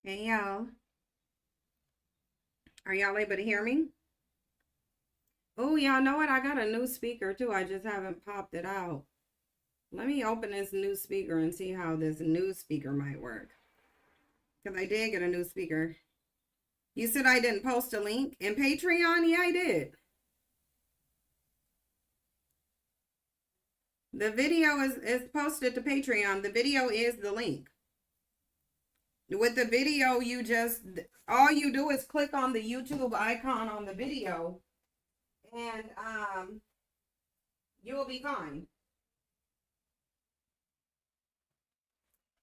Hey y'all. Are y'all able to hear me? Oh, y'all know what? I got a new speaker too. I just haven't popped it out. Let me open this new speaker and see how this new speaker might work. Because I did get a new speaker. You said I didn't post a link in Patreon? Yeah, I did. The video is posted to Patreon. The video is the link. With the video, all you do is click on the YouTube icon on the video and you will be fine.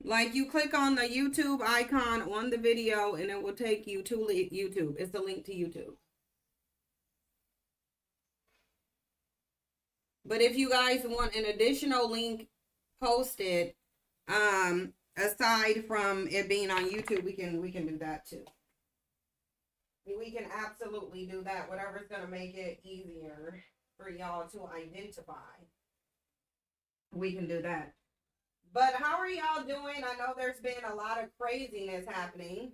Like, you click on the YouTube icon on the video and it will take you to YouTube. It's a link to YouTube. But if you guys want an additional link posted, aside from it being on YouTube, we can do that too. We can absolutely do that. Whatever's gonna make it easier for y'all to identify, we can do that. But how are y'all doing? I know there's been a lot of craziness happening.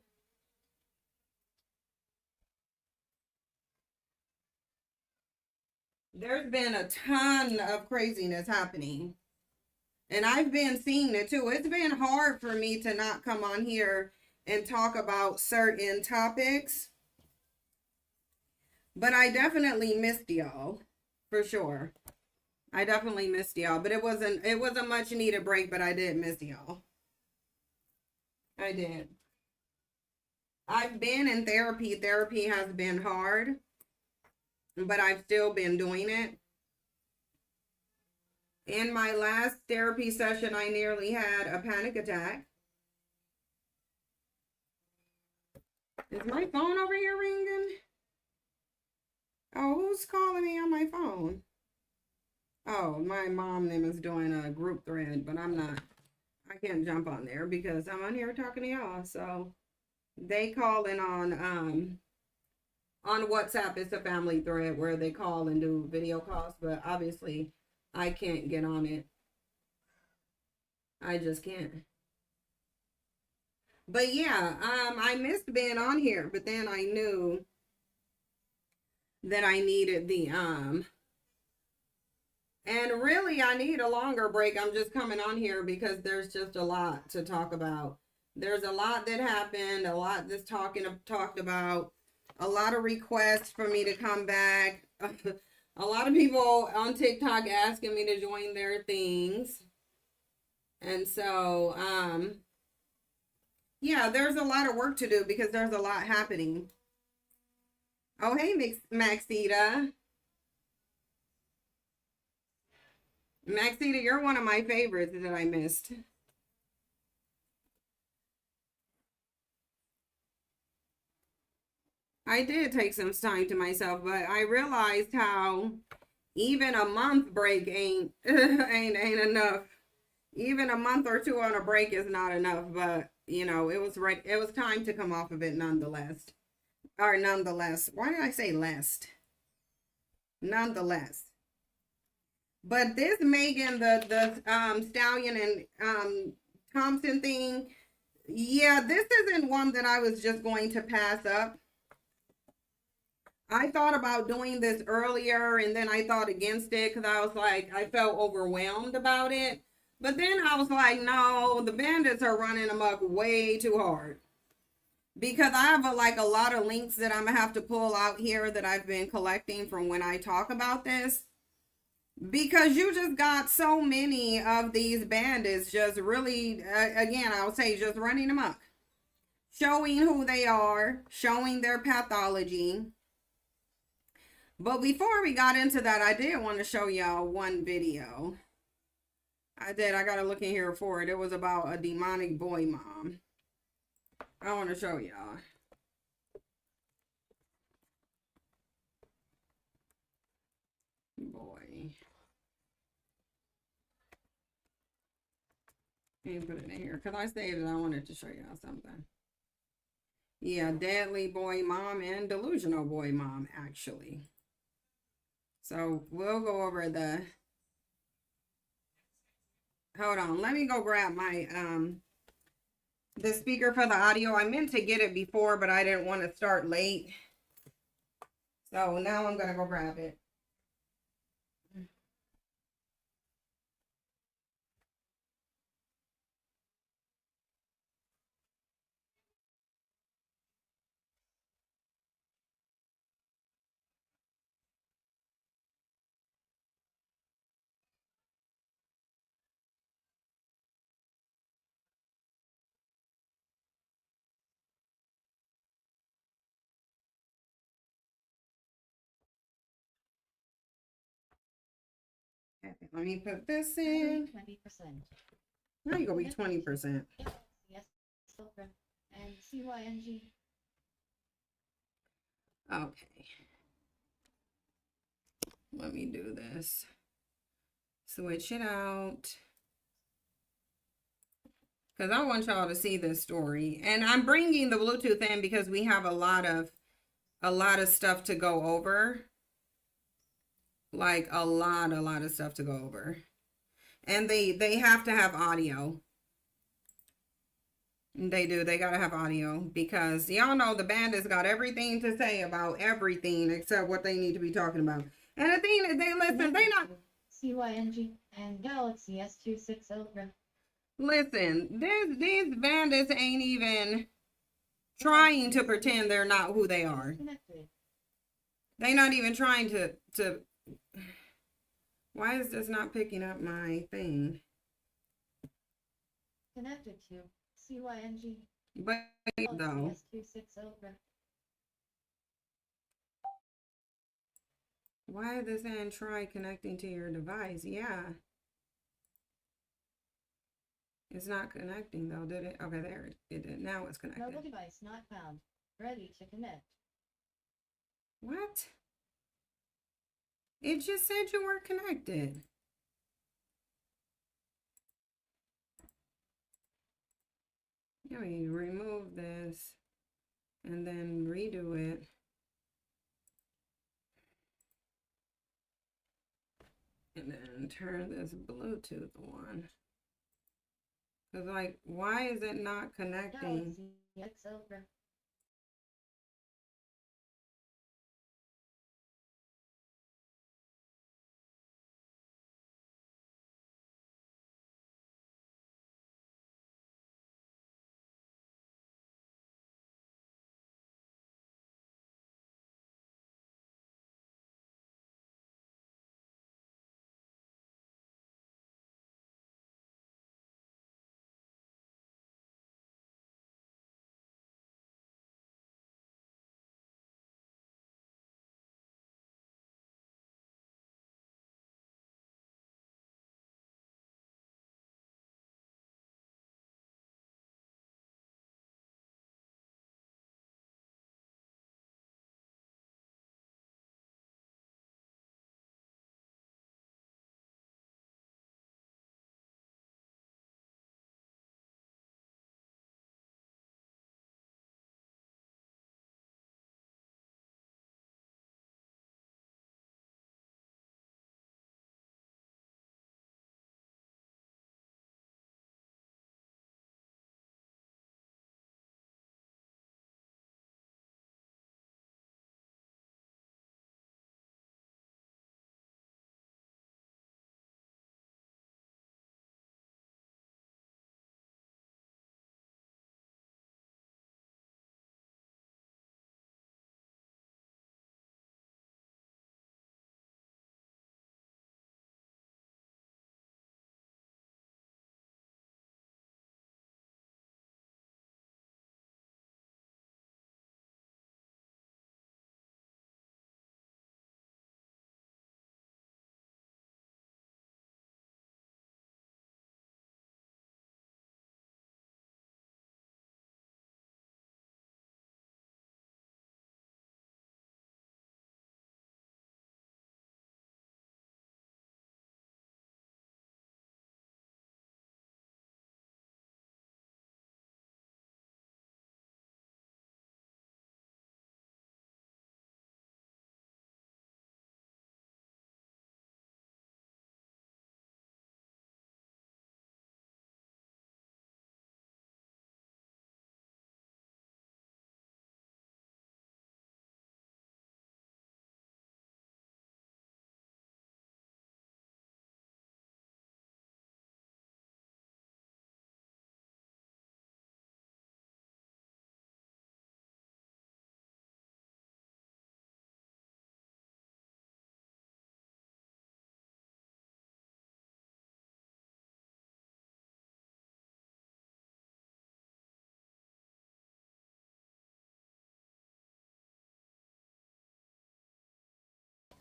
There's been a ton of craziness happening. And I've been seeing it too. It's been hard for me to not come on here and talk about certain topics. But I definitely missed y'all, for sure. I definitely missed y'all, but it was a much needed break, but I did miss y'all. I did. I've been in therapy. Therapy has been hard, but I've still been doing it. In my last therapy session, I nearly had a panic attack. Is my phone over here ringing? Oh, who's calling me on my phone? Oh, my mom name is doing a group thread, but I can't jump on there because I'm on here talking to y'all. So they call in on WhatsApp. It's a family thread where they call and do video calls, but obviously I can't get on it. I just can't. But yeah, I missed being on here, but then I knew that I needed and really I need a longer break. I'm just coming on here because there's just a lot to talk about. There's a lot that happened, a lot that's talked about, a lot of requests for me to come back. A lot of people on TikTok asking me to join their things. And so, yeah, there's a lot of work to do because there's a lot happening. Oh, hey, Maxita. Maxita, you're one of my favorites that I missed. I did take some time to myself, but I realized how even a month break ain't enough. Even a month or two on a break is not enough, but you know, it was right. It was time to come off of it nonetheless. Or nonetheless. Why did I say lest? Nonetheless. But this Megan, the Stallion and Thompson thing, yeah, this isn't one that I was just going to pass up. I thought about doing this earlier and then I thought against it because I was like, I felt overwhelmed about it. But then I was like, no, the bandits are running amok way too hard. Because I have a lot of links that I'm going to have to pull out here that I've been collecting from when I talk about this. Because you just got so many of these bandits just really, again, I would say just running amok. Showing who they are, showing their pathology. But before we got into that, I did want to show y'all one video. I gotta look in here for it. It was about a demonic boy mom. I want to show y'all. Boy. Let me put it in here because I saved it. I wanted to show y'all something. Yeah, deadly boy mom and delusional boy mom, actually. So we'll go over the... Hold on. Let me go grab my The speaker for the audio. I meant to get it before, but I didn't want to start late. So now I'm going to go grab it. Okay, let me put this in. 20%. Now you going to be 20%. Yes, and CYNG. Okay. Let me do this. Switch it out. Because I want y'all to see this story. And I'm bringing the Bluetooth in because we have a lot of stuff to go over. Like a lot of stuff to go over. And they have to have audio. They do. They gotta have audio because y'all know the Bandits got everything to say about everything except what they need to be talking about. And the thing is, they listen. They not CYNG and Galaxy S26 Ultra. listen. These Bandits ain't even trying to pretend they're not who they are. They're not even trying to. Why is this not picking up my thing? Connected to CYNG. But though. S26 Ultra. Why is this saying try connecting to your device? Yeah. It's not connecting though, did it? Okay, there it did. Now it's connected. Mobile device not found. Ready to connect. What? It just said you were connected. Yeah, we remove this and then redo it. And then turn this Bluetooth on. Cause like, why is it not connecting? Galaxy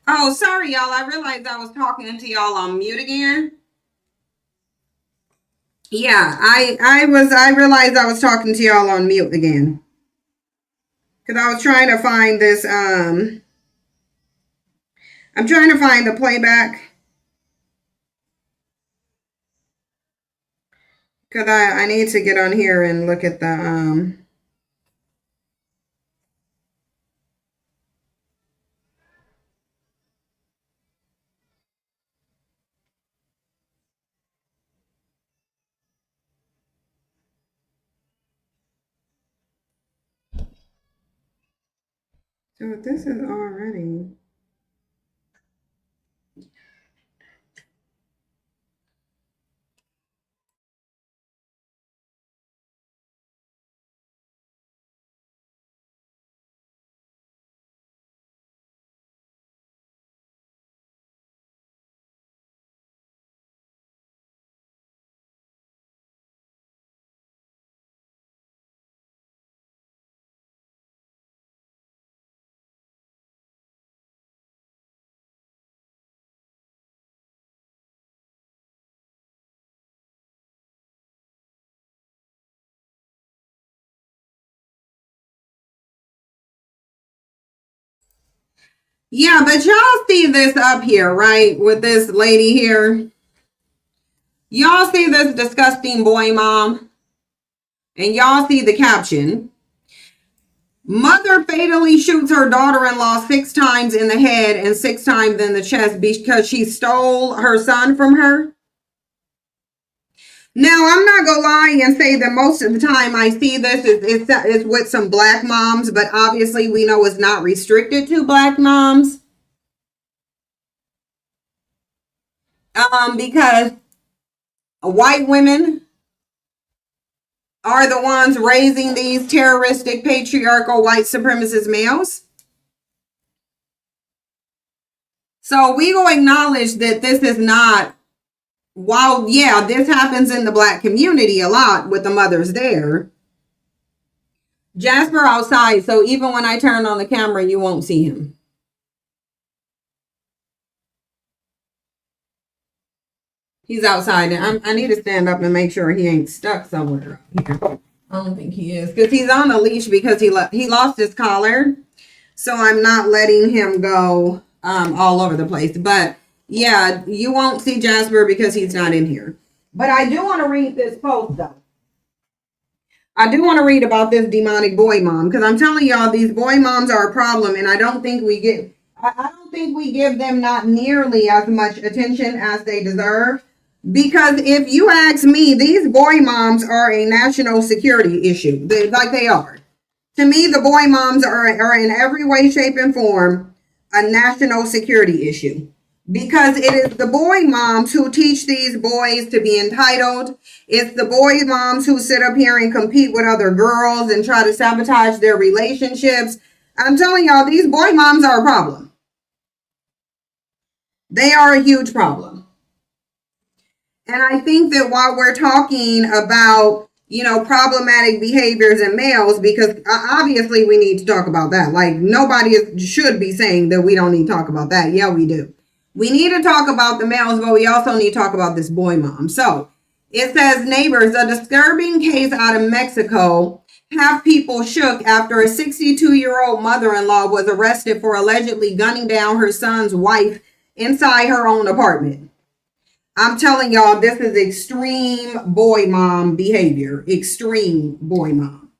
Oh, sorry, y'all. I realized I was talking to y'all on mute again. Yeah, I realized I was talking to y'all on mute again. Because I was trying to find this I'm trying to find the playback. Because I need to get on here and look at the so this is already. Yeah, but y'all see this up here, right? With this lady here. Y'all see this disgusting boy mom? And y'all see the caption. Mother fatally shoots her daughter-in-law 6 times in the head and 6 times in the chest because she stole her son from her. Now, I'm not going to lie and say that most of the time I see this is with some black moms, but obviously we know it's not restricted to black moms. Because white women are the ones raising these terroristic, patriarchal, white supremacist males. So we go acknowledge that this is not, while, yeah, this happens in the black community a lot with the mothers there. Jasper outside, so even when I turn on the camera, you won't see him. He's outside. I need to stand up and make sure he ain't stuck somewhere here. I don't think he is, because he's on a leash because he lost his collar. So I'm not letting him go all over the place. But yeah, you won't see Jasper because he's not in here. But I do want to read this post though. I do want to read about this demonic boy mom, because I'm telling y'all, these boy moms are a problem, and I don't think we give them not nearly as much attention as they deserve. Because if you ask me, these boy moms are a national security issue. They are. To me, the boy moms are in every way, shape, and form a national security issue. Because it is the boy moms who teach these boys to be entitled. It's the boy moms who sit up here and compete with other girls and try to sabotage their relationships. I'm telling y'all, these boy moms are a problem. They are a huge problem. And I think that while we're talking about, problematic behaviors in males, because obviously we need to talk about that. Like, nobody should be saying that we don't need to talk about that. Yeah, we do. We need to talk about the males, but we also need to talk about this boy mom. So it says, neighbors, a disturbing case out of Mexico have people shook after a 62-year-old mother-in-law was arrested for allegedly gunning down her son's wife inside her own apartment. I'm telling y'all, this is extreme boy mom behavior. Extreme boy mom.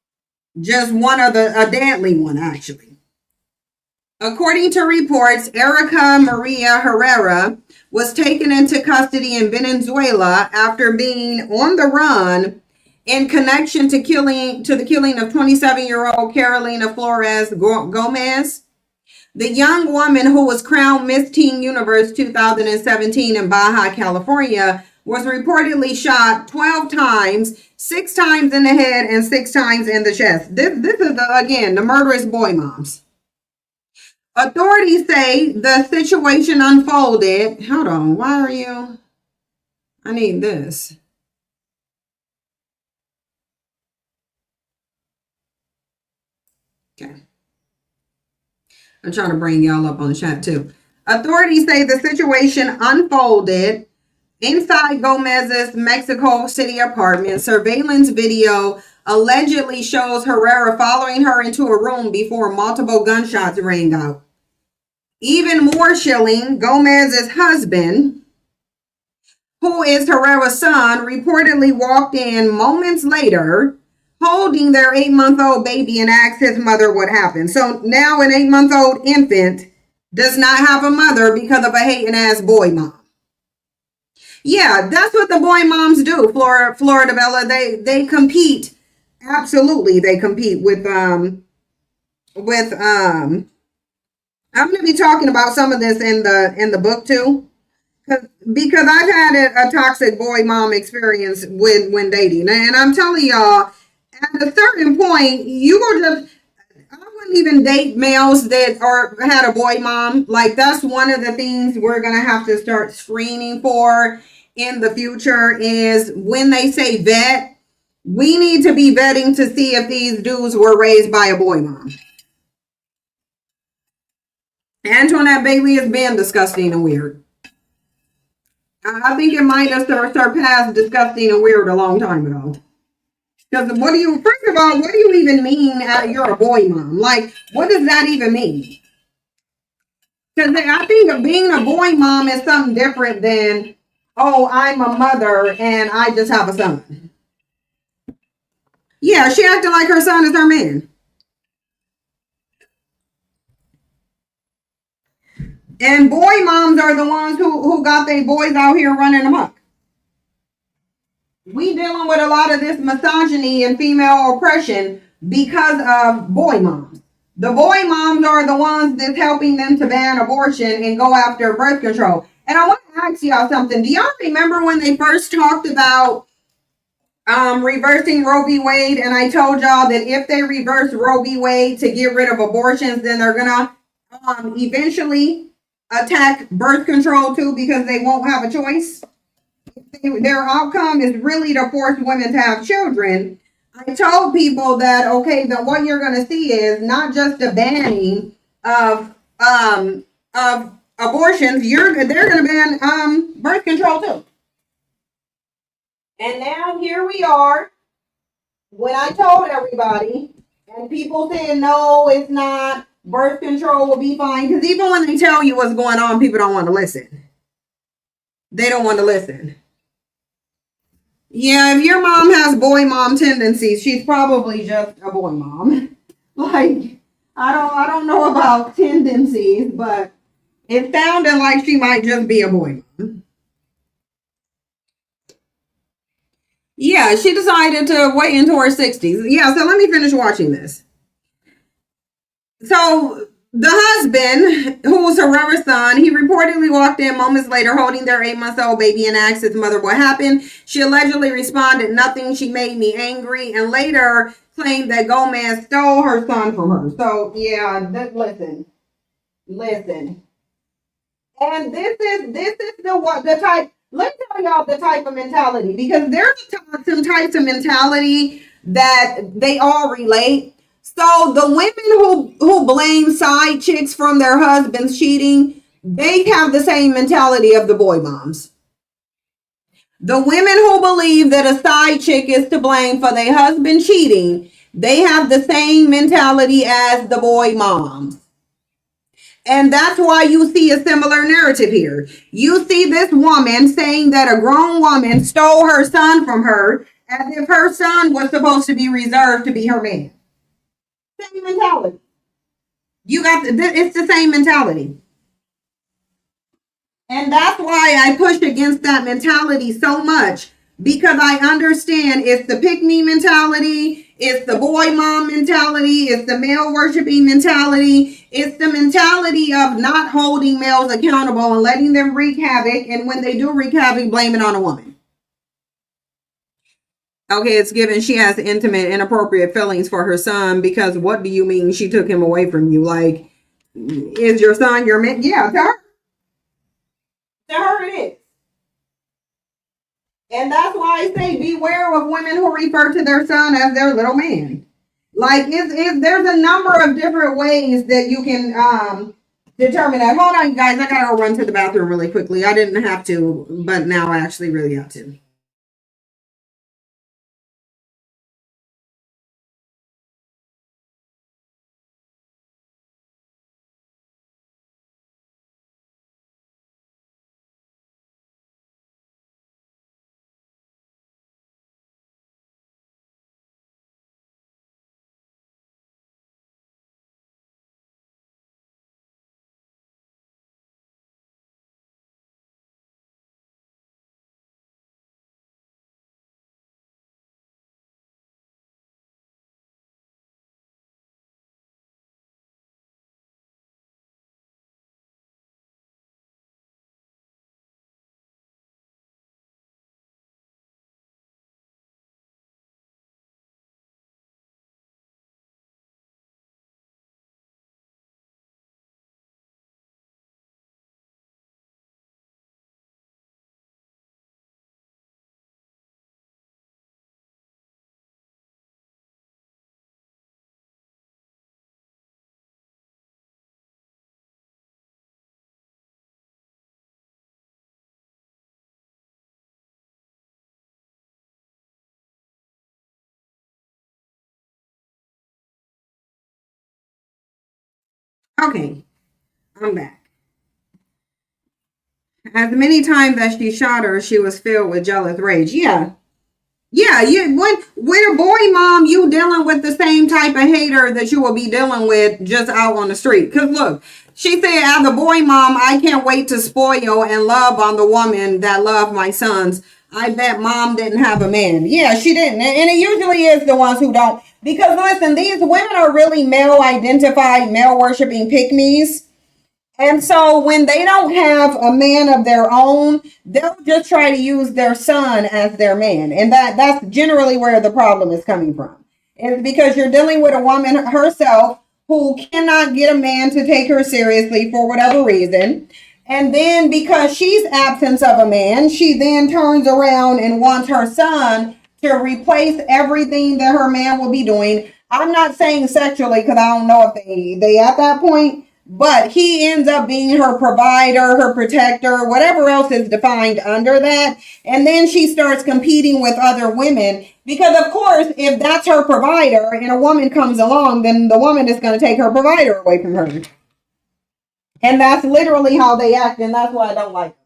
Just a deadly one, actually. According to reports, Erica Maria Herrera was taken into custody in Venezuela after being on the run in connection to the killing of 27-year-old Carolina Flores Gomez. The young woman who was crowned Miss Teen Universe 2017 in Baja, California, was reportedly shot 12 times, 6 times in the head and 6 times in the chest. This is, again, the murderous boy moms. Authorities say the situation unfolded. Hold on, why are you? I need this. Okay. I'm trying to bring y'all up on the chat too. Authorities say the situation unfolded inside Gomez's Mexico City apartment. Surveillance video allegedly shows Herrera following her into a room before multiple gunshots rang out. Even more chilling, Gomez's husband, who is Herrera's son, reportedly walked in moments later holding their 8-month-old baby and asked his mother what happened. So now an 8-month-old infant does not have a mother because of a hating ass boy mom. Yeah, that's what the boy moms do. Florida Bella, they compete. Absolutely, they compete with I'm going to be talking about some of this in the book too, because I've had a toxic boy mom experience when dating, and I'm telling y'all, at a certain point, you go just. I wouldn't even date males that had a boy mom. Like, that's one of the things we're gonna have to start screening for in the future. Is when they say vet, we need to be vetting to see if these dudes were raised by a boy mom. Antoinette Bailey is being disgusting and weird. I think it might have surpassed disgusting and weird a long time ago. Because first of all, what do you even mean you're a boy mom? Like, what does that even mean? Because I think being a boy mom is something different than, oh, I'm a mother and I just have a son. Yeah, she acting like her son is her man. And boy moms are the ones who got their boys out here running amok. We dealing with a lot of this misogyny and female oppression because of boy moms. The boy moms are the ones that's helping them to ban abortion and go after birth control. And I want to ask y'all something. Do y'all remember when they first talked about reversing Roe v. Wade? And I told y'all that if they reverse Roe v. Wade to get rid of abortions, then they're gonna eventually attack birth control too, because they won't have a choice. Their outcome is really to force women to have children. I told people that, okay, then what you're going to see is not just a banning of abortions. They're going to ban birth control too. And now here we are. When I told everybody, and people said no, it's not. Birth control will be fine. Because even when they tell you what's going on, people don't want to listen. They don't want to listen. Yeah, if your mom has boy mom tendencies, she's probably just a boy mom. Like, I don't know about tendencies, but it sounded like she might just be a boy mom. Yeah, she decided to wait into her 60s. Yeah, so let me finish watching this. So the husband, who was Herrera's son, he reportedly walked in moments later holding their 8-month-old baby and asked his mother what happened. She allegedly responded, "Nothing, she made me angry," and later claimed that Gomez stole her son from her. So yeah, listen. And this is the type. Let me tell y'all the type of mentality, because there's some types of mentality that they all relate. So the women who blame side chicks from their husbands cheating, they have the same mentality of the boy moms. The women who believe that a side chick is to blame for their husband cheating, they have the same mentality as the boy moms. And that's why you see a similar narrative here. You see this woman saying that a grown woman stole her son from her, as if her son was supposed to be reserved to be her man. Same mentality. It's the same mentality. And that's why I push against that mentality so much, because I understand it's the pick-me mentality, it's the boy mom mentality, it's the male worshiping mentality, it's the mentality of not holding males accountable and letting them wreak havoc, and when they do wreak havoc, blame it on a woman. Okay, it's given she has intimate, inappropriate feelings for her son, because what do you mean she took him away from you? Like, is your son your man? Yeah, to her. To her it is. And that's why I say beware of women who refer to their son as their little man. Like, there's a number of different ways that you can determine that. Hold on, you guys. I gotta go run to the bathroom really quickly. I didn't have to, but now I actually really have to. Okay, I'm back. As many times as she shot her, she was filled with jealous rage. Yeah. Yeah, you when with a boy mom, you dealing with the same type of hater that you will be dealing with just out on the street. Cause look, she said, as a boy mom, I can't wait to spoil and love on the woman that loved my sons. I bet mom didn't have a man. Yeah, she didn't. And it usually is the ones who don't. Because listen, these women are really male identified, male worshiping pick me's. And so when they don't have a man of their own, they'll just try to use their son as their man. And that's generally where the problem is coming from. It's because you're dealing with a woman herself who cannot get a man to take her seriously for whatever reason. And then because she's absence of a man, she then turns around and wants her son to replace everything that her man will be doing. I'm not saying sexually because I don't know if they at that point, but he ends up being her provider, her protector, whatever else is defined under that. And then she starts competing with other women because, of course, if that's her provider and a woman comes along, then the woman is going to take her provider away from her. And that's literally how they act, and that's why I don't like them.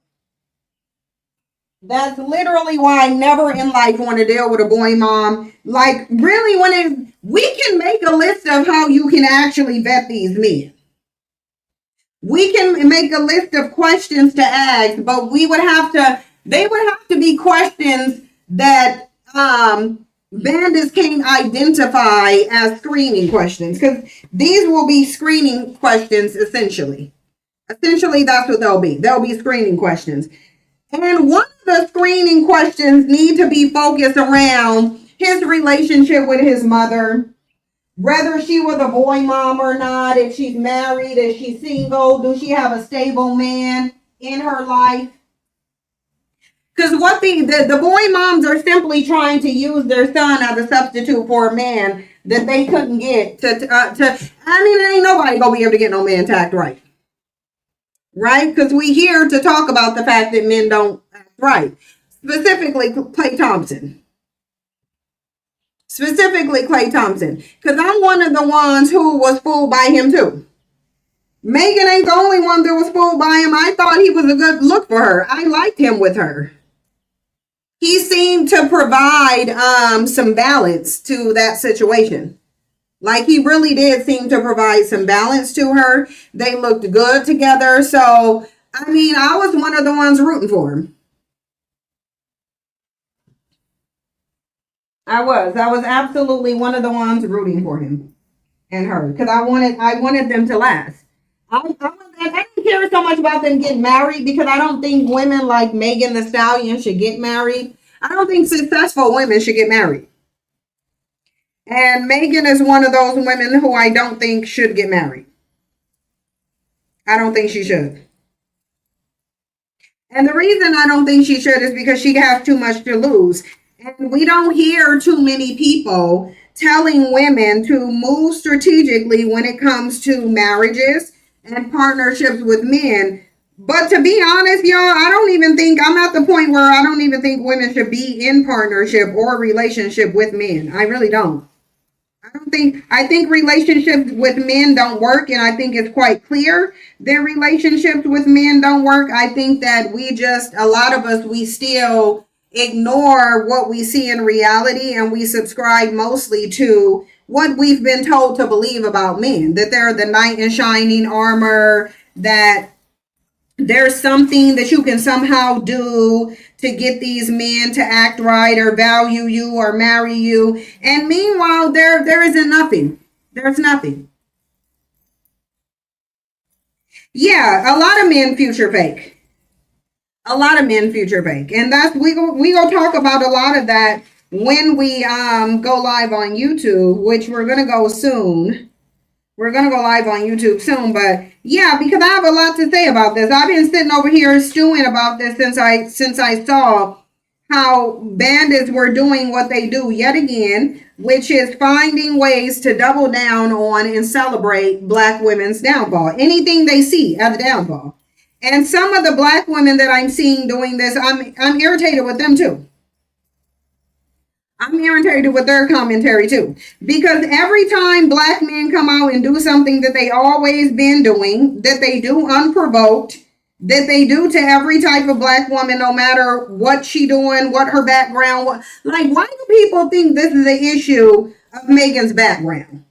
That's literally why I never in life want to deal with a boy mom. Like, really, we can make a list of how you can actually vet these men. We can make a list of questions to ask, but they would have to be questions that bandits can't identify as screening questions, because these will be screening questions essentially. Essentially, that's what they'll be. They'll be screening questions. And one of the screening questions need to be focused around his relationship with his mother, whether she was a boy mom or not, if she's married, if she's single, do she have a stable man in her life? Because what the boy moms are simply trying to use their son as a substitute for a man that they couldn't get ain't nobody gonna be able to get no man to act right. Right? Because we here to talk about the fact that men don't act right. Specifically, Klay Thompson. Because I'm one of the ones who was fooled by him too. Megan ain't the only one that was fooled by him. I thought he was a good look for her. I liked him with her. He seemed to provide some balance to that situation. Like, he really did seem to provide some balance to her. They looked good together. So, I mean, I was one of the ones rooting for him. I was absolutely one of the ones rooting for him and her, because I wanted them to last. I didn't care so much about them getting married, because I don't think women like Megan Thee Stallion should get married. I don't think successful women should get married. And Megan is one of those women who I don't think should get married. I don't think she should. And the reason I don't think she should is because she has too much to lose. And we don't hear too many people telling women to move strategically when it comes to marriages, and partnerships with men. But to be honest, y'all, I don't even think I'm at the point where I don't even think women should be in partnership or relationship with men. I really don't. I think relationships with men don't work, and I think it's quite clear that relationships with men don't work. I think that a lot of us, we still ignore what we see in reality, and we subscribe mostly to what we've been told to believe about men, that they're the knight in shining armor, that there's something that you can somehow do to get these men to act right or value you or marry you. And meanwhile, there isn't nothing. There's nothing. Yeah, a lot of men future fake. A lot of men future fake. And that's we go talk about a lot of that when we go live on YouTube, which we're gonna go soon. We're going to go live on YouTube soon, but yeah, because I have a lot to say about this. I've been sitting over here stewing about this since I saw how bandits were doing what they do yet again, which is finding ways to double down on and celebrate black women's downfall. Anything they see as a downfall. And some of the black women that I'm seeing doing this, I'm irritated with them too. I'm irritated with their commentary too. Because every time black men come out and do something that they always been doing, that they do unprovoked, that they do to every type of black woman, no matter what she doing, what her background was. Like, why do people think this is the issue of Megan's background?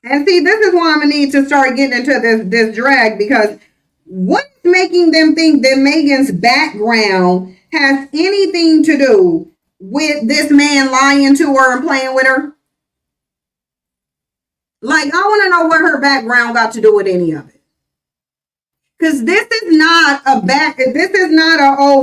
And see, this is why I'm gonna need to start getting into this drag, because what's making them think that Megan's background has anything to do with this man lying to her and playing with her? Like, I want to know what her background got to do with any of it. Because this is not a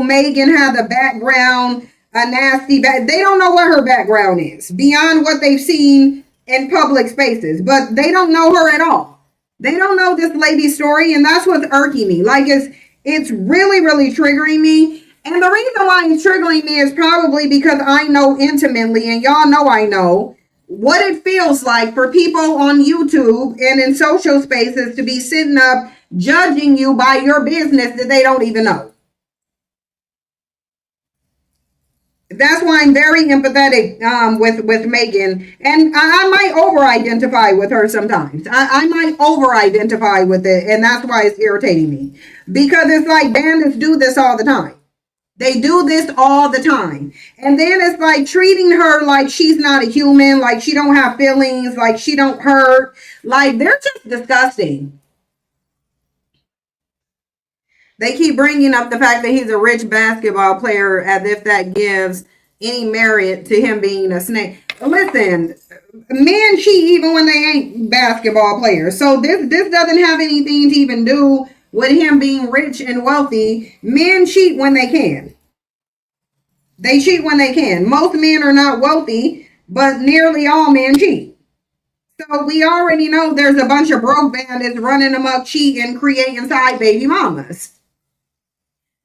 Megan had a background, a nasty back. They don't know what her background is beyond what they've seen in public spaces, but they don't know her at all. They don't know this lady's story, and that's what's irking me. Like, it's really, really triggering me. And the reason why it's triggering me is probably because I know intimately, and y'all know I know, what it feels like for people on YouTube and in social spaces to be sitting up judging you by your business that they don't even know. That's why I'm very empathetic with Megan. And I might over-identify with her sometimes. I might over-identify with it, and that's why it's irritating me. Because it's like bandits do this all the time. They do this all the time. And then it's like treating her like she's not a human, like she don't have feelings, like she don't hurt. Like, they're just disgusting. They keep bringing up the fact that he's a rich basketball player as if that gives any merit to him being a snake. Listen, men cheat even when they ain't basketball players. So this doesn't have anything to even do with him being rich and wealthy. Men cheat when they can. They cheat when they can. Most men are not wealthy, but nearly all men cheat. So we already know there's a bunch of broke bandits running amok, cheating, creating side baby mamas.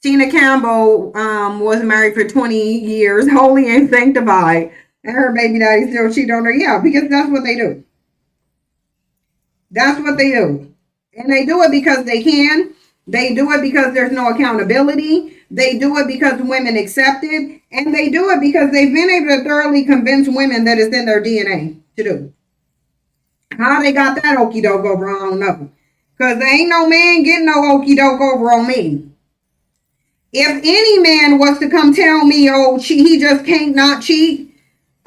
Tina Campbell was married for 20 years, holy and sanctified, and her baby daddy still cheated on her. Yeah, because that's what they do. That's what they do. And they do it because they can. They do it because there's no accountability. They do it because women accept it. And they do it because they've been able to thoroughly convince women that it's in their DNA to do. How they got that okie doke over, I don't know. Because there ain't no man getting no okie doke over on me. If any man was to come tell me, oh, he just can't not cheat,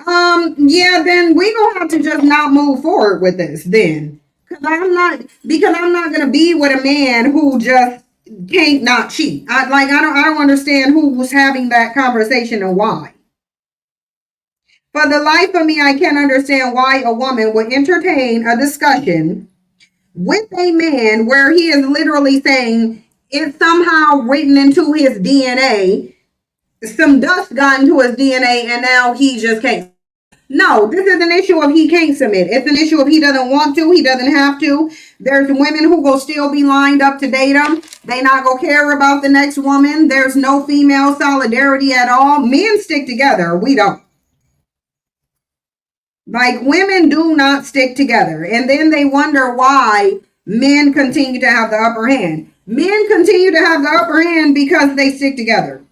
yeah, then we gonna have to just not move forward with this then. Because I'm not gonna be with a man who just can't not cheat. I don't understand who's having that conversation and why. For the life of me, I can't understand why a woman would entertain a discussion with a man where he is literally saying it's somehow written into his DNA. Some dust got into his DNA and now he just can't. No, this is an issue of he can't submit. It's an issue of he doesn't want to. He doesn't have to. There's women who will still be lined up to date him. They not gonna care about the next woman. There's no female solidarity at all. Men stick together. We don't. Like, women do not stick together. And then they wonder why men continue to have the upper hand. Men continue to have the upper hand because they stick together.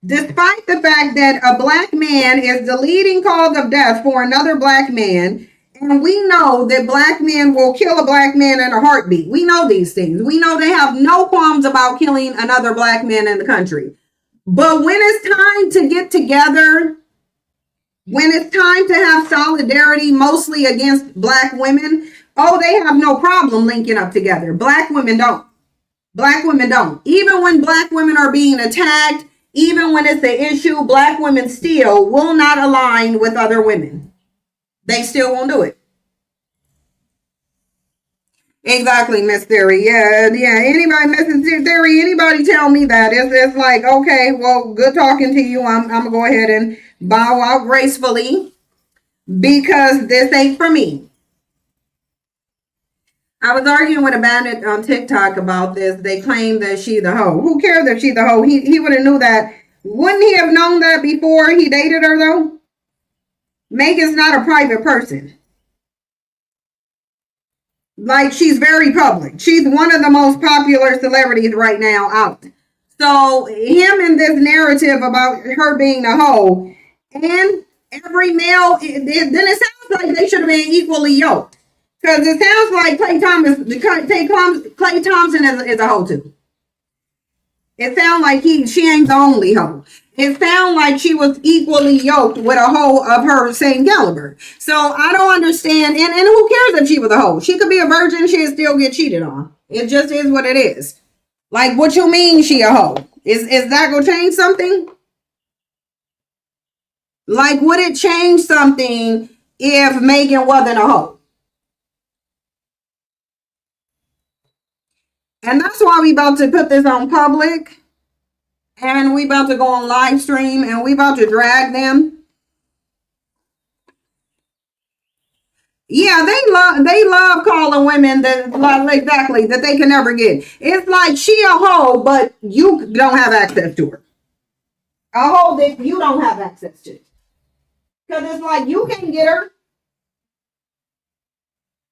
Despite the fact that a black man is the leading cause of death for another black man, and we know that black men will kill a black man in a heartbeat. We know these things. We know they have no qualms about killing another black man in the country. But when it's time to get together, when it's time to have solidarity, mostly against black women, oh, they have no problem linking up together. Black women don't. Black women don't. Even when black women are being attacked, even when it's an issue, black women still will not align with other women. They still won't do it. Exactly, Miss Theory. Yeah. Anybody, Miss Theory, anybody tell me that? It's like, okay, well, good talking to you. I'm going to go ahead and bow out gracefully because this ain't for me. I was arguing with a bandit on TikTok about this. They claim that she the hoe. Who cares if she the hoe? He would have knew that. Wouldn't he have known that before he dated her though? Megan's not a private person. Like, she's very public. She's one of the most popular celebrities right now out. So him in this narrative about her being a hoe and every male, then it sounds like they should have been equally yoked. Because it sounds like Klay Thompson is a hoe too. It sounds like she ain't the only hoe. It sounds like she was equally yoked with a hoe of her same caliber. So I don't understand. And who cares if she was a hoe? She could be a virgin. She'd still get cheated on. It just is what it is. Like, what you mean she a hoe? Is that gonna change something? Like, would it change something if Megan wasn't a hoe? And that's why we about to put this on public. And we about to go on live stream. And we about to drag them. Yeah, they love calling women that exactly that they can never get. It's like she a hoe, but you don't have access to her. A hoe that you don't have access to. Because it's like you can't get her.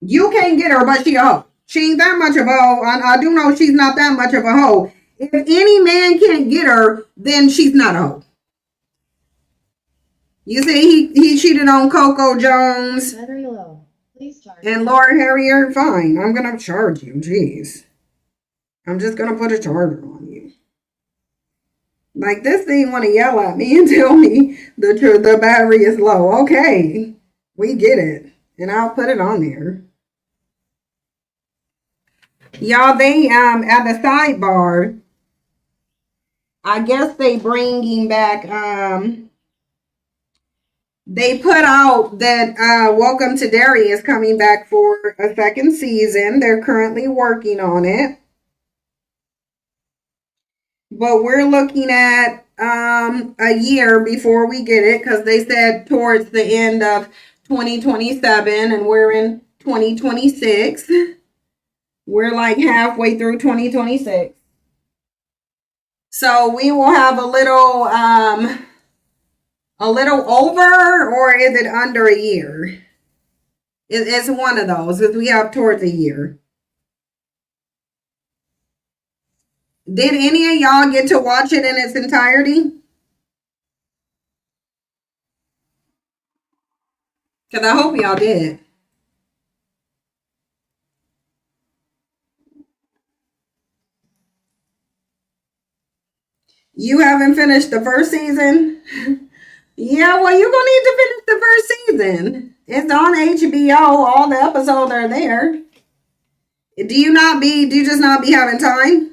You can't get her, but she a hoe. She ain't that much of a hoe. I do know she's not that much of a hoe. If any man can't get her, then she's not a hoe. You see, he cheated on Coco Jones. Battery low. Please charge. And Laura Harrier, fine. I'm gonna charge you. Jeez. I'm just gonna put a charger on you. Like, this thing want to yell at me and tell me the battery is low. Okay, we get it, and I'll put it on there. Y'all, they at the sidebar, I guess they bringing back they put out that Welcome to Derry is coming back for a second season. They're currently working on it. But we're looking at a year before we get it, because they said towards the end of 2027, and we're in 2026. We're like halfway through 2026. So we will have a little over, or is it under a year? It's one of those, because we have towards a year. Did any of y'all get to watch it in its entirety? Because I hope y'all did. You haven't finished the first season? Yeah, well, you're going to need to finish the first season. It's on HBO. All the episodes are there. Do you just not be having time?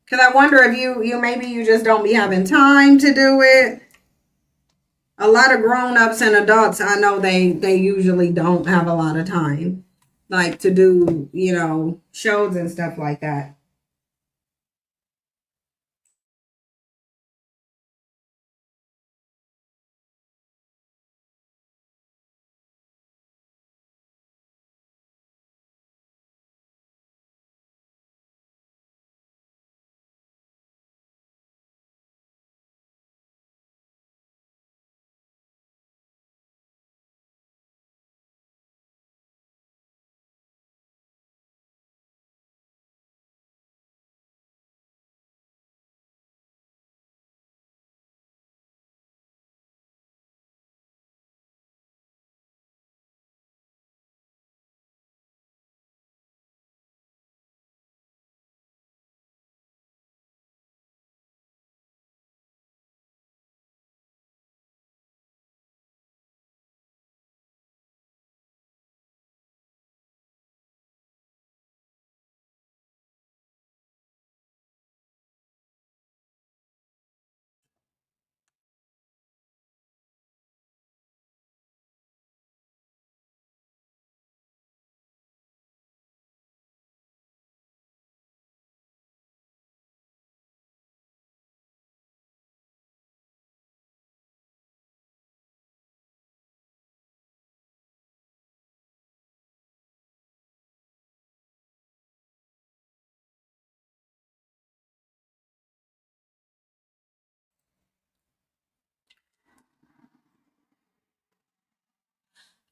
Because I wonder if you just don't be having time to do it. A lot of grown-ups and adults, I know they usually don't have a lot of time, like, to do, shows and stuff like that.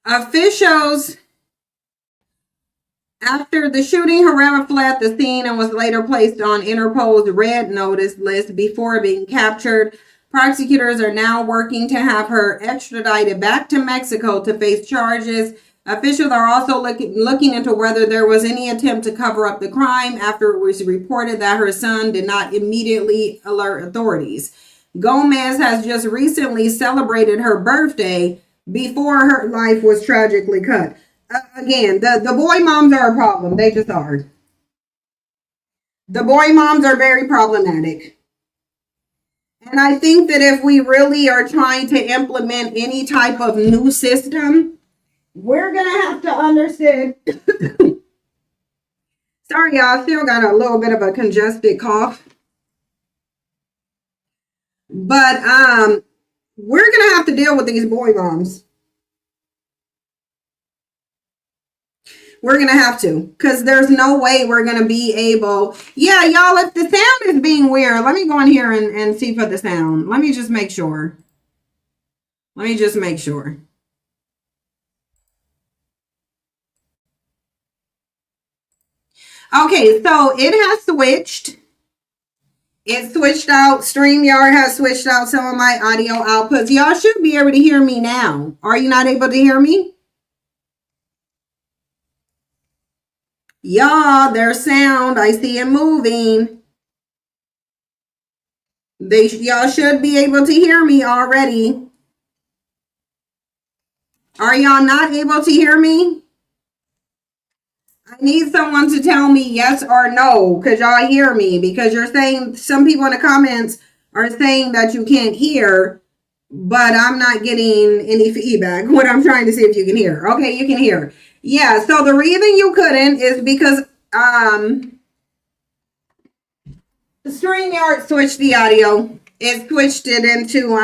Officials after the shooting, Herrera fled the scene and was later placed on Interpol's red notice list before being captured. Prosecutors are now working to have her extradited back to Mexico to face charges. Officials are also looking into whether there was any attempt to cover up the crime after it was reported that her son did not immediately alert authorities. Gomez has just recently celebrated her birthday before her life was tragically cut. Again, the boy moms are a problem. They just are. The boy moms are very problematic. And I think that if we really are trying to implement any type of new system, we're going to have to understand. Sorry, y'all. Still got a little bit of a congested cough. But we're going to have to deal with these boy moms. We're going to have to, because there's no way we're going to be able. Yeah, y'all, if the sound is being weird, let me go in here and see for the sound. Let me just make sure. Okay, so it has switched. It switched out. StreamYard has switched out some of my audio outputs. Y'all should be able to hear me now. Are you not able to hear me? Y'all, there's sound. I see it moving. Y'all should be able to hear me already. Are y'all not able to hear me? I need someone to tell me yes or no, because y'all hear me. Because you're saying, some people in the comments are saying that you can't hear, but I'm not getting any feedback. What I'm trying to see if you can hear. Okay, you can hear. Yeah, so the reason you couldn't is because StreamYard switched the audio. It switched it into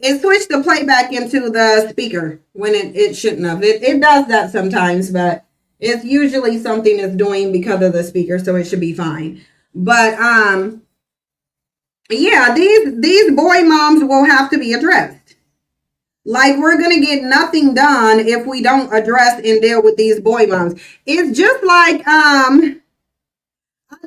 it switched the playback into the speaker when it shouldn't have. It does that sometimes, but it's usually something it's doing because of the speaker, so it should be fine. But yeah, these boy moms will have to be addressed. Like, we're going to get nothing done if we don't address and deal with these boy moms. It's just like, I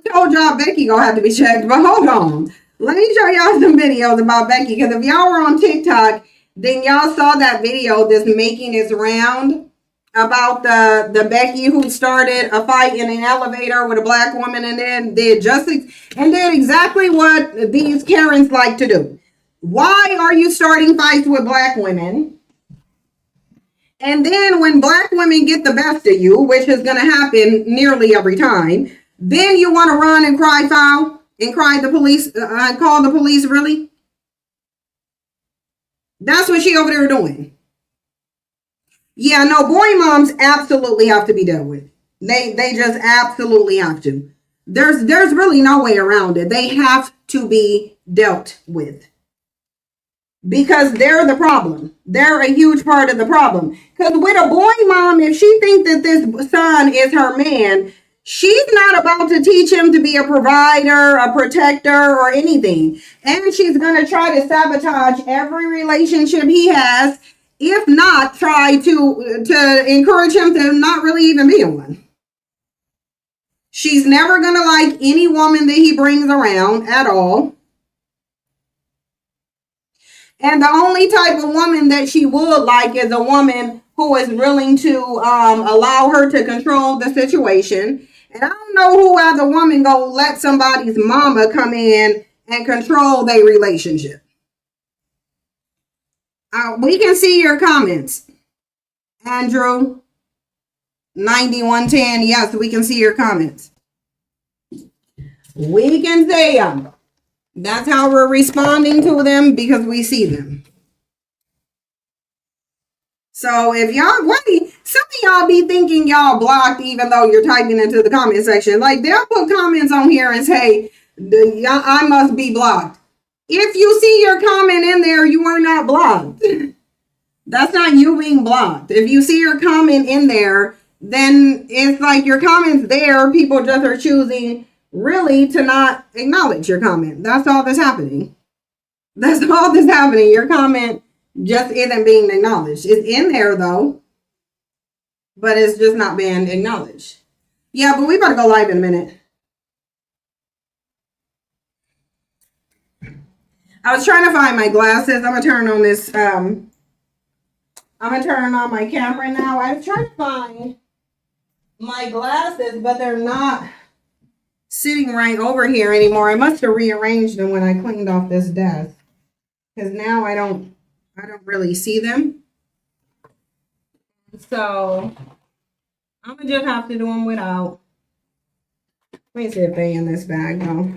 told y'all Becky gonna have to be checked, but hold on. Let me show y'all some videos about Becky, because if y'all were on TikTok, then y'all saw that video that's making its round about the Becky who started a fight in an elevator with a black woman and then did exactly what these Karens like to do. Why are you starting fights with black women? And then when black women get the best of you, which is going to happen nearly every time, then you want to run and cry foul and cry the police, call the police, really? That's what she over there doing. Yeah, no, boy moms absolutely have to be dealt with. They just absolutely have to. There's really no way around it. They have to be dealt with. Because they're the problem. They're a huge part of the problem. Because with a boy mom, if she thinks that this son is her man, she's not about to teach him to be a provider, a protector, or anything. And she's going to try to sabotage every relationship he has, if not try to encourage him to not really even be one. She's never going to like any woman that he brings around at all. And the only type of woman that she would like is a woman who is willing to allow her to control the situation. And I don't know who other woman gonna let somebody's mama come in and control their relationship. We can see your comments. Andrew, 9110, yes, we can see your comments. We can see them. That's how we're responding to them, because we see them. So if y'all, some of y'all be thinking y'all blocked even though you're typing into the comment section. Like, they'll put comments on here and say, I must be blocked. If you see your comment in there, you are not blocked. That's not you being blocked. If you see your comment in there, then it's like your comment's there. People just are choosing really to not acknowledge your comment. That's all that's happening. That's all that's happening. Your comment just isn't being acknowledged. It's in there though, but it's just not being acknowledged. Yeah, but we better go live in a minute. I was trying to find my glasses. I'm gonna turn on this. I'm gonna turn on my camera now. I was trying to find my glasses, but they're not sitting right over here anymore. I must have rearranged them when I cleaned off this desk, because now I don't really see them. So I'm gonna just have to do them without. Let me see if they in this bag though.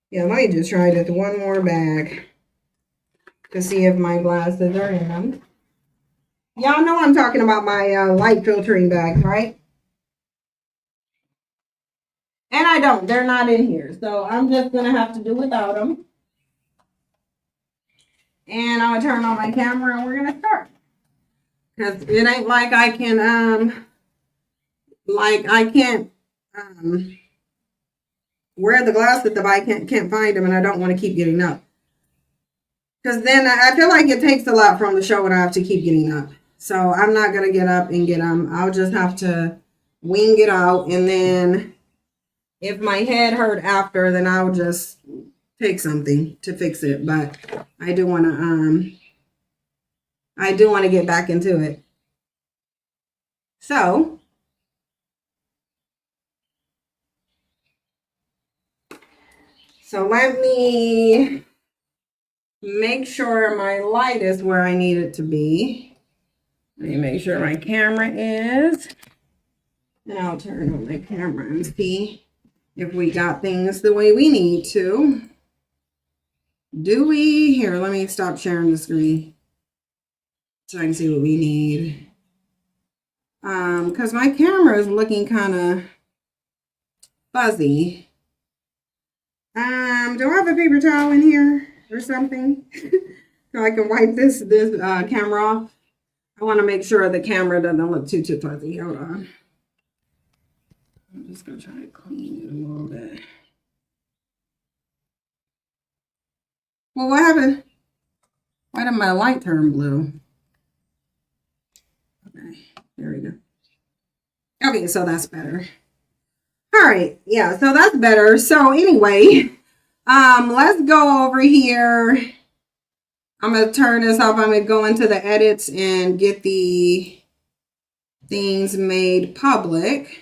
Yeah, I might just try this one more bag to see if my glasses are in them. Y'all know I'm talking about my light filtering bags, right? And I don't. They're not in here. So I'm just going to have to do without them. And I'm going to turn on my camera and we're going to start. Because it ain't like I can, wear the glasses if I can't find them and I don't want to keep getting up. Because then I feel like it takes a lot from the show when I have to keep getting up. So I'm not going to get up and get them. I'll just have to wing it out. And then if my head hurt after, then I'll just take something to fix it. But I do want to get back into it. So let me make sure my light is where I need it to be. Let me make sure my camera is. And I'll turn on my camera and see if we got things the way we need to. Do we? Here, let me stop sharing the screen so I can see what we need. Because my camera is looking kind of fuzzy. Do I have a paper towel in here or something? So I can wipe this camera off. I want to make sure the camera doesn't look too fuzzy. Hold on. I'm just going to try to clean it a little bit. Well, what happened? Why did my light turn blue? Okay, there we go. Okay, so that's better. All right, yeah, so that's better. So anyway, let's go over here. I'm going to turn this off. I'm going to go into the edits and get the things made public.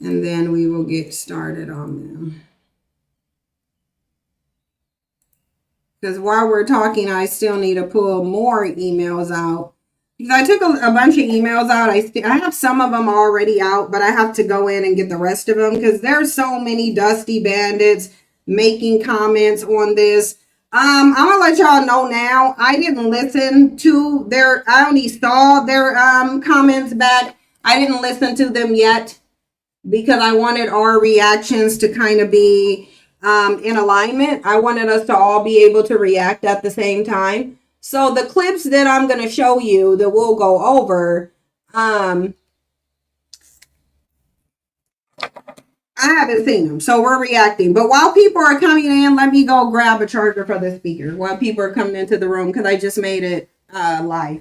And then we will get started on them. Because while we're talking, I still need to pull more emails out. Because I took a bunch of emails out. I have some of them already out, but I have to go in and get the rest of them. Because there's so many dusty bandits making comments on this. I'm going to let y'all know now. I didn't listen to I only saw their comments back. I didn't listen to them yet. Because I wanted our reactions to kind of be in alignment. I wanted us to all be able to react at the same time. So the clips that I'm going to show you that we'll go over, I haven't seen them. So we're reacting. But while people are coming in, let me go grab a charger for the speaker while people are coming into the room because I just made it live.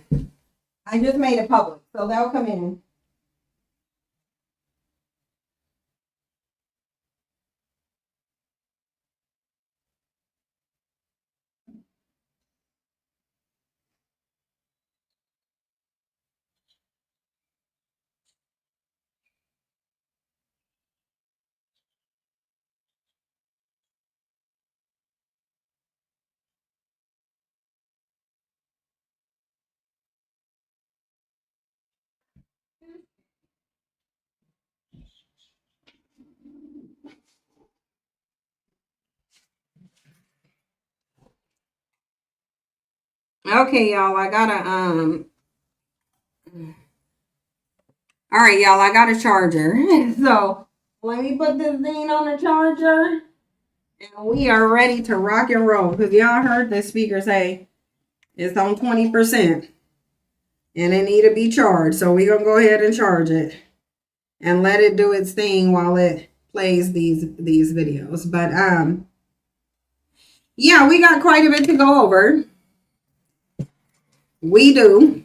I just made it public. So they'll come in. Okay, y'all, I gotta, all right, y'all, I got a charger. So let me put this thing on the charger and we are ready to rock and roll. Because y'all heard this speaker say it's on 20% and it need to be charged. So we're gonna go ahead and charge it and let it do its thing while it plays these videos. But yeah, we got quite a bit to go over. We do.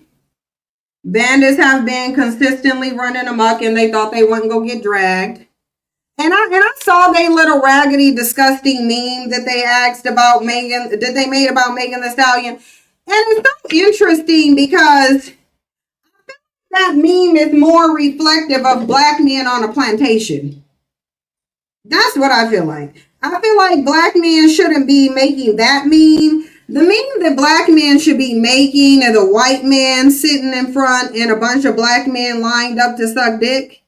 Bandits have been consistently running amok and they thought they wouldn't go get dragged. And I saw they little raggedy, disgusting meme that they asked about Megan, that they made about Megan Thee Stallion. And it's so interesting because that meme is more reflective of black men on a plantation. That's what I feel like. I feel like black men shouldn't be making that meme. The meme that black men should be making is a white man sitting in front and a bunch of black men lined up to suck dick.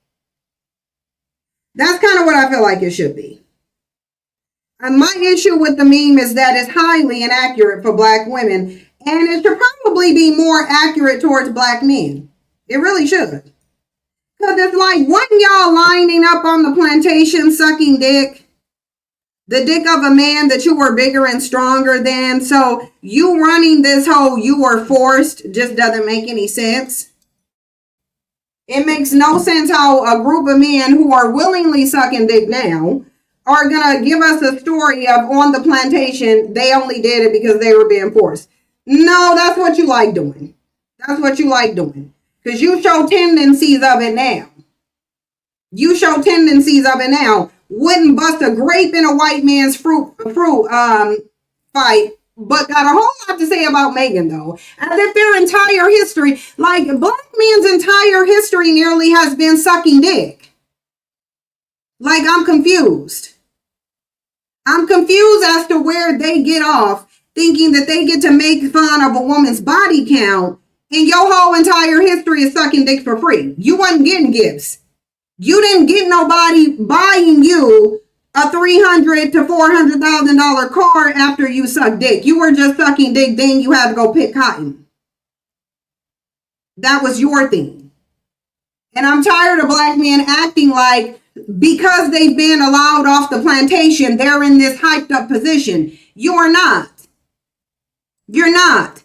That's kind of what I feel like it should be. And my issue with the meme is that it's highly inaccurate for black women, and it should probably be more accurate towards black men. It really should. Because it's like, wasn't y'all lining up on the plantation sucking dick? The dick of a man that you were bigger and stronger than. So you running this whole you were forced just doesn't make any sense. It makes no sense how a group of men who are willingly sucking dick now are going to give us a story of on the plantation, they only did it because they were being forced. No, that's what you like doing. That's what you like doing. Because you show tendencies of it now. You show tendencies of it now. Wouldn't bust a grape in a white man's fruit fight, but got a whole lot to say about Megan, though. As if their entire history, like black men's entire history nearly has been sucking dick. Like, I'm confused. I'm confused as to where they get off thinking that they get to make fun of a woman's body count and your whole entire history is sucking dick for free. You wasn't getting gifts. You didn't get nobody buying you a $300,000 to $400,000 car after you sucked dick. You were just sucking dick, then you had to go pick cotton. That was your thing. And I'm tired of black men acting like because they've been allowed off the plantation, they're in this hyped up position. You are not. You're not.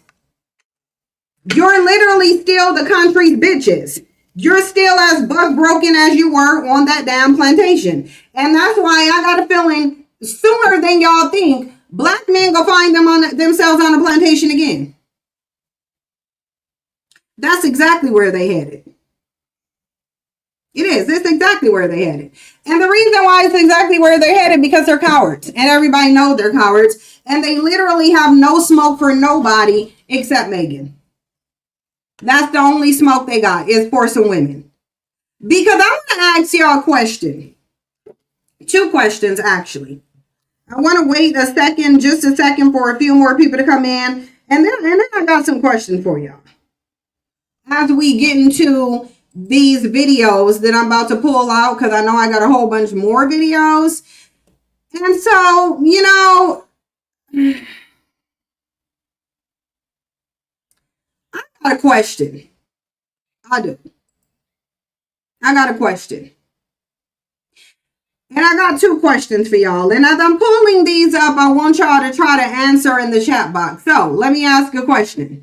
You're literally still the country's bitches. You're still as buck broken as you were on that damn plantation. And that's why I got a feeling sooner than y'all think, black men go find themselves on a plantation again. That's exactly where they headed. It is. That's exactly where they headed. And the reason why it's exactly where they're headed because they're cowards. And everybody knows they're cowards. And they literally have no smoke for nobody except Megan. That's the only smoke they got is for some women. Because I want to ask y'all a question. 2 questions, actually. I want to wait just a second for a few more people to come in. And then I got some questions for y'all. As we get into these videos that I'm about to pull out, because I know I got a whole bunch more videos. And so, I got a question. I do. I got a question. And I got 2 questions for y'all. And as I'm pulling these up, I want y'all to try to answer in the chat box. So let me ask a question.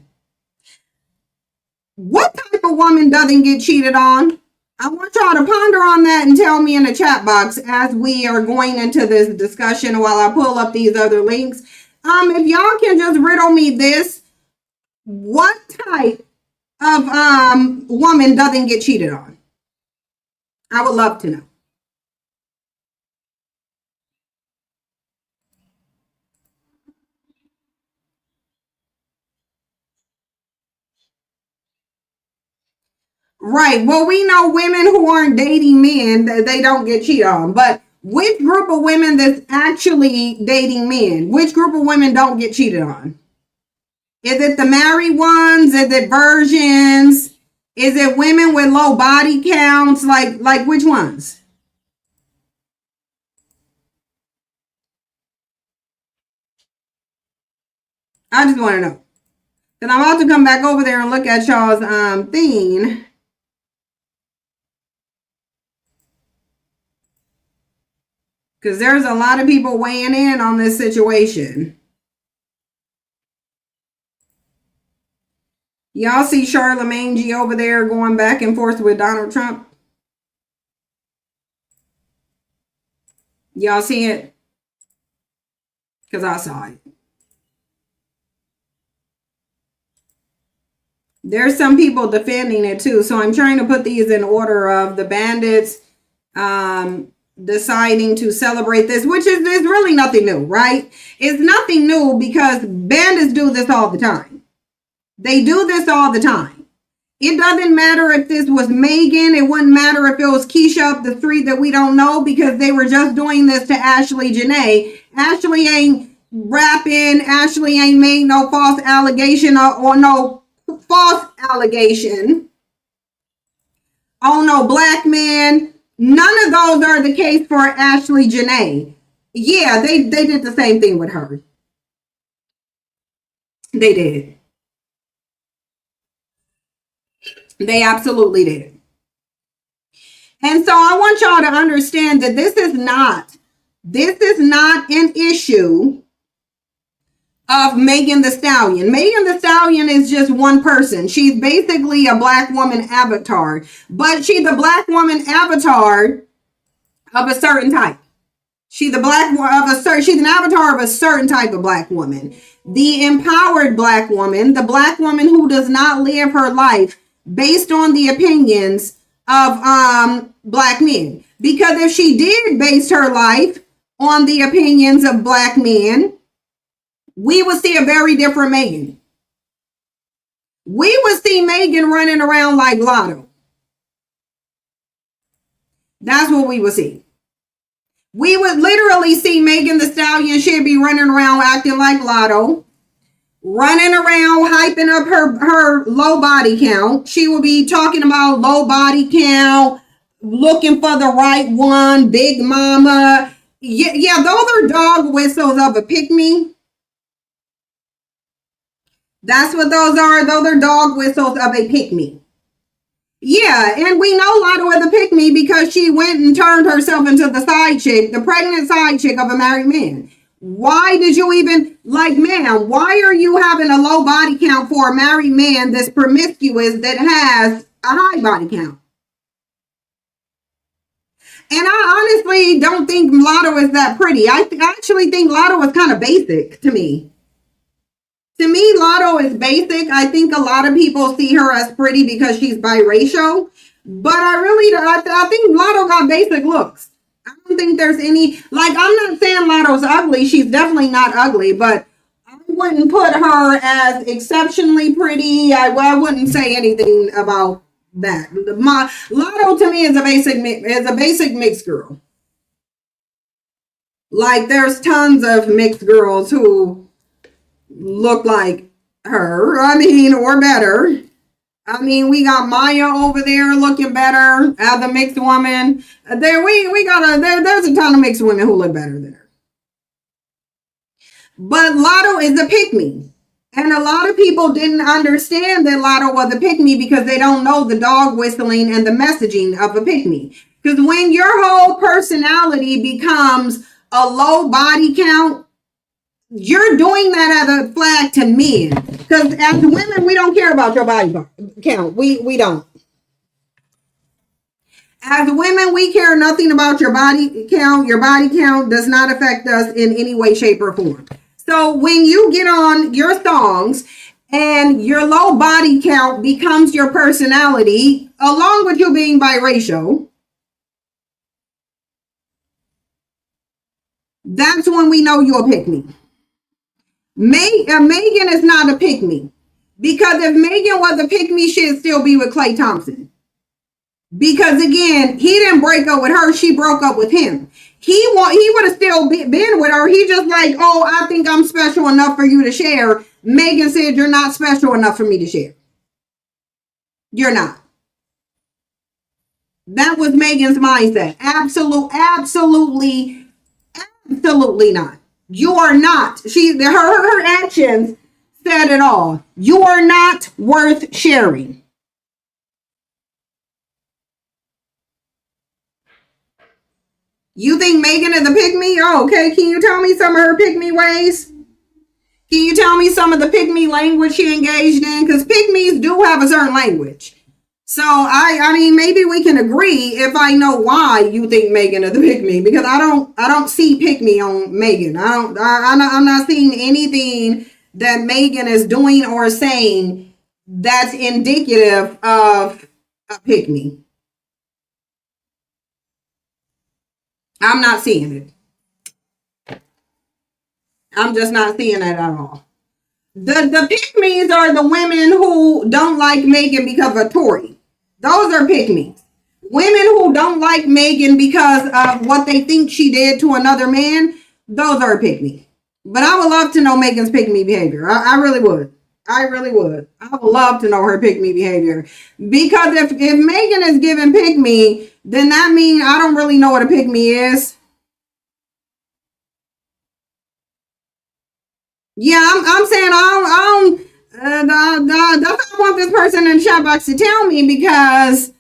What type of woman doesn't get cheated on? I want y'all to ponder on that and tell me in the chat box as we are going into this discussion while I pull up these other links. If y'all can just riddle me this, what type of woman doesn't get cheated on? I would love to know. Right. Well, we know women who aren't dating men, they don't get cheated on. But which group of women that's actually dating men? Which group of women don't get cheated on? Is it the married ones? Is it virgins? Is it women with low body counts? Like which ones? I just want to know. Because I'm about to come back over there and look at y'all's thing. Because there's a lot of people weighing in on this situation. Y'all see Charlamagne G over there going back and forth with Donald Trump? Y'all see it? Because I saw it. There's some people defending it too. So I'm trying to put these in order of the Bandits deciding to celebrate this, which is really nothing new, right? It's nothing new because Bandits do this all the time. They do this all the time. It doesn't matter if this was Megan. It wouldn't matter if it was Keisha up the street that we don't know, because they were just doing this to Ashley Janae. Ashley ain't rapping. Ashley ain't made no false allegation or no false allegation. Oh, no black man. None of those are the case for Ashley Janae. Yeah, they did the same thing with her. They did. They absolutely did. And so I want y'all to understand that this is not an issue of Megan Thee Stallion. Megan Thee Stallion is just one person. She's basically a black woman avatar, but she's a black woman avatar of a certain type. She's an avatar of a certain type of black woman. The empowered black woman, the black woman who does not live her life based on the opinions of black men. Because if she did base her life on the opinions of black men, we would see a very different Megan. We would see Megan running around like Lotto. That's what we would see. We would literally see Megan Thee Stallion. She'd be running around acting like Lotto, running around hyping up her low body count. She would be talking about low body count, looking for the right one, big mama. Yeah, those are dog whistles of a pick-me. That's what those are. Those are dog whistles of a pick-me. Yeah, and we know Lotto is a pick-me because she went and turned herself into the side chick, the pregnant side chick of a married man. Why did you even, like, ma'am, why are you having a low body count for a married man that's promiscuous that has a high body count? And I honestly don't think Lotto is that pretty. I actually think Lotto is kind of basic to me. To me, Lotto is basic. I think a lot of people see her as pretty because she's biracial. But I think Lotto got basic looks. I don't think there's any, like, I'm not saying Lotto's ugly. She's definitely not ugly, but I wouldn't put her as exceptionally pretty. I wouldn't say anything about that. Lotto to me is a basic mixed girl. Like, there's tons of mixed girls who look like her, or better. We got Maya over there looking better as a mixed woman. There's a ton of mixed women who look better than her. But Lotto is a pick-me. And a lot of people didn't understand that Lotto was a pick-me because they don't know the dog whistling and the messaging of a pick-me. Because when your whole personality becomes a low body count, you're doing that as a flag to men. Because as women, we don't care about your body count. We don't. As women, we care nothing about your body count. Your body count does not affect us in any way, shape, or form. So when you get on your songs and your low body count becomes your personality, along with you being biracial, that's when we know you're a pick-me. Megan is not a pick-me. Because if Megan was a pick-me, she'd still be with Klay Thompson. Because again, he didn't break up with her. She broke up with him. He would have still been with her. He just like, oh, I think I'm special enough for you to share. Megan said, you're not special enough for me to share. You're not. That was Megan's mindset. Absolutely not. You are not. Her actions said it all. You are not worth sharing. You think Megan is a pick-me? Oh, okay. Can you tell me some of her pick-me ways? Can you tell me some of the pick-me language she engaged in? Because pick-me's do have a certain language. So, maybe we can agree if I know why you think Megan is a pick-me. Because I don't see pick-me on Megan. I'm not seeing anything that Megan is doing or saying that's indicative of a pick me. I'm not seeing it. I'm just not seeing it at all. The pick me's are the women who don't like Megan because of Tory. Those are pick me's. Women who don't like Megan because of what they think she did to another man, those are pick me. But I would love to know Megan's pick me behavior. I really would. I really would. I would love to know her pick me behavior. Because if Megan is giving pick me, then that means I don't really know what a pick me is. Yeah, I'm saying that's what I want this person in the chat box to tell me, because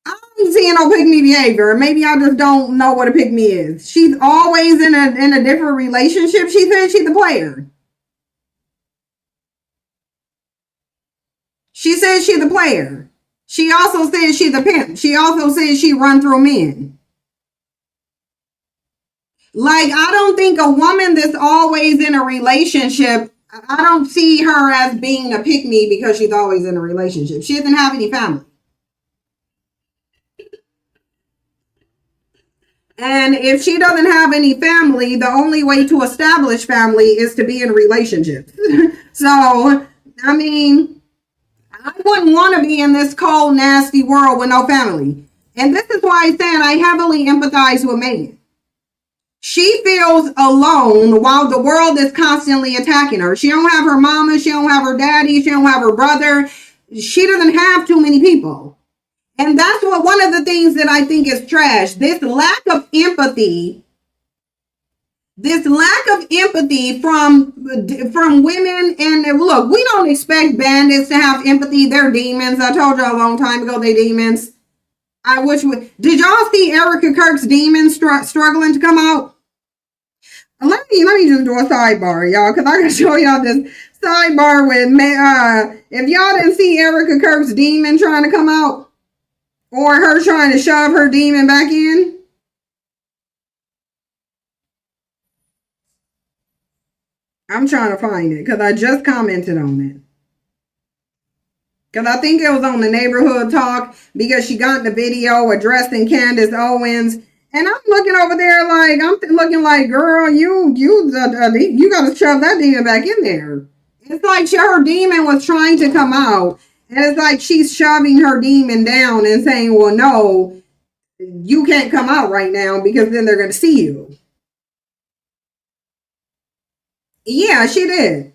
I don't see no pick me behavior. Maybe I just don't know what a pick me is. She's always in a different relationship. She says she's the player. She says she's the player. She also says she's the pimp. She also says she run through men. Like, I don't think a woman that's always in a relationship, I don't see her as being a pick me because she's always in a relationship. She doesn't have any family. And if she doesn't have any family, the only way to establish family is to be in relationships. So, I mean, I wouldn't want to be in this cold, nasty world with no family. And this is why I'm saying I heavily empathize with Megan. She feels alone while the world is constantly attacking her. She don't have her mama, she don't have her daddy, she don't have her brother. She doesn't have too many people. And that's what one of the things that I think is trash. This lack of empathy from women. And look, we don't expect bandits to have empathy. They're demons. I told y'all a long time ago they demons. I wish we did. Y'all see Erica Kirk's demons struggling to come out? Let me just do a sidebar, y'all, because I can show y'all this sidebar with if y'all didn't see Erica Kirk's demon trying to come out, or her trying to shove her demon back in. I'm trying to find it because I just commented on it. Because I think it was on the neighborhood talk, because she got in the video addressing Candace Owens. And I'm looking over there like, I'm looking like, girl, you got to shove that demon back in there. It's like her demon was trying to come out. And it's like she's shoving her demon down and saying, well, no, you can't come out right now because then they're going to see you. Yeah, she did.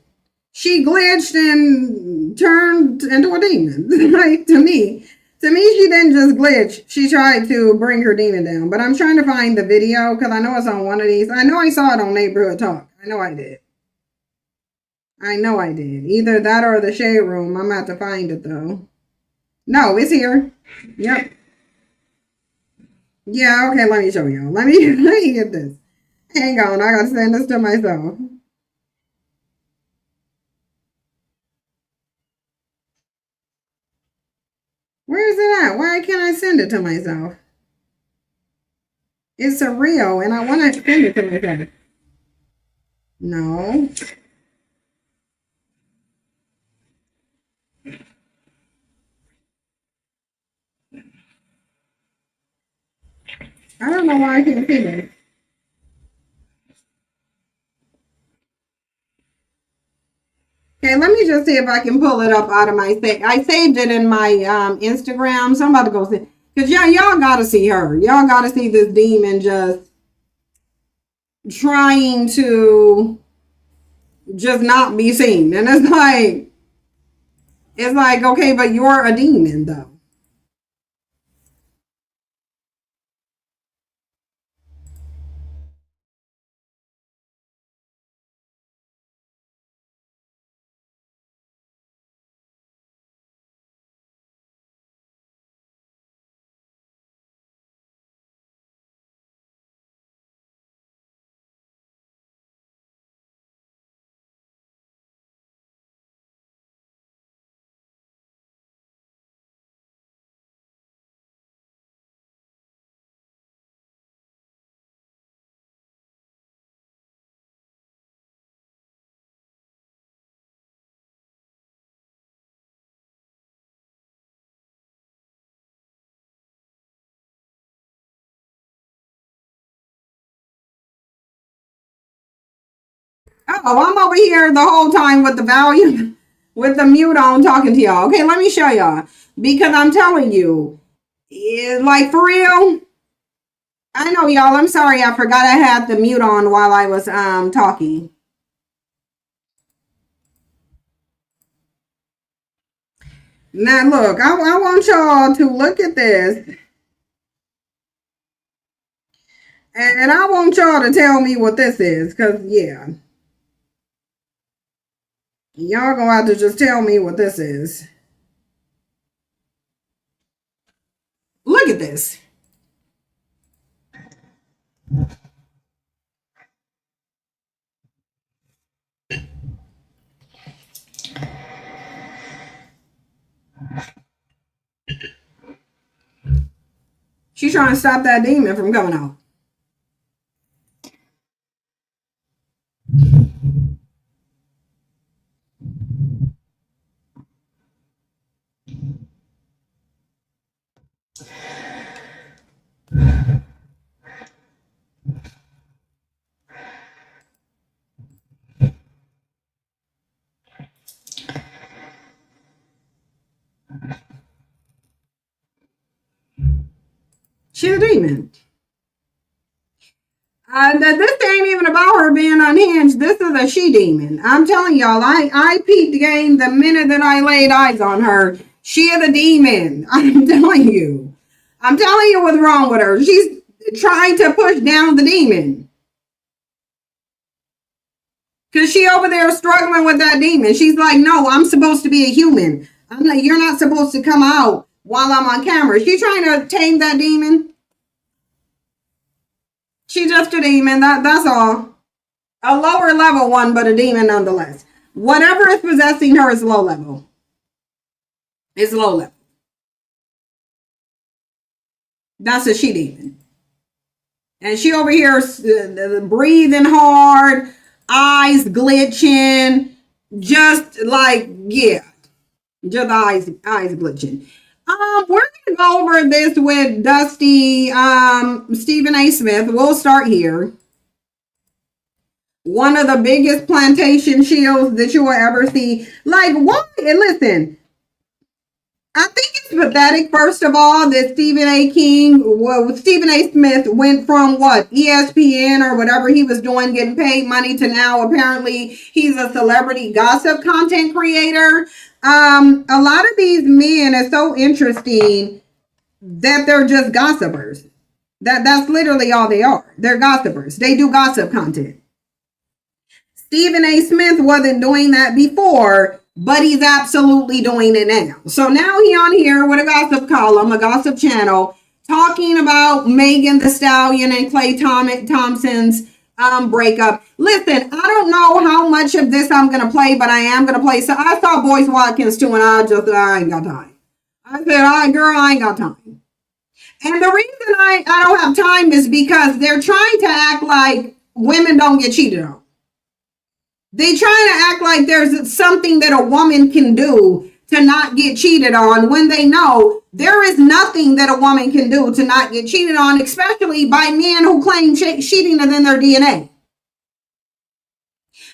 She glitched and turned into a demon. Like, to me, she didn't just glitch. She tried to bring her demon down. But I'm trying to find the video because I know it's on one of these. I know I saw it on Neighborhood Talk. I know I did. Either that or the Shade Room. I'm about to find it, though. No, it's here. Yep. Yeah, okay, let me show y'all. Let me get this. Hang on, I gotta send this to myself. Where is it at? Why can't I send it to myself? It's a reel, and I want to send it to myself. No. I don't know why I can't see this. Okay, let me just see if I can pull it up out of my save. I saved it in my Instagram, so I'm about to go see. Because y'all gotta see her. Y'all gotta see this demon just trying to just not be seen. And it's like, okay, but you're a demon, though. Oh, I'm over here the whole time with the volume, with the mute on talking to y'all. Okay, let me show y'all. Because I'm telling you, like for real, I know y'all, I'm sorry, I forgot I had the mute on while I was talking. Now look, I want y'all to look at this. And I want y'all to tell me what this is, because yeah. Y'all gonna have to just tell me what this is. Look at this. She's trying to stop that demon from coming out. She's a demon. This ain't even about her being unhinged. This is a she demon. I'm telling y'all, I peeped the game the minute that I laid eyes on her. She is a demon. I'm telling you. I'm telling you what's wrong with her. She's trying to push down the demon. Because she over there struggling with that demon. She's like, no, I'm supposed to be a human. I'm like, you're not supposed to come out while I'm on camera. She's trying to tame that demon. She's just a demon. That's all. A lower level one, but a demon nonetheless. Whatever is possessing her is low level. It's low level. That's a she demon. And she over here breathing hard, eyes glitching, just like, yeah. Just eyes glitching. We're gonna go over this with Dusty Stephen A. Smith. We'll start here. One of the biggest plantation shields that you will ever see. Like, why? And listen, I think it's pathetic, first of all, that Stephen A. Smith went from what, ESPN or whatever he was doing, getting paid money, to now apparently he's a celebrity gossip content creator. A lot of these men are so interesting that they're just gossipers. That's literally all they are. They're gossipers. They do gossip content. Stephen A. Smith wasn't doing that before, but he's absolutely doing it now. So now he on here with a gossip column, a gossip channel, talking about Megan Thee Stallion and Klay Thompson's breakup. Listen, I don't know how much of this I'm going to play, but I am going to play. So I saw Boyce Watkins too, and I ain't got time. I said, girl, I ain't got time. And the reason I don't have time is because they're trying to act like women don't get cheated on. They trying to act like there's something that a woman can do to not get cheated on, when they know there is nothing that a woman can do to not get cheated on, especially by men who claim cheating is in their DNA.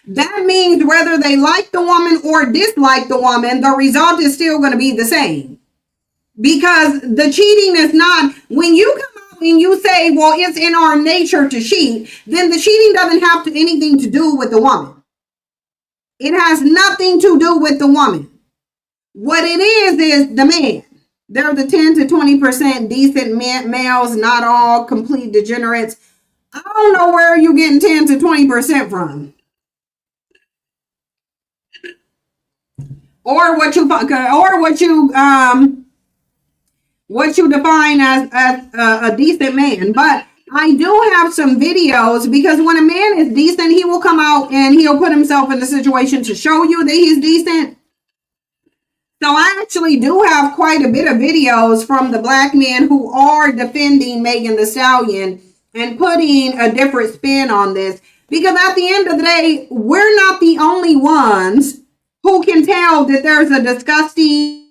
That means whether they like the woman or dislike the woman, the result is still going to be the same. Because the cheating is not, when you come out and you say, well, it's in our nature to cheat, then the cheating doesn't have anything to do with the woman. It has nothing to do with the woman. What it is the man. They're the 10 to 20% decent males, not all complete degenerates. I don't know where you're getting 10 to 20% from. Or what you define as a decent man. But I do have some videos, because when a man is decent, he will come out and he'll put himself in the situation to show you that he's decent. So I actually do have quite a bit of videos from the black men who are defending Megan Thee Stallion and putting a different spin on this. Because at the end of the day, we're not the only ones who can tell that there's a disgusting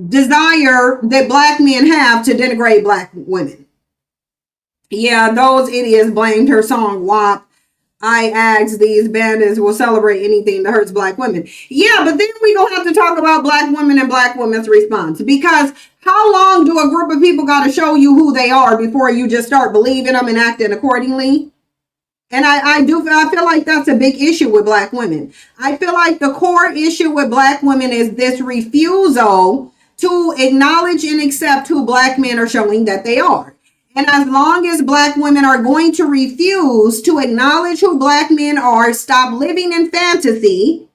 desire that black men have to denigrate black women. Yeah, those idiots blamed her song WAP I asked these bandits will celebrate anything that hurts black women. Yeah, but then we don't have to talk about black women and black women's response, because how long do a group of people got to show you who they are before you just start believing them and acting accordingly? And I feel like that's a big issue with black women. I feel like the core issue with black women is this refusal to acknowledge and accept who black men are showing that they are. And as long as black women are going to refuse to acknowledge who black men are, stop living in fantasy,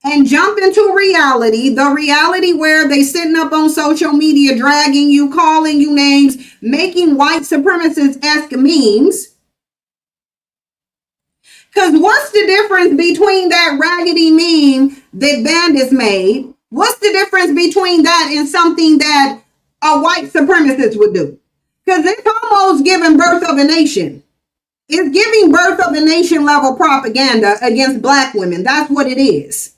and jump into reality, the reality where they sitting up on social media, dragging you, calling you names, making white supremacist-esque memes. Because what's the difference between that raggedy meme that Bandits made? What's the difference between that and something that a white supremacist would do? Because it's almost giving birth of a nation. It's giving birth of a nation level propaganda against black women. That's what it is.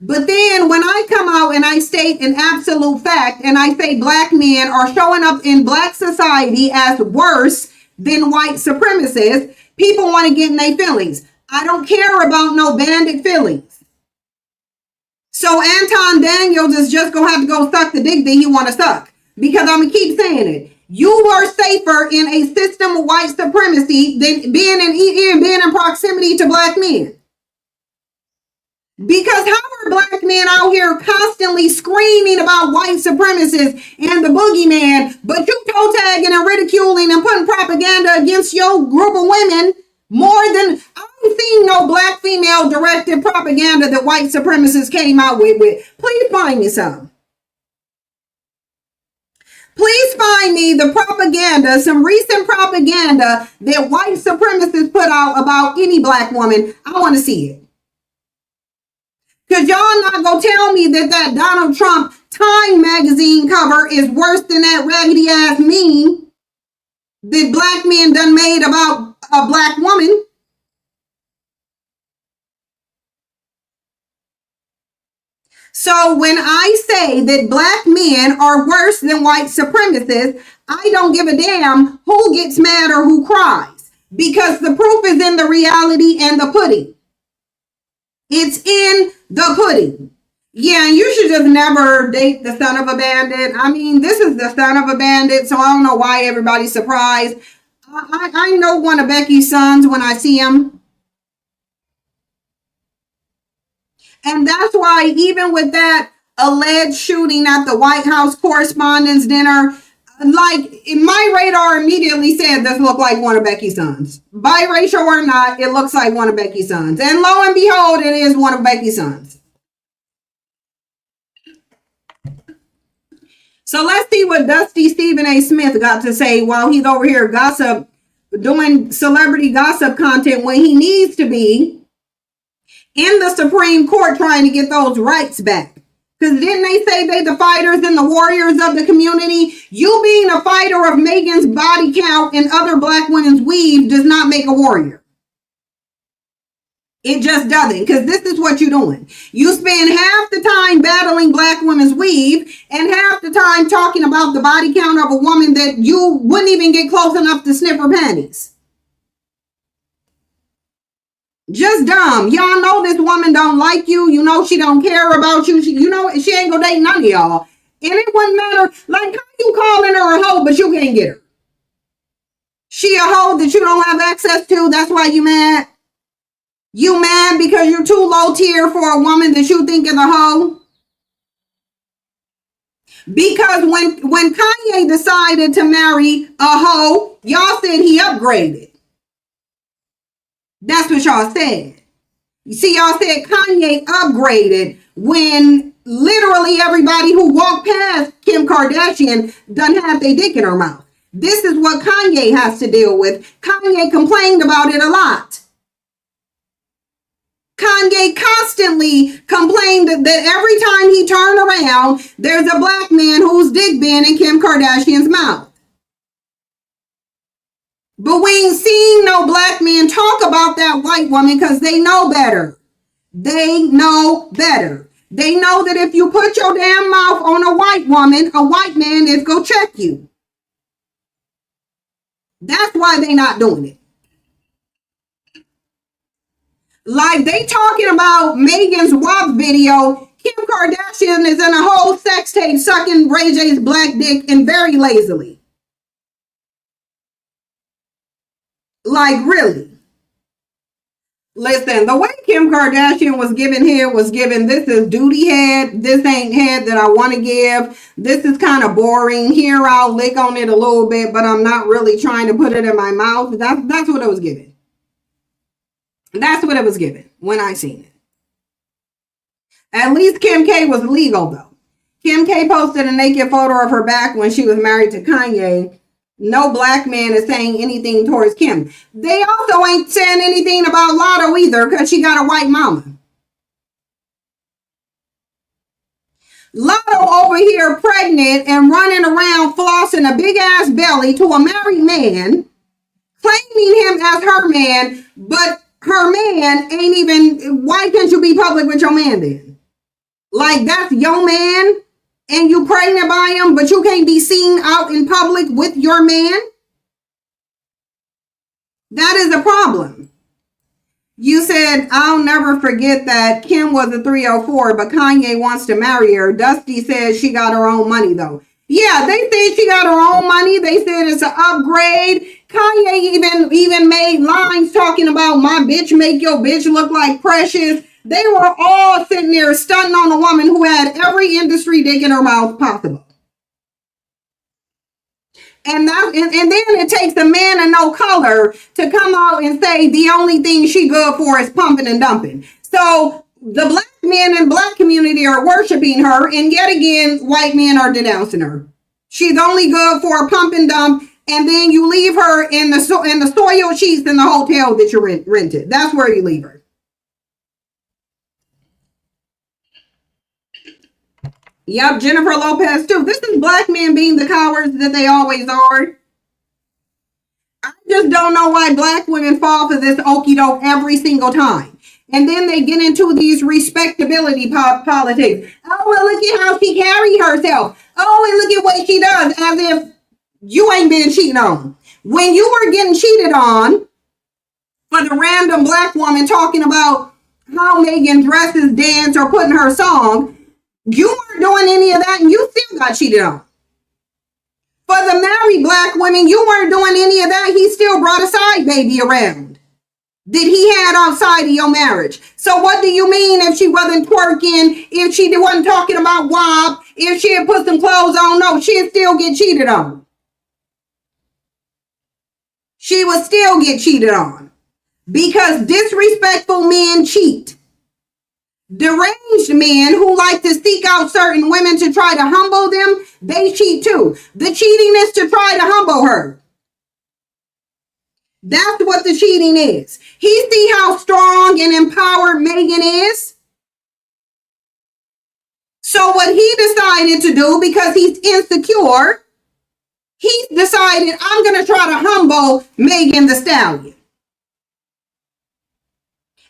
But then when I come out and I state an absolute fact and I say black men are showing up in black society as worse than white supremacists, people want to get in their feelings. I don't care about no bandit feelings. So Anton Daniels is just going to have to go suck the dick that he want to suck. Because I'm going to keep saying it. You are safer in a system of white supremacy than being in proximity to black men. Because how are black men out here constantly screaming about white supremacists and the boogeyman, but you toe tagging and ridiculing and putting propaganda against your group of women more than I ain't seen no black female directed propaganda that white supremacists came out with. Please find me some. Please find me the propaganda, some recent propaganda that white supremacists put out about any black woman. I want to see it. Because y'all not going to tell me that Donald Trump Time magazine cover is worse than that raggedy ass meme that black men done made about a black woman. So when I say that black men are worse than white supremacists, I don't give a damn who gets mad or who cries, because the proof is in the reality and the pudding. It's in the pudding. Yeah, and you should just never date the son of a bandit. I mean, this is the son of a bandit, so I don't know why everybody's surprised. I know one of Becky's sons when I see him. And that's why even with that alleged shooting at the White House Correspondents' Dinner, like my radar immediately said this looked like one of Becky's sons. Biracial or not, it looks like one of Becky's sons. And lo and behold, it is one of Becky's sons. So let's see what Dusty Stephen A. Smith got to say while he's over here gossip, doing celebrity gossip content when he needs to be in the Supreme Court trying to get those rights back. Because didn't they say they the fighters and the warriors of the community? You being a fighter of Megan's body count and other black women's weave does not make a warrior. It just doesn't, because this is what you're doing. You spend half the time battling black women's weave and half the time talking about the body count of a woman that you wouldn't even get close enough to sniff her panties. Just dumb. Y'all know this woman don't like you. You know she don't care about you. You know she ain't gonna date none of y'all. And it wouldn't matter. Like, how you calling her a hoe, but you can't get her? She a hoe that you don't have access to. That's why you mad. You mad because you're too low tier for a woman that you think is a hoe? Because when Kanye decided to marry a hoe, y'all said he upgraded. That's what y'all said. You see, y'all said Kanye upgraded when literally everybody who walked past Kim Kardashian done had their dick in her mouth. This is what Kanye has to deal with. Kanye complained about it a lot. Kanye constantly complained that every time he turned around, there's a black man whose dick been in Kim Kardashian's mouth. But we ain't seen no black men talk about that white woman because they know better. They know better. They know that if you put your damn mouth on a white woman, a white man is going to check you. That's why they not doing it. Like they talking about Megan's WAP video. Kim Kardashian is in a whole sex tape sucking Ray J's black dick and very lazily. Like really. Listen, the way Kim Kardashian was giving head was given, this is duty head. This ain't head that I want to give. This is kind of boring. Here, I'll lick on it a little bit, but I'm not really trying to put it in my mouth. That's what it was given. That's what it was given when I seen it. At least Kim K was legal, though. Kim K posted a naked photo of her back when she was married to Kanye. No black man is saying anything towards Kim. They also ain't saying anything about Lotto either because she got a white mama. Lotto over here pregnant and running around flossing a big ass belly to a married man, claiming him as her man, but her man ain't even, why can't you be public with your man then? Like that's your man? And you pregnant by him, but you can't be seen out in public with your man? That is a problem. You said, I'll never forget that Kim was a 304, but Kanye wants to marry her. Dusty says she got her own money, though. Yeah, they said she got her own money. They said it's an upgrade. Kanye even made lines talking about my bitch make your bitch look like Precious. They were all sitting there stunting on a woman who had every industry dick in her mouth possible. And then it takes a man of no color to come out and say the only thing she good for is pumping and dumping. So the black men in black community are worshiping her, and yet again, white men are denouncing her. She's only good for a pump and dump, and then you leave her in the soil sheets in the hotel that you rented. That's where you leave her. Yep, Jennifer Lopez too. This is black men being the cowards that they always are. I just don't know why black women fall for this okie doke every single time. And then they get into these respectability politics. Oh, well, look at how she carry herself. Oh, and look at what she does, as if you ain't been cheated on. When you were getting cheated on for the random black woman talking about how Megan dresses, dance, or putting her song, you weren't doing any of that and you still got cheated on. For the married black women, you weren't doing any of that. He still brought a side baby around that he had outside of your marriage. So what do you mean if she wasn't twerking, if she wasn't talking about WAP, if she had put some clothes on? No, she'd still get cheated on. She would still get cheated on because disrespectful men cheat. Deranged men who like to seek out certain women to try to humble them, they cheat too. The cheating is to try to humble her. That's what the cheating is. He see how strong and empowered Megan is. So what he decided to do, because he's insecure, he decided, I'm going to try to humble Megan the Stallion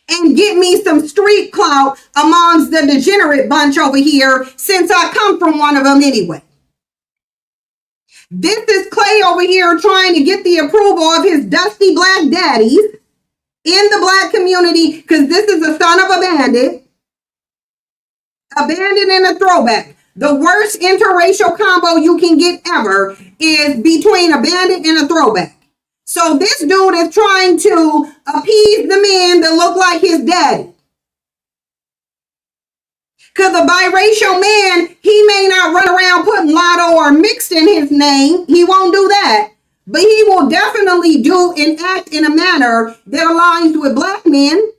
and get me some street clout amongst the degenerate bunch over here, since I come from one of them anyway. This is Klay over here trying to get the approval of his dusty black daddies in the black community, because this is the son of a bandit and a throwback. The worst interracial combo you can get ever is between a bandit and a throwback. So this dude is trying to appease the men that look like his daddy. Because a biracial man, he may not run around putting Lotto or mixed in his name. He won't do that. But he will definitely do and act in a manner that aligns with black men.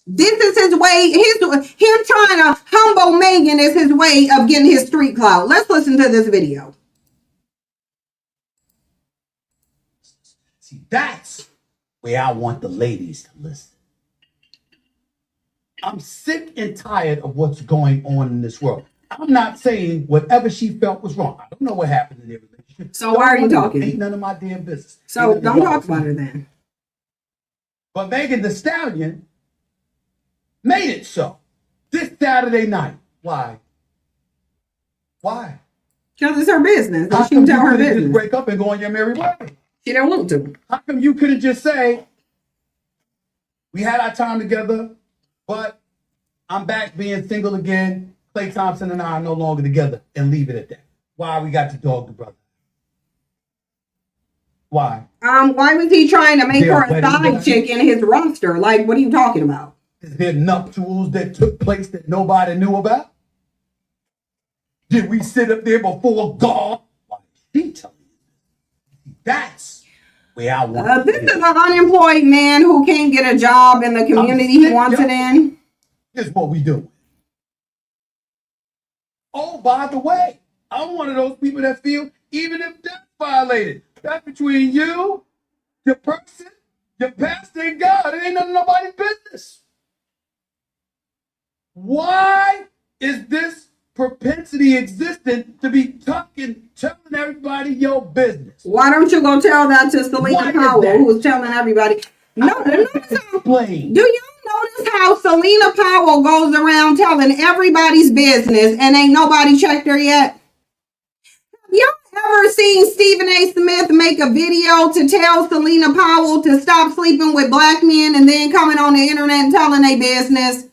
This is his way. Him trying to humble Megan is his way of getting his street clout. Let's listen to this video. See, that's where I want the ladies to listen. I'm sick and tired of what's going on in this world. I'm not saying whatever she felt was wrong. I don't know what happened in their relationship. So why are you talking? Ain't none of my damn business. So don't talk about her then. But Megan Thee Stallion made it so this Saturday night. Why? Why? Because it's her business. She How can come tell you her couldn't just business. break up and go on your merry way? She don't want to. How come you couldn't just say, We had our time together, but I'm back being single again. Klay Thompson and I are no longer together, and leave it at that. Why we got to dog the brother? Why? Why was he trying to make her a side chick in his roster? Like, what are you talking about? Is there nuptials that took place that nobody knew about? Did we sit up there before God? Why did he tell you? That's where I want this is an unemployed man who can't get a job in the community he wants it in. Here's what we do. Oh, by the way, I'm one of those people that feel even if that's violated, that's between you, your person, your pastor, and God. It ain't none of nobody's business. Why is this propensity existent to be telling everybody your business? Why don't you go tell that to Selena Powell, who's telling everybody? No, Explain. Do you notice how Selena Powell goes around telling everybody's business and ain't nobody checked her yet? Y'all ever seen Stephen A. Smith make a video to tell Selena Powell to stop sleeping with black men and then coming on the internet and telling their business?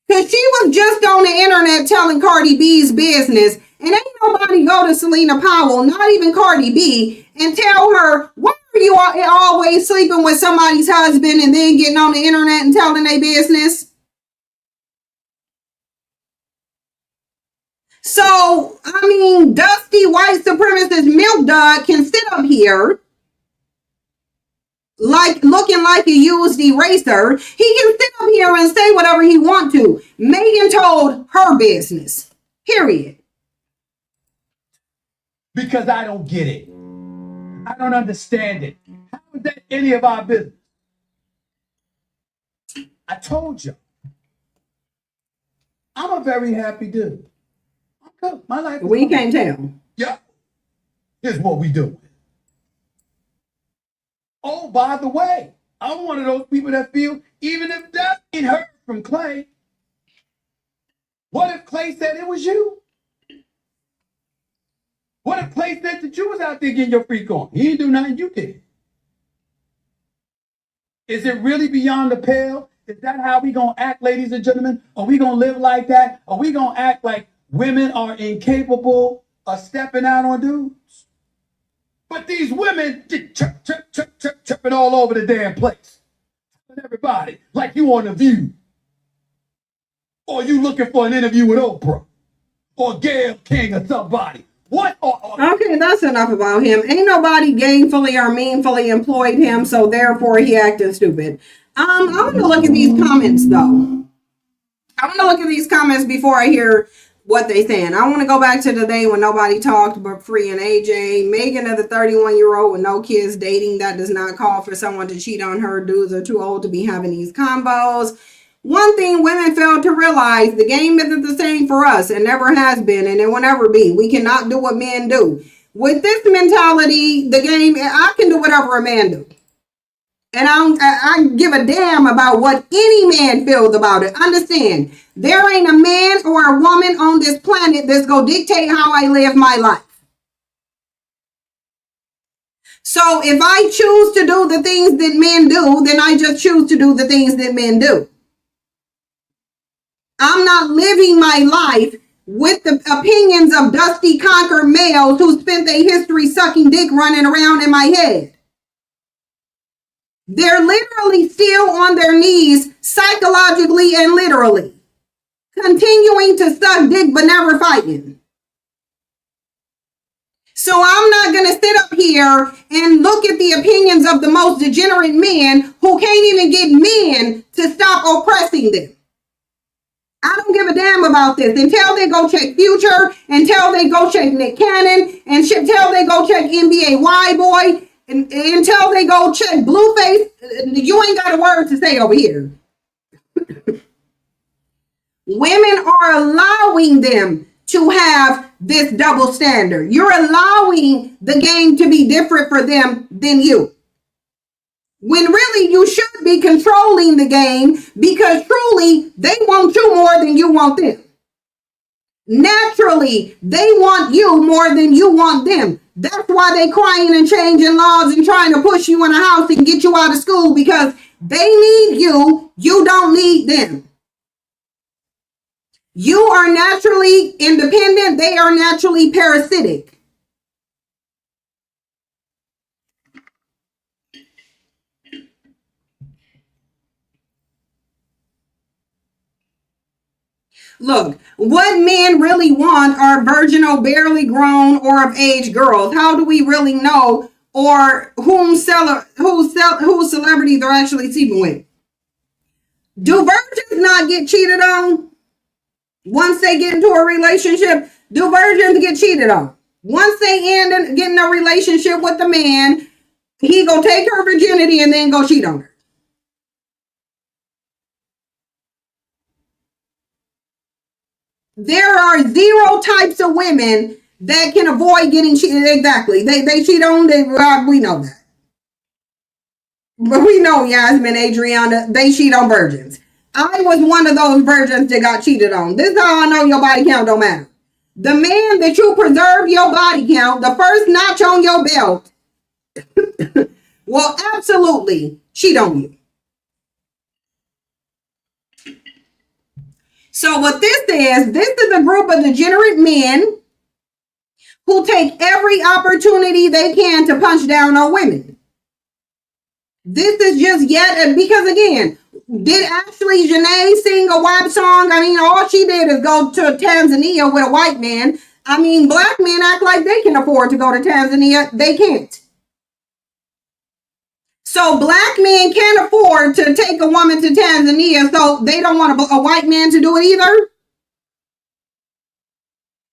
Because she was just on the internet telling Cardi B's business, and ain't nobody go to Selena Powell, not even Cardi B, and tell her, why are you always sleeping with somebody's husband and then getting on the internet and telling their business? So, I mean, dusty white supremacist milk dog can sit up here like looking like a used eraser. He can sit up here and say whatever he wants to. Megan told her business. Period. Because I don't get it. I don't understand it. How is that any of our business? I told you. I'm a very happy dude. I'm good. My life is We can't tell. Yeah. Here's what we do. Oh, by the way, I'm one of those people that feel even if that ain't heard from Klay, what if Klay said it was you? What if Klay said that you was out there getting your freak on? He didn't do nothing, you did. Is it really beyond the pale? Is that how we gonna act, ladies and gentlemen? Are we gonna live like that? Are we gonna act like women are incapable of stepping out on dudes? But these women get tripping all over the damn place. And everybody, like you on The View. Or you looking for an interview with Oprah. Or Gayle King or somebody. What? Okay, that's enough about him. Ain't nobody gainfully or meanfully employed him, so therefore he acted stupid. I'm gonna look at these comments though. I'm gonna look at these comments before I hear what they saying. I want to go back to the day when nobody talked but Free and AJ. Megan of the 31-year-old with no kids dating. That does not call for someone to cheat on her. Dudes are too old to be having these combos. One thing women fail to realize, the game isn't the same for us. It never has been and it will never be. We cannot do what men do. With this mentality, the game, I can do whatever a man do. And I give a damn about what any man feels about it. Understand, there ain't a man or a woman on this planet that's going to dictate how I live my life. So if I choose to do the things that men do, then I just choose to do the things that men do. I'm not living my life with the opinions of dusty conquered males who spent their history sucking dick running around in my head. They're literally still on their knees, psychologically and literally, continuing to suck dick but never fighting. So I'm not going to sit up here and look at the opinions of the most degenerate men who can't even get men to stop oppressing them. I don't give a damn about this until they go check Future, until they go check Nick Cannon, and until they go check NBA Y-Boy, and until they go check Blueface. You ain't got a word to say over here. Women are allowing them to have this double standard. You're allowing the game to be different for them than you. When really you should be controlling the game, because truly they want you more than you want them. Naturally, they want you more than you want them. That's why they crying and changing laws and trying to push you in a house and get you out of school, because They need you. You don't need them. You are naturally independent. They are naturally parasitic. Look, what men really want are virginal, barely grown, or of age girls. How do we really know or whose celebrity they're actually sleeping with? Do virgins not get cheated on once they get into a relationship? Do virgins get cheated on? Once they end and get in a relationship with the man, he go take her virginity and then go cheat on her. There are 0 types of women that can avoid getting cheated. Exactly. They cheat on, we know that. But we know Yasmin, Adriana, they cheat on virgins. I was one of those virgins that got cheated on. This is how I know your body count don't matter. The man that you preserve your body count, the first notch on your belt, will absolutely cheat on you. So what this is a group of degenerate men who take every opportunity they can to punch down on women. This is just yet, because again, did Ashley Janae sing a WAP song? I mean, all she did is go to Tanzania with a white man. I mean, black men act like they can afford to go to Tanzania. They can't. So black men can't afford to take a woman to Tanzania, so they don't want a white man to do it either.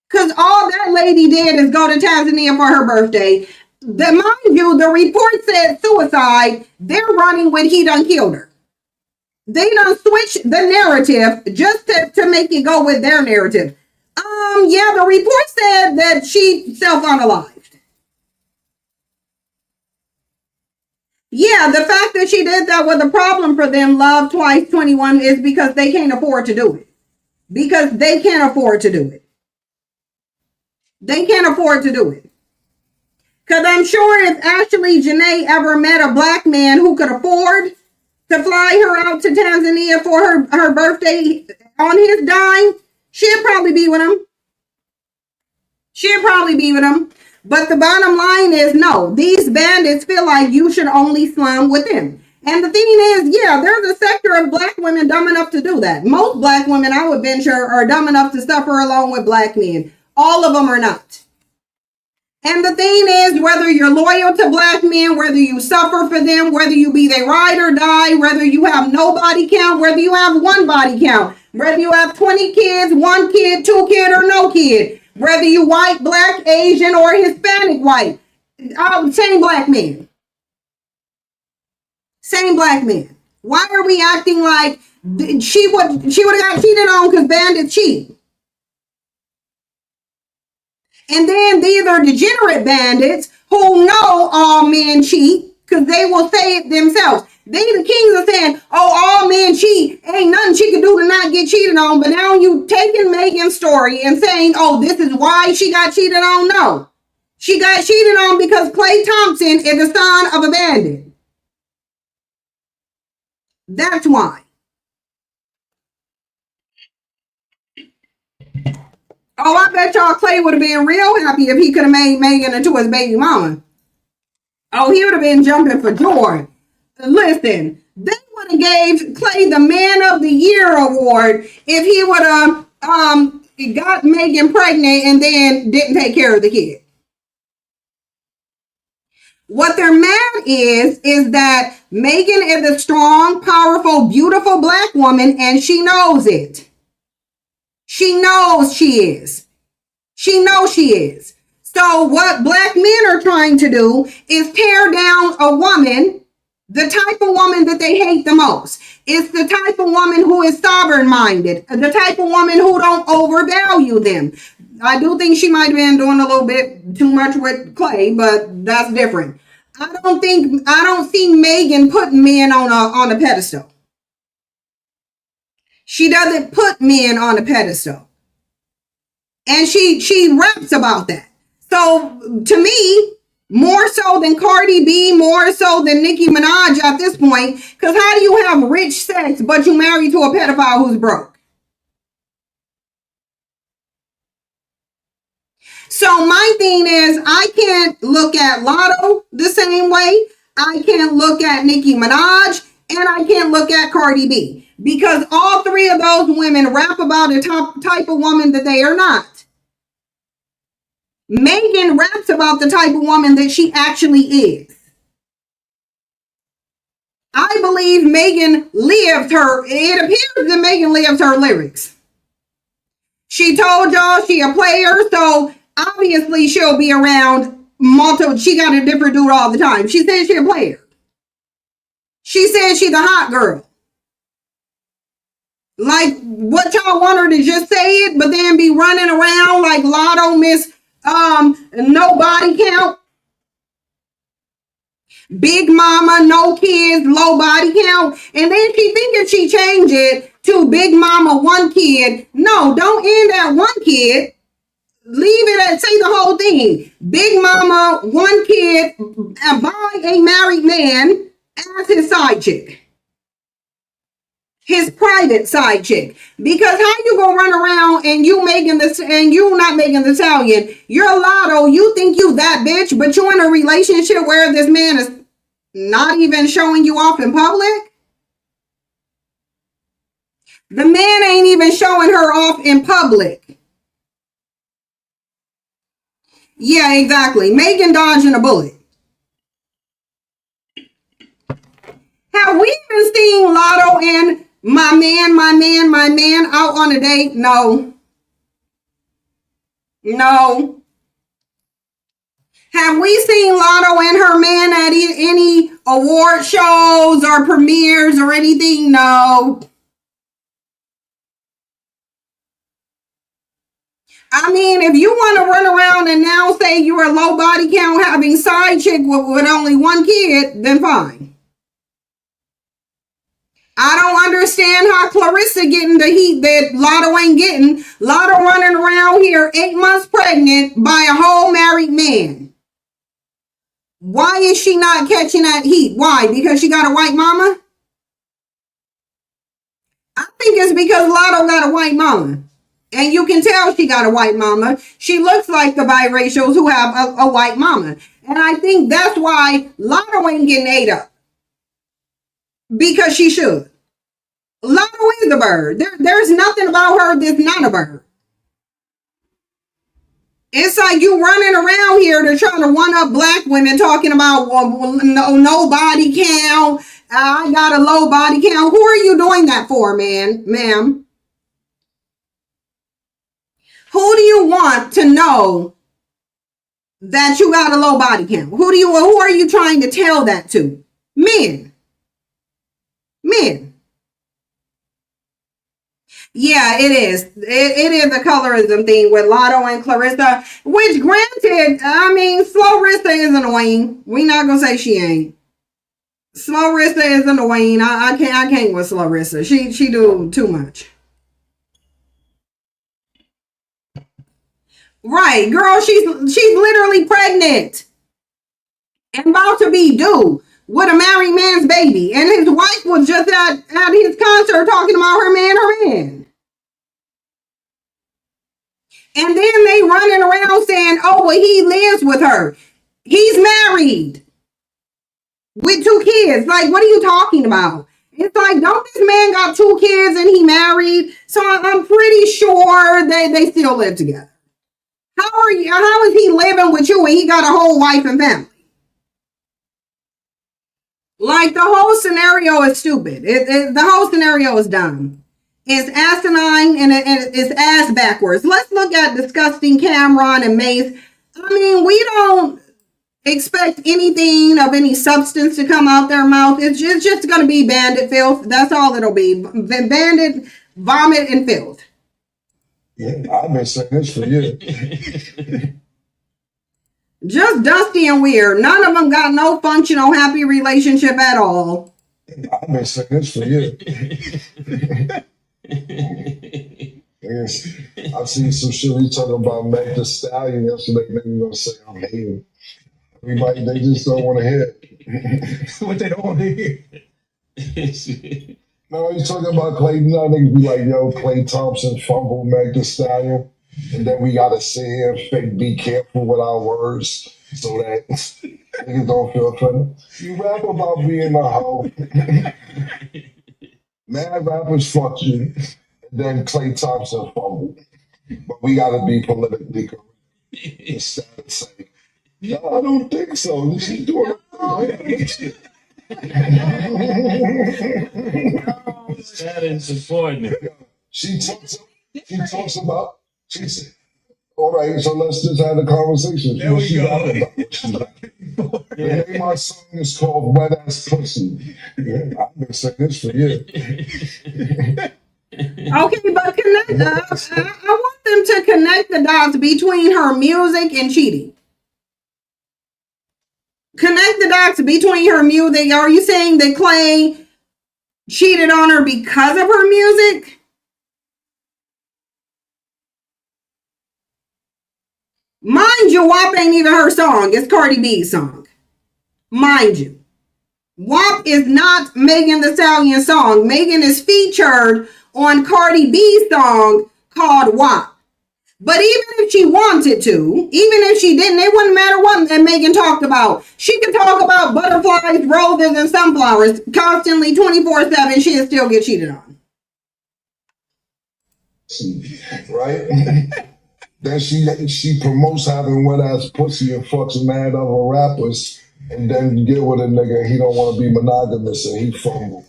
Because all that lady did is go to Tanzania for her birthday. Mind you, the report said suicide. They're running with he done killed her. They done switch the narrative just to make it go with their narrative. Yeah, the report said that she self-unalived. Yeah, the fact that she did that was a problem for them. Love Twice 21 is because they can't afford to do it. Because they can't afford to do it. They can't afford to do it. Because I'm sure if Ashley Janae ever met a black man who could afford to fly her out to Tanzania for her birthday on his dime, she'd probably be with him. She'd probably be with him. But the bottom line is, no, these bandits feel like you should only slum with them. And the thing is, yeah, there's a sector of black women dumb enough to do that. Most black women, I would venture, are dumb enough to suffer along with black men. All of them are not. And the thing is, whether you're loyal to black men, whether you suffer for them, whether you be their ride or die, whether you have no body count, whether you have one body count, whether you have 20 kids, 1 kid, 2 kid, or no kid, whether you white, black, Asian, or Hispanic white, same black man. Same black man. Why are we acting like she would have got cheated on because bandits cheat? And then these are degenerate bandits who know all men cheat because they will say it themselves. They the kings are saying, oh, all men cheat. Ain't nothing she can do to not get cheated on. But now you taking Megan's story and saying, oh, this is why she got cheated on. No. She got cheated on because Klay Thompson is the son of a bandit. That's why. Oh, I bet y'all Klay would have been real happy if he could have made Megan into his baby mama. Oh, he would have been jumping for joy. Listen, they would have gave Klay the Man of the Year award if he would have got Megan pregnant and then didn't take care of the kid. What they're mad is that Megan is a strong, powerful, beautiful black woman and she knows it. She knows she is. She knows she is. So what black men are trying to do is tear down a woman, the type of woman that they hate the most. It's the type of woman who is sovereign-minded, the type of woman who don't overvalue them. I do think she might have been doing a little bit too much with Klay, but that's different. I don't see Megan putting men on a pedestal. She doesn't put men on a pedestal. And she raps about that. So to me, More so than Cardi B, more so than Nicki Minaj at this point. Because how do you have rich sex, but you married to a pedophile who's broke? So my thing is, I can't look at Lotto the same way. I can't look at Nicki Minaj, and I can't look at Cardi B. Because all three of those women rap about a type of woman that they are not. Megan raps about the type of woman that she actually is. I believe Megan lived her, it appears that Megan lived her lyrics. She told y'all she a player, so obviously she'll be around she got a different dude all the time. She said she a player. She said she the hot girl. Like, what y'all want her to just say it, but then be running around like Lotto Miss no body count, big mama, no kids, low body count, and then she thinking she changed it to big mama, one kid. No, don't end at one kid. Leave it at, say the whole thing. Big mama, one kid, and by a married man as his side chick. His private side chick. Because how you gonna run around and you not making the Stallion? You're a Lotto. You think you that bitch, but you're in a relationship where this man is not even showing you off in public? The man ain't even showing her off in public. Yeah, exactly. Megan dodging a bullet. Have we even seen Lotto and my man out on a date? No. No. Have we seen Lotto and her man at any award shows or premieres or anything? No. I mean, if you want to run around and now say you're a low body count having side chick with only one kid, then fine. I don't understand how Clarissa getting the heat that Lotto ain't getting. Lotto running around here 8 months pregnant by a whole married man. Why is she not catching that heat? Why? Because she got a white mama? I think it's because Lotto got a white mama. And you can tell she got a white mama. She looks like the biracials who have a white mama. And I think that's why Lotto ain't getting ate up. Because she should. Lotto is a bird. There's nothing about her that's not a bird. It's like you running around here to try to one up black women talking about no body count. I got a low body count. Who are you doing that for, ma'am? Who do you want to know that you got a low body count? Who are you trying to tell that to? Men. Yeah, it is. It is a colorism thing with Lotto and Clarissa, which granted, I mean, Slowrissa is annoying. We not gonna say she ain't. Slowrissa is annoying. I can't with Slowrissa. She do too much. Right, girl, she's literally pregnant and about to be due with a married man's baby. And his wife was just at his concert talking about her man. And then they running around saying, oh, well, he lives with her. He's married with 2 kids. Like, what are you talking about? It's like, don't this man got 2 kids and he married? So I'm pretty sure they still live together. How is he living with you and he got a whole wife and family? Like, the whole scenario is stupid. The whole scenario is dumb. It's asinine and it's ass backwards. Let's look at disgusting Cameron and Mace. I mean, we don't expect anything of any substance to come out their mouth. It's just going to be bandit filth. That's all it'll be. Bandit, vomit, and filth. Yeah, I've been saying this for years. Just dusty and weird. None of them got no functional, happy relationship at all. I've been saying this for years. Yes, I've seen some shit we talking about Meg the Stallion yesterday. Nigga gonna say I'm hating. They just don't want to hear it. What they don't want to hear. No, he's talking about Klay. You know, niggas be like, yo, Klay Thompson fumbled Meg the Stallion. And then we got to sit here and fake be careful with our words so that niggas don't feel offended. You rap about being a hoe. Mad rappers fuck you. And then Klay Thompson fumbled. But we got to be politically correct. Instead of saying, no, I don't think so. She's doing it. That is supporting it. She talks about, she said, all right, so let's just have a conversation. There we go. The name of my song is called Wet Ass Pussy. Yeah, I've been saying this for years. Okay, but I want them to connect the dots between her music and cheating. Connect the dots between her music. Are you saying that Klay cheated on her because of her music? Mind you, WAP ain't even her song. It's Cardi B's song. Mind you. WAP is not Megan Thee Stallion song. Megan is featured on Cardi B's song called WAP. But even if she wanted to, even if she didn't, it wouldn't matter what Megan talked about. She could talk about butterflies, roses, and sunflowers constantly 24/7. She'd still get cheated on. Right? Then she promotes having wet ass pussy and fucks mad other rappers, and then you get with a nigga, he don't want to be monogamous and he fumble.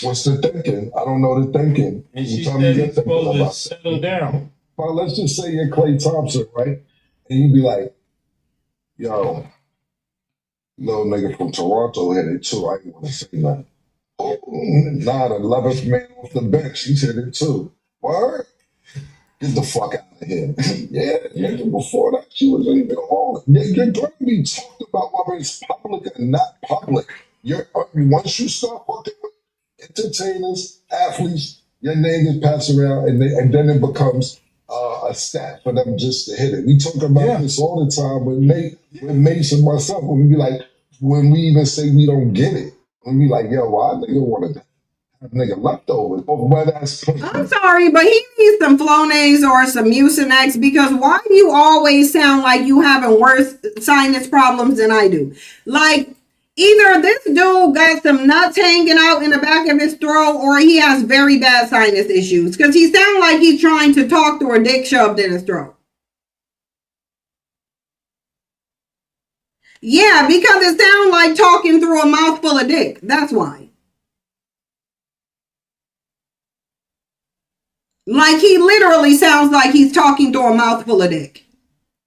What's the thinking? I don't know the thinking. And You she tell said me he's your thinking supposed to about it. settle down. Well, let's just say you're Klay Thompson, right? And you be like, yo, little nigga from Toronto hit it too. I ain't want to say nothing. Oh, nah, the 11th man off the bench, he's hit it too. Word? Get the fuck out of here. Yeah, nigga, before that, she was even on. You're going to be talked about whether it's public or not public. Once you start fucking with entertainers, athletes, your name gets passed around, and then it becomes a stat for them just to hit it. We talk about this all the time with Mace and myself. When we be like, when we even say we don't get it, when we like, yo, why nigga want to nigga leftovers? I'm sorry, but he needs some Flonase or some Mucinex, because why do you always sound like you having worse sinus problems than I do? Like, either this dude got some nuts hanging out in the back of his throat, or he has very bad sinus issues, because he sounds like he's trying to talk through a dick shoved in his throat. Yeah, because it sounds like talking through a mouthful of dick. That's why. Like, he literally sounds like he's talking through a mouthful of dick.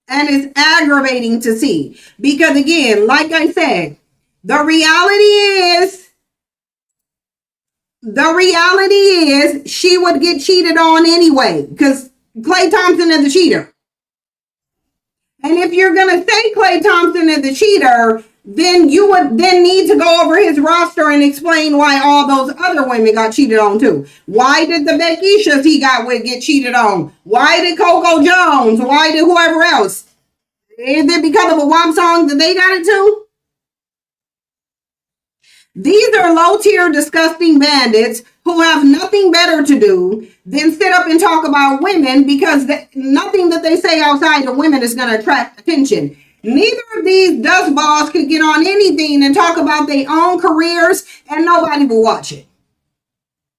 And it's aggravating to see. Because again, like I said, the reality is she would get cheated on anyway. Because Klay Thompson is a cheater. And if you're going to say Klay Thompson is a cheater, then you would then need to go over his roster and explain why all those other women got cheated on too. Why did the Beckishas he got with get cheated on? Why did Coco Jones? Why did whoever else? Is it because of a WAP song that they got it too? These are low-tier, disgusting bandits who have nothing better to do than sit up and talk about women, because nothing that they say outside of women is going to attract attention. Neither of these dust balls could get on anything and talk about their own careers, and nobody will watch it.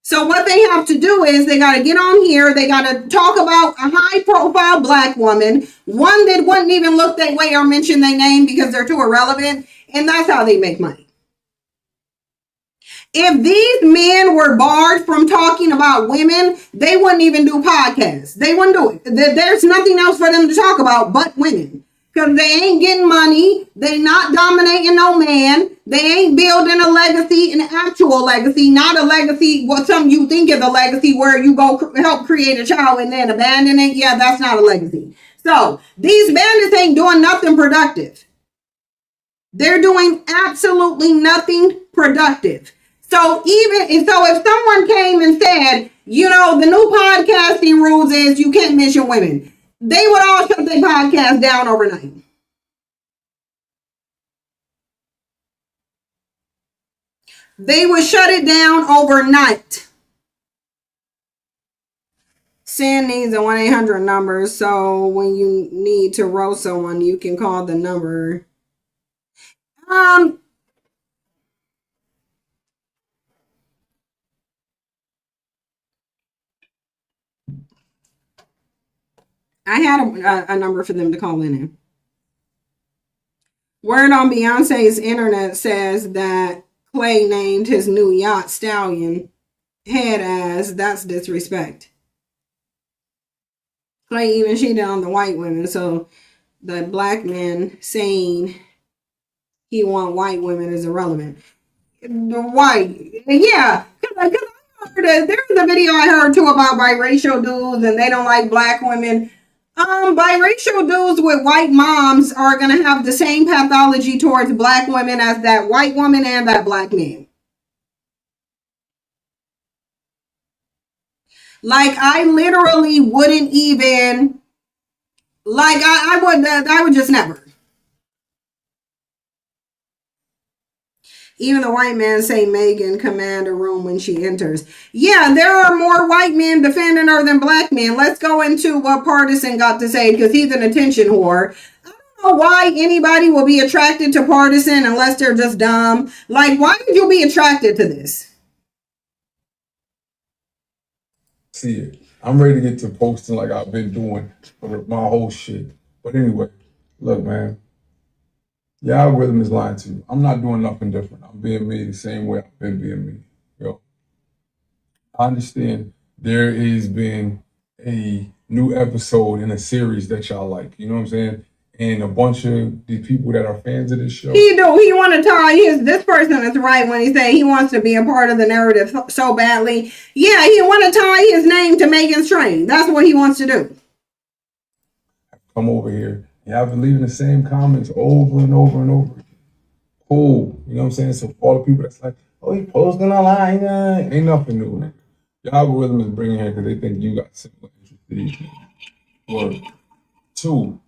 So what they have to do is they got to get on here. They got to talk about a high-profile black woman, one that wouldn't even look their way or mention their name because they're too irrelevant, and that's how they make money. If these men were barred from talking about women, they wouldn't even do podcasts. They wouldn't do it. There's nothing else for them to talk about but women. Because they ain't getting money. They not dominating no man. They ain't building a legacy, an actual legacy, not a legacy, what some you think is a legacy where you go help create a child and then abandon it. Yeah, that's not a legacy. So these bandits ain't doing nothing productive. They're doing absolutely nothing productive. So if someone came and said, you know, the new podcasting rules is you can't mention women, they would all shut their podcast down overnight. They would shut it down overnight. Sin needs a 1-800 number, so when you need to roast someone, you can call the number. I had a number for them to call in. Word on Beyonce's internet says that Klay named his new yacht Stallion head as that's disrespect. Klay even cheated on the white women, so the black man saying he want white women is irrelevant. The white, yeah, because there's a video I heard too about biracial dudes and they don't like black women. Biracial dudes with white moms are gonna have the same pathology towards black women as that white woman and that black man. Like I literally wouldn't even like I would just never. Even the white men say Megan command a room when she enters. Yeah, there are more white men defending her than black men. Let's go into what Partisan got to say because he's an attention whore. I don't know why anybody will be attracted to Partisan unless they're just dumb. Like, why would you be attracted to this? See it. I'm ready to get to posting like I've been doing for my whole shit. But anyway, look, man. Your algorithm is lying to you. I'm not doing nothing different. I'm being me the same way I've been being me. Yo, I understand there has been a new episode in a series that y'all like. You know what I'm saying? And a bunch of these people that are fans of this show. He want to tie this person is right when he say he wants to be a part of the narrative so badly. Yeah, he want to tie his name to Megan's train. That's what he wants to do. Come over here. Y'all been leaving the same comments over and over and over again. Cool. You know what I'm saying? So for all the people that's like, oh, he posting online. Ain't nothing new, man. Your algorithm is bringing here because they think you got similar interests to these things. Word. Two.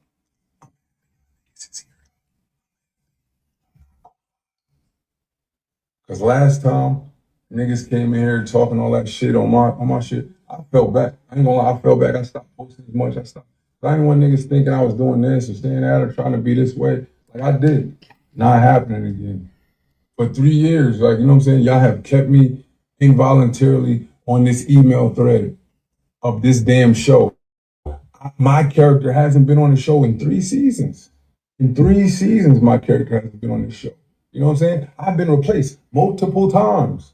Because last time niggas came in here talking all that shit on my shit, I felt back. I ain't gonna lie, I felt back. I stopped posting as much. I didn't want niggas thinking I was doing this or staying out or trying to be this way. Like I did. Not happening again. For 3 years, like, you know what I'm saying? Y'all have kept me involuntarily on this email thread of this damn show. My character hasn't been on the show in 3 seasons. In 3 seasons, my character hasn't been on the show. You know what I'm saying? I've been replaced multiple times.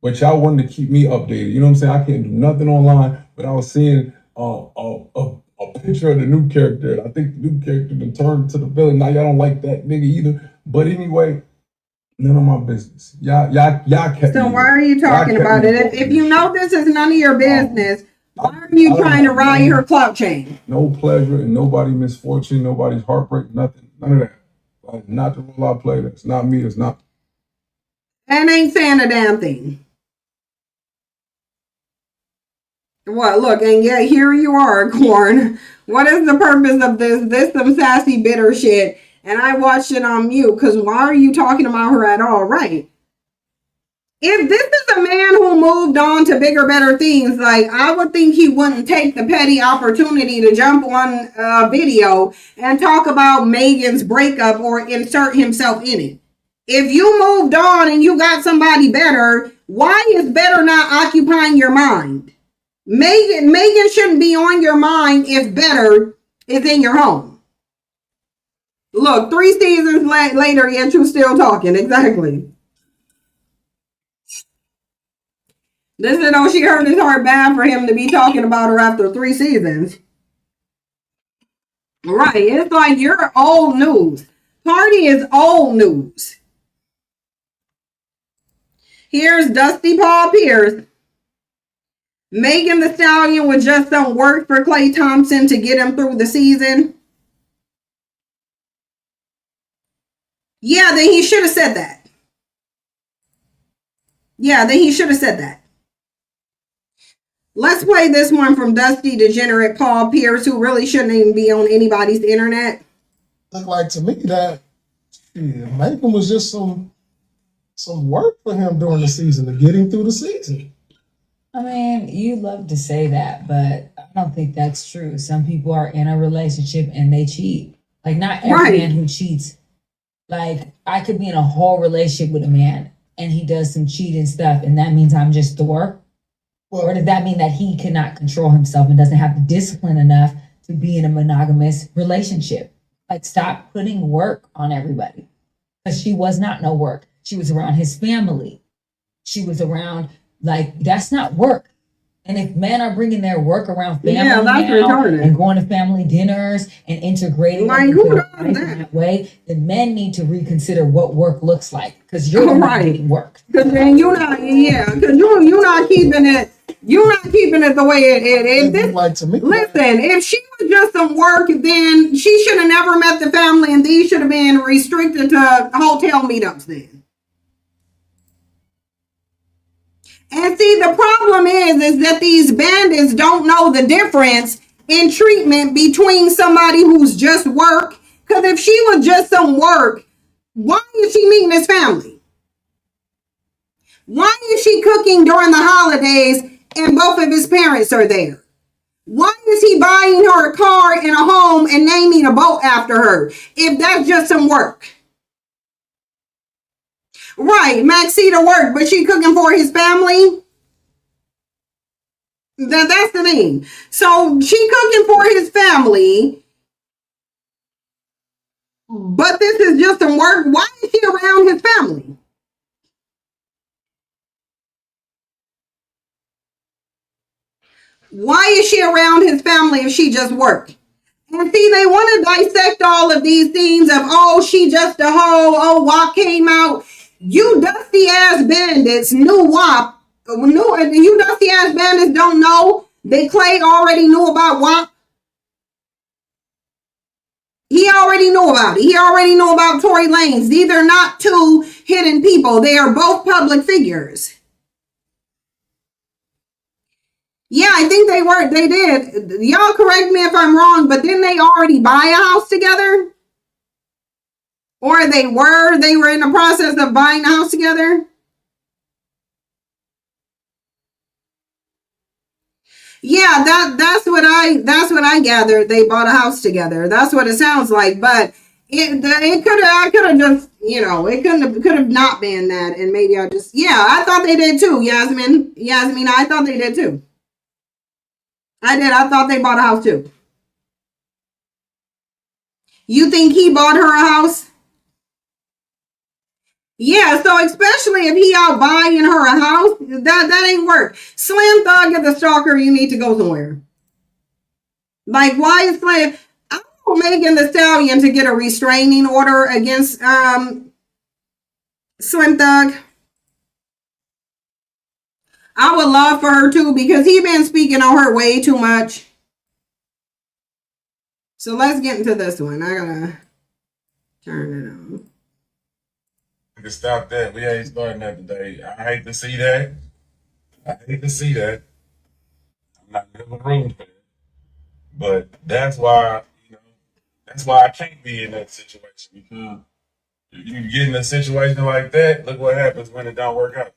But y'all wanted to keep me updated. You know what I'm saying? I can't do nothing online, but I was seeing a picture of the new character. I think the new character then turned to the villain. Now y'all don't like that nigga either. But anyway, none of my business. Y'all kept So me. why are you talking about it? If you know this is none of your business, why are you trying to ride her clout chain? No pleasure and nobody misfortune, nobody's heartbreak, nothing. None of that. Like, not the role I play. That's not me. It's not. And ain't saying a damn thing. What? Look, and yeah, here you are, Corn. What is the purpose of this? This some sassy bitter shit. And I watched it on mute because why are you talking about her at all? Right. If this is a man who moved on to bigger, better things, like I would think he wouldn't take the petty opportunity to jump on a video and talk about Megan's breakup or insert himself in it. If you moved on and you got somebody better, why is better not occupying your mind? Megan shouldn't be on your mind if better is in your home. Look, 3 seasons later, yet you still talking. Exactly. This is though she hurt his heart bad for him to be talking about her after 3 seasons. Right. It's like you're old news. Party is old news. Here's Dusty Paul Pierce. Megan Thee Stallion was just some work for Klay Thompson to get him through the season. Yeah, then he should have said that. Let's play this one from Dusty Degenerate Paul Pierce, who really shouldn't even be on anybody's internet. Look like to me that Megan was just some some work for him during the season to get him through the season. I mean, you love to say that, but I don't think that's true. Some people are in a relationship and they cheat. Like, not every Right. man who cheats. Like, I could be in a whole relationship with a man and he does some cheating stuff, and that means I'm just the work? Or does that mean that he cannot control himself and doesn't have the discipline enough to be in a monogamous relationship? Like, stop putting work on everybody. Because she was not no work. She was around his family. She was around, like, that's not work. And if men are bringing their work around family Yeah, that's now retarded. and going to family dinners and integrating Like, them who into their does life that? in that way, then men need to reconsider what work looks like. Because you're not Right. getting work. Cause then you're not, yeah, cause you're not keeping it. You're not keeping it the way it It looked like to me. Listen, if she was just some work, then she should have never met the family, and these should have been restricted to hotel meetups then. And see, the problem is that these bandits don't know the difference in treatment between somebody who's just work. Because if she was just some work, why is she meeting his family? Why is she cooking during the holidays and both of his parents are there? Why is he buying her a car and a home and naming a boat after her if that's just some work? Right, Maxita work, but she cooking for his family? That's the thing. So she cooking for his family, but this is just some work. Why is she around his family? Why is she around his family if she just work? And see, they want to dissect all of these things of, oh, she just a hoe, oh, WAP came out. You dusty ass bandits knew WAP. You dusty ass bandits don't know that Klay already knew about WAP. He already knew about it. He already knew about Tory Lanez. These are not two hidden people. They are both public figures. Yeah, I think they were. They did. Y'all correct me if I'm wrong, but didn't they already buy a house together? Or they were in the process of buying a house together? Yeah, that's what I gathered. They bought a house together. That's what it sounds like. But I could have just, it could have not been that, and maybe I thought they did too. Yasmin, I thought they did too. I did. I thought they bought a house too. You think he bought her a house? Yeah, so especially if he out buying her a house, that ain't work. Slim Thug is a stalker. You need to go somewhere. Like, why is Slim? I want Megan Thee Stallion to get a restraining order against Slim Thug. I would love for her to, because he been speaking on her way too much. So let's get into this one. I gotta turn it on. We can stop that. We ain't starting that today. I hate to see that. I'm not never rooting for that. But that's why, I can't be in that situation, because if you get in a situation like that, look what happens when it don't work out.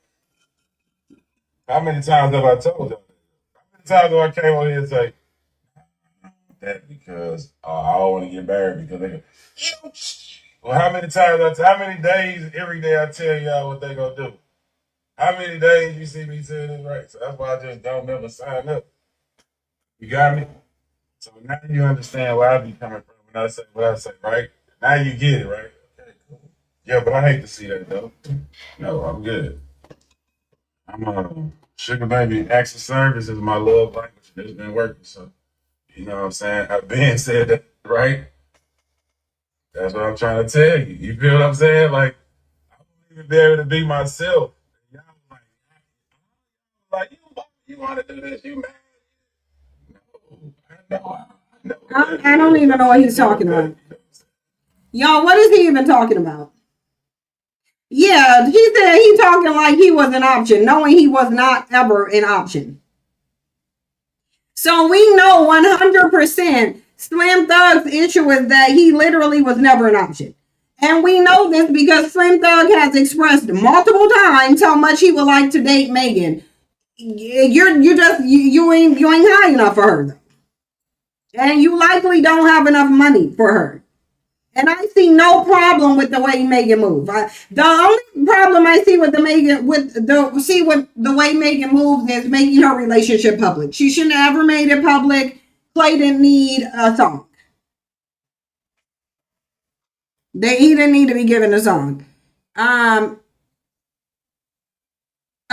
How many times have I told y'all that? How many times have I came on here and say that because I don't want to get married because they go, well, how many days every day I tell y'all what they gonna do? How many days you see me saying it right? So that's why I just don't never sign up. You got me? So now you understand where I be coming from when I say what I say, right? Now you get it, right? Okay, cool. Yeah, but I hate to see that though. No, I'm good. I'm sugar baby. Acts of service is my love language. It's been working, so you know what I'm saying. I've been said that, right? That's what I'm trying to tell you. You feel what I'm saying? Like, I won't even be able to be myself. Y'all like you want to do this? You mad? No, I don't even know what he's talking about. Y'all, what is he even talking about? Yeah, he said he talking like he was an option, knowing he was not ever an option. So we know 100% Slim Thug's issue is that he literally was never an option. And we know this because Slim Thug has expressed multiple times how much he would like to date Megan. You ain't high enough for her, though. And you likely don't have enough money for her. And I see no problem with the way Megan moves. The only problem I see with the way Megan moves is making her relationship public. She shouldn't have ever made it public. Klay didn't need a song. He didn't need to be given a song.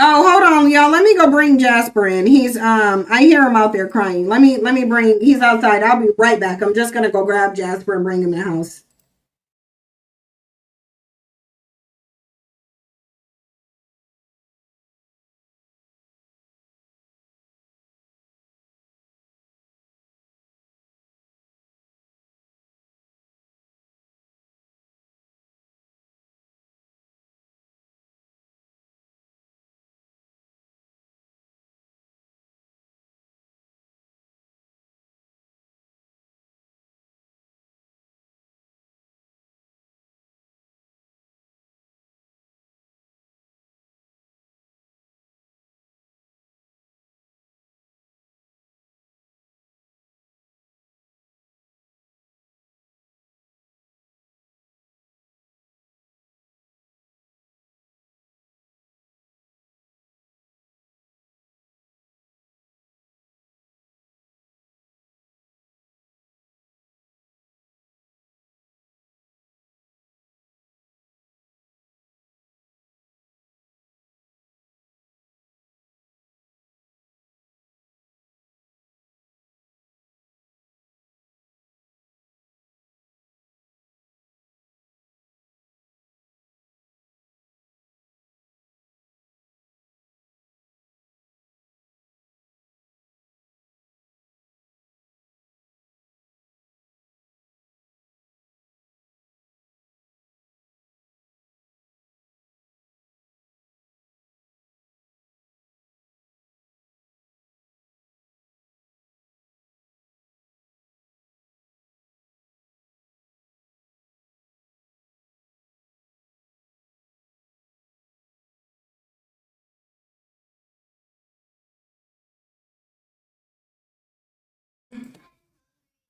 Oh, hold on, y'all. Let me go bring Jasper in. He's I hear him out there crying. Let me bring. He's outside. I'll be right back. I'm just gonna go grab Jasper and bring him in the house.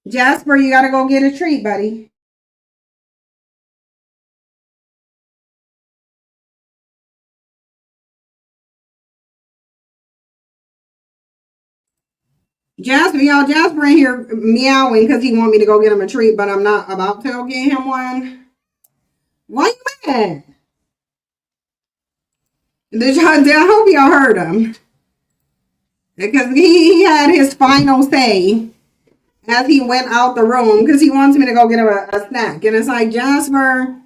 Jasper, you gotta go get a treat, buddy. Jasper in here meowing because he want me to go get him a treat, but I'm not about to go get him one. Why you mad? I hope y'all heard him. Because he had his final say as he went out the room because he wants me to go get him a snack. And it's like, Jasper,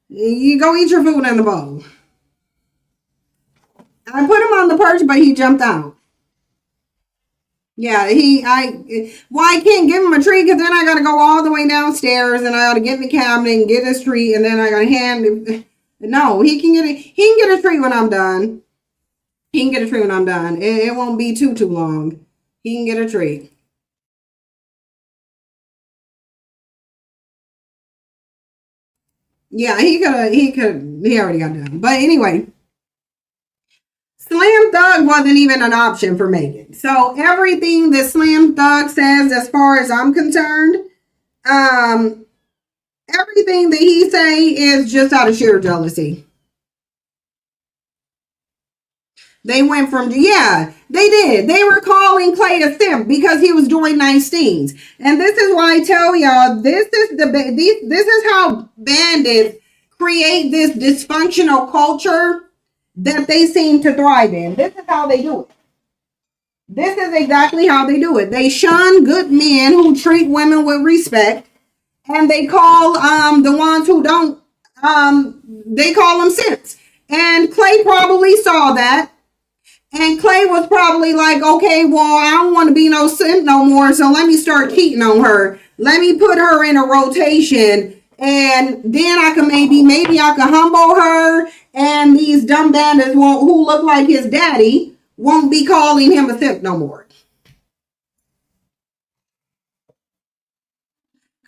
you go eat your food in the bowl. I put him on the perch, but he jumped out. Yeah, I can't give him a treat because then I gotta go all the way downstairs and I gotta get in the cabinet and get his treat and then I gotta hand him. No, he can get a treat when I'm done. He can get a treat when I'm done. It won't be too long. He can get a treat. Yeah, he already got done. But anyway. Slam Thug wasn't even an option for Megan. So everything that Slam Thug says, as far as I'm concerned, everything that he say is just out of sheer jealousy. They went from, yeah, they did. They were calling Klay a simp because he was doing nice things. And this is why I tell y'all, this is how bandits create this dysfunctional culture that they seem to thrive in. This is how they do it. This is exactly how they do it. They shun good men who treat women with respect, and they call the ones who don't, they call them simps. And Klay probably saw that. And Klay was probably like, okay, well, I don't want to be no simp no more, so let me start cheating on her. Let me put her in a rotation, and then I can maybe I can humble her, and these dumb bandits who look like his daddy won't be calling him a simp no more.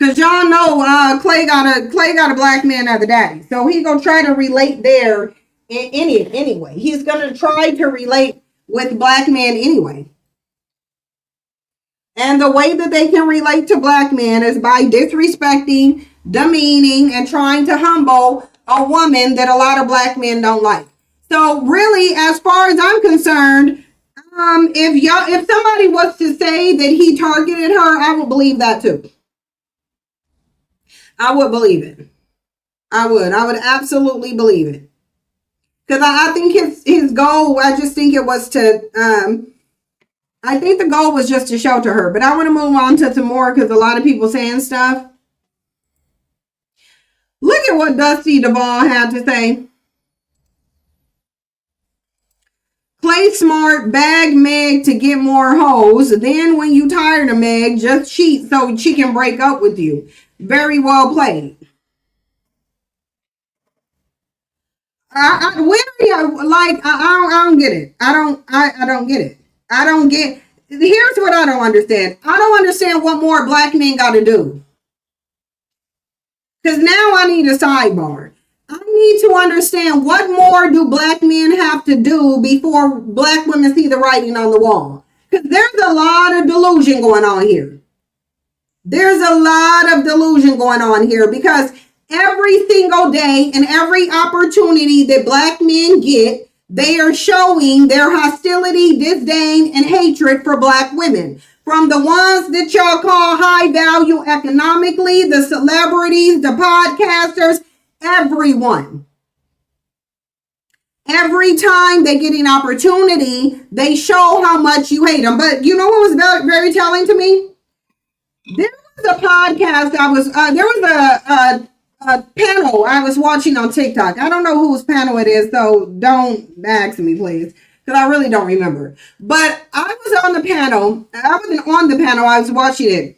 Cause y'all know Klay got a black man as a daddy. So he gonna try to relate there anyway. He's gonna try to relate with black men anyway. And the way that they can relate to black men is by disrespecting, demeaning, and trying to humble a woman that a lot of black men don't like. So really, as far as I'm concerned, if somebody was to say that he targeted her, I would believe that too. I would believe it. I would absolutely believe it. Because I think his goal, I just think it was to, I think the goal was just to shelter her. But I want to move on to some more because a lot of people saying stuff. Look at what Dusty Duvall had to say. Play smart, bag Meg to get more hoes. Then when you tired of Meg, just cheat so she can break up with you. Very well played. I don't get it. I don't get it. I don't get. Here's what I don't understand. I don't understand what more black men got to do. Because now I need a sidebar. I need to understand what more do black men have to do before black women see the writing on the wall. Because there's a lot of delusion going on here. There's a lot of delusion going on here because every single day and every opportunity that black men get, they are showing their hostility, disdain, and hatred for black women. From the ones that y'all call high value economically, the celebrities, the podcasters, everyone. Every time they get an opportunity, they show how much you hate them. But you know what was very, very telling to me? There was a podcast there was a panel I was watching on TikTok. I don't know whose panel it is, so don't ask me, please, because I really don't remember. But I was on the panel. I wasn't on the panel. I was watching it.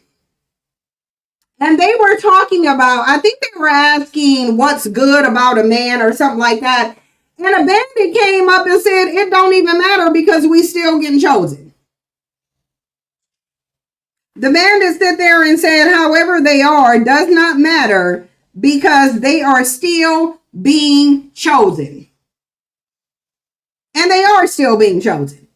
And they were talking about, I think they were asking what's good about a man or something like that. And a bandit came up and said, it don't even matter because we still getting chosen. The bandit sit there and said, however they are, does not matter because they are still being chosen. And they are still being chosen.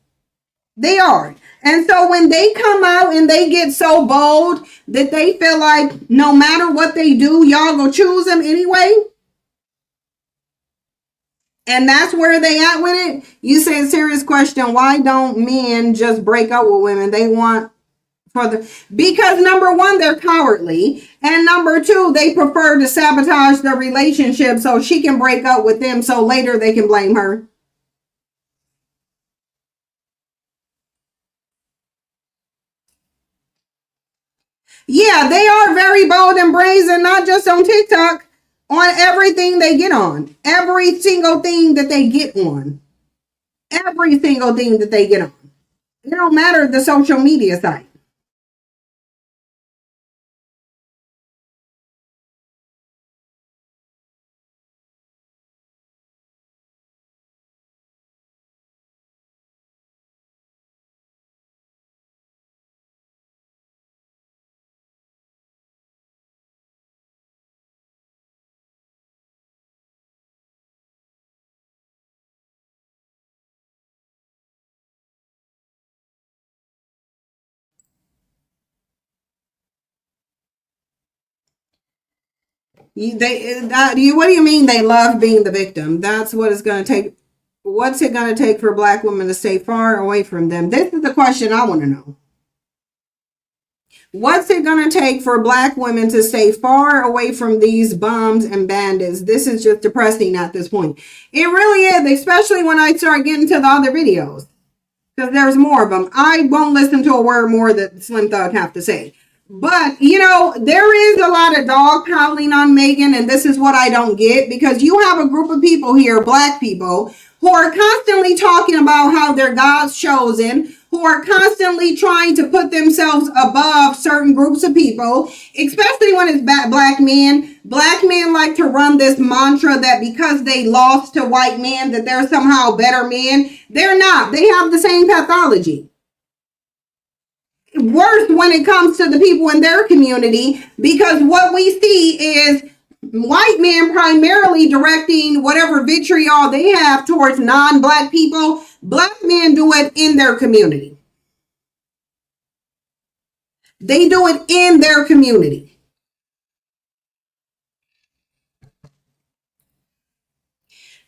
They are. And so when they come out and they get so bold that they feel like no matter what they do, y'all go choose them anyway. And that's where they at with it. You say a serious question. Why don't men just break up with women? They want because number one, they're cowardly. And number two, they prefer to sabotage the relationship so she can break up with them so later they can blame her. Yeah, they are very bold and brazen, not just on TikTok, on everything they get on. Every single thing that they get on. Every single thing that they get on. It don't matter the social media site. What do you mean they love being the victim? That's what it's going to take. What's it going to take for black women to stay far away from them? This is the question I want to know. What's it going to take for black women to stay far away from these bums and bandits? This is just depressing at this point. It really is, especially when I start getting to the other videos. Because there's more of them. I won't listen to a word more that Slim Thug have to say. But, you know, there is a lot of dog piling on Megan, and this is what I don't get, because you have a group of people here, black people, who are constantly talking about how they're God's chosen, who are constantly trying to put themselves above certain groups of people, especially when it's black men. Black men like to run this mantra that because they lost to white men, that they're somehow better men. They're not. They have the same pathology. worse when it comes to the people in their community, because what we see is white men primarily directing whatever vitriol they have towards non-black people. Black men do it in their community. They do it in their community.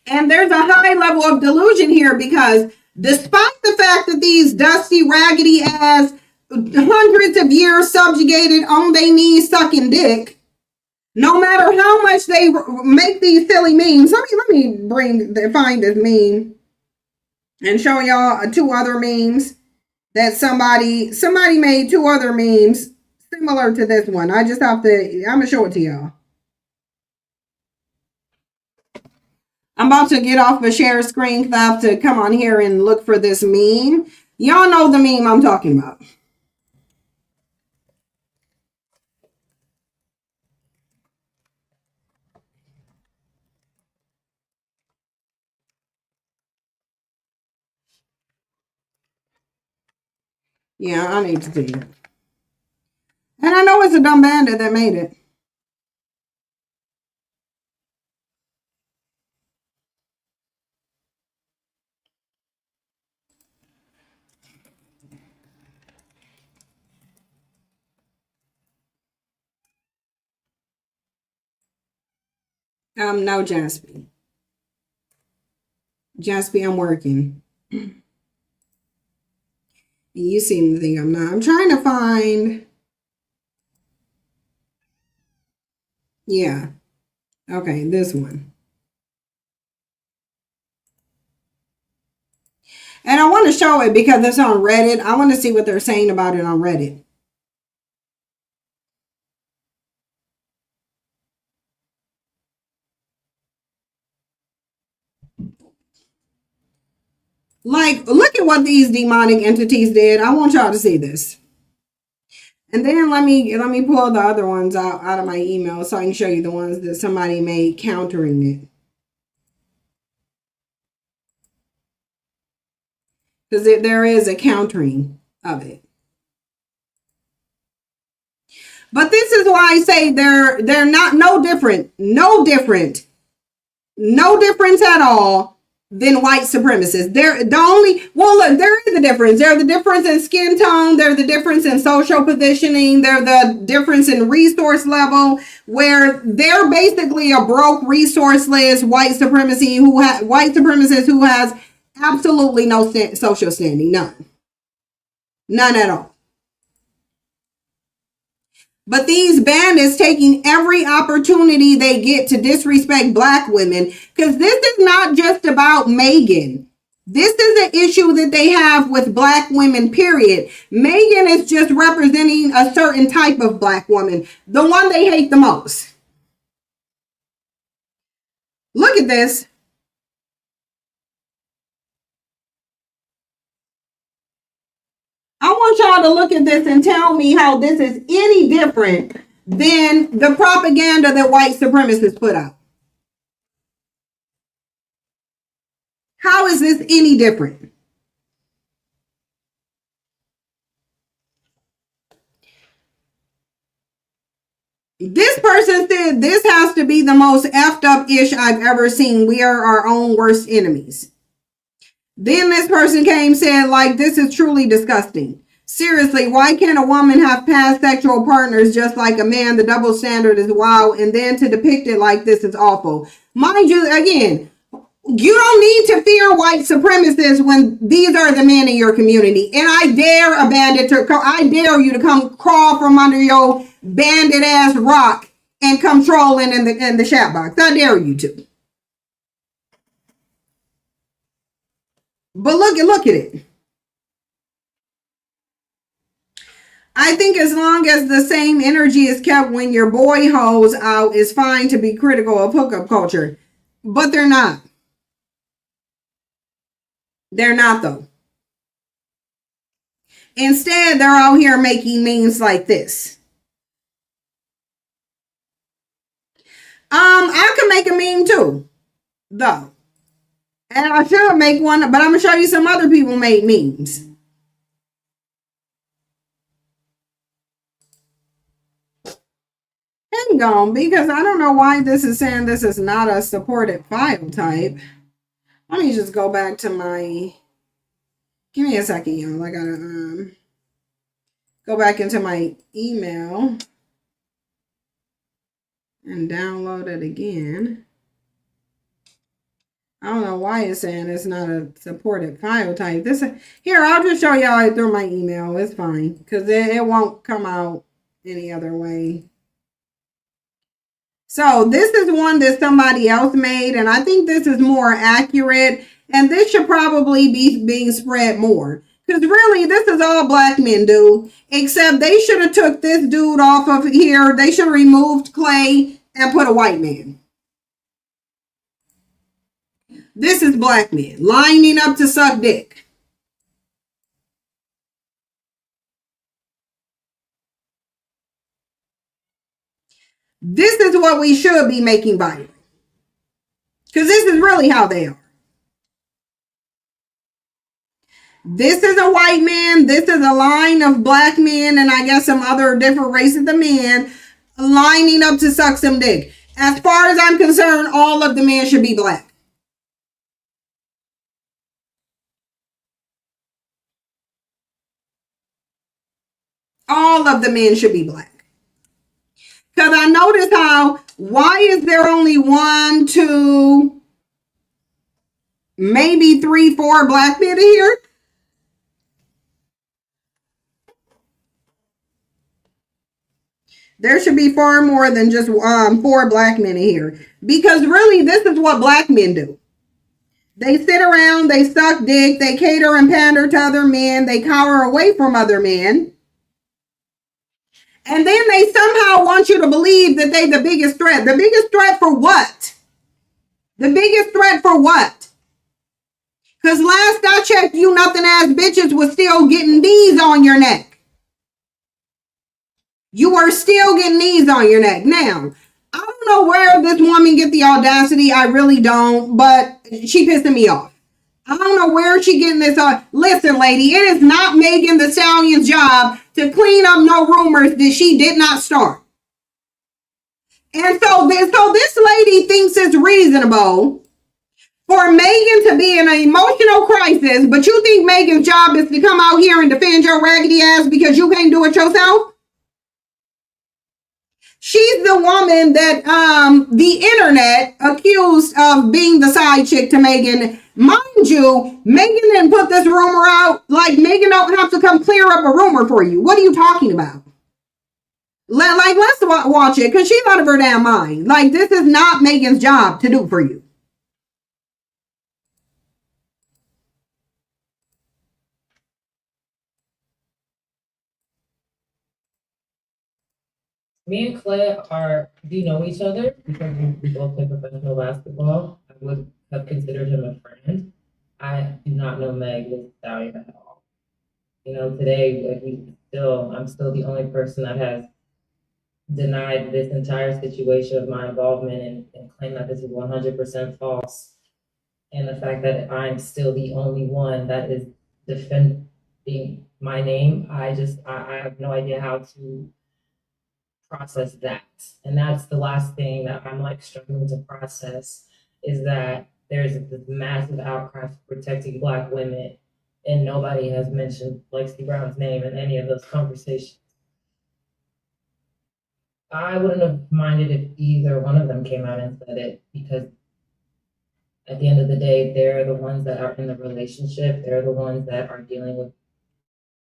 And there's a high level of delusion here, because despite the fact that these dusty, raggedy ass, hundreds of years subjugated, on their knees sucking dick, no matter how much they make these silly memes. Let me find this meme and show y'all 2 other memes that somebody made, 2 other memes similar to this one. I'm gonna show it to y'all. I'm about to get off a share screen because I have to come on here and look for this meme. Y'all know the meme I'm talking about. Yeah, I need to see it. And I know it's a dumb bandit that made it. No, Jaspy. Jaspy, I'm working. You seem to think I'm not. I'm trying to find. Yeah. Okay, this one. And I want to show it because it's on Reddit. I want to see what they're saying about it on Reddit. Like, look at what these demonic entities did. I want y'all to see this. And then let me pull the other ones out of my email so I can show you the ones that somebody made countering it. Because there is a countering of it. But this is why I say they're not no different at all than white supremacists. There is a difference. There's the difference in skin tone. There's the difference in social positioning. There's the difference in resource level, where they're basically a broke, resourceless white supremacist who has absolutely no social standing, none at all. But these bandits taking every opportunity they get to disrespect black women, because this is not just about Megan. This is an issue that they have with black women, period. Megan is just representing a certain type of black woman, the one they hate the most. Look at this. I want y'all to look at this and tell me how this is any different than the propaganda that white supremacists put out. How is this any different? This person said this has to be the most effed up ish I've ever seen. We are our own worst enemies. Then this person came said, like, this is truly disgusting. Seriously, why can't a woman have past sexual partners just like a man? The double standard is wild, and then to depict it like this is awful. Mind you, again, you don't need to fear white supremacists when these are the men in your community. And I dare I dare you to come crawl from under your bandit ass rock and come trolling in the chat box. I dare you to. But look at it. I think as long as the same energy is kept when your boy hoes out, it's fine to be critical of hookup culture. But they're not. They're not, though. Instead, they're out here making memes like this. I could make a meme too, though. And I should make one, but I'm going to show you some other people made memes. hang on, because I don't know why this is saying this is not a supported file type. Let me just go back to my, give me a second, y'all. I gotta go back into my email and download it again. I don't know why it's saying it's not a supported file type. This here, I'll just show y'all it through my email. It's fine, because it won't come out any other way. So this is one that somebody else made, and I think this is more accurate, and this should probably be being spread more. Because really, this is all black men do, except they should have took this dude off of here. They should have removed Klay and put a white man. This is black men lining up to suck dick. This is what we should be making viral. Because this is really how they are. This is a white man. This is a line of black men and I guess some other different races of men lining up to suck some dick. As far as I'm concerned, all of the men should be black. All of the men should be black. Because I noticed how, why is there only 1, 2, maybe 3, 4 black men here? There should be far more than just 4 black men here. Because really, this is what black men do. They sit around, they suck dick, they cater and pander to other men, they cower away from other men. And then they somehow want you to believe that they're the biggest threat. The biggest threat for what? The biggest threat for what? Because last I checked, you nothing ass bitches was still getting D's on your neck. You are still getting D's on your neck. Now, I don't know where this woman get the audacity. I really don't. But she pissing me off. I don't know where she getting this on. Listen, lady, it is not Megan Thee Stallion's job to clean up no rumors that she did not start. And so this lady thinks it's reasonable for Megan to be in an emotional crisis, but you think Megan's job is to come out here and defend your raggedy ass because you can't do it yourself? She's the woman that the internet accused of being the side chick to Megan. Mind you, Megan didn't put this rumor out. Like, Megan don't have to come clear up a rumor for you. What are you talking about? Let's watch it, because she's out of her damn mind. Like, this is not Megan's job to do for you. Me and Klay do know each other because we both play professional basketball. I would have considered him a friend. I do not know Meg Thee Stallion at all. You know, today I'm still the only person that has denied this entire situation of my involvement and claim that this is 100% false. And the fact that I'm still the only one that is defending my name, I have no idea how to process that. And that's the last thing that I'm like struggling to process, is that there's this massive outcry for protecting Black women and nobody has mentioned Lexi Brown's name in any of those conversations. I wouldn't have minded if either one of them came out and said it, because at the end of the day, they're the ones that are in the relationship. They're the ones that are dealing with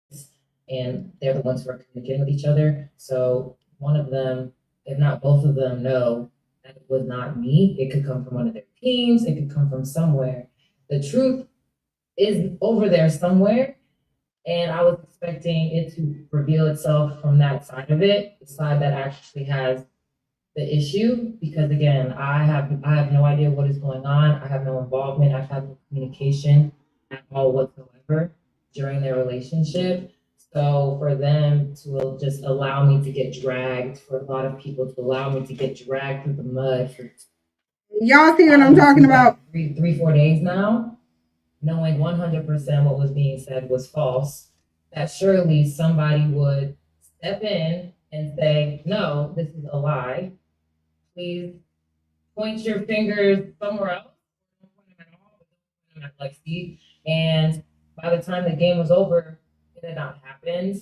this, and they're the ones who are communicating with each other. So one of them, if not both of them, know that it was not me. It could come from one of their teams. It could come from somewhere. The truth is over there somewhere. And I was expecting it to reveal itself from that side of it, the side that actually has the issue. Because again, I have no idea what is going on. I have no involvement. I've had no communication at all whatsoever during their relationship. So for them to just allow me to get dragged, for a lot of people to allow me to get dragged through the mud for y'all see what I'm talking about? 4 days now, knowing 100% what was being said was false, that surely somebody would step in and say, no, this is a lie. please point your fingers somewhere else. Don't point them at all, but don't point them at Lexi. And by the time the game was over, it had not happened.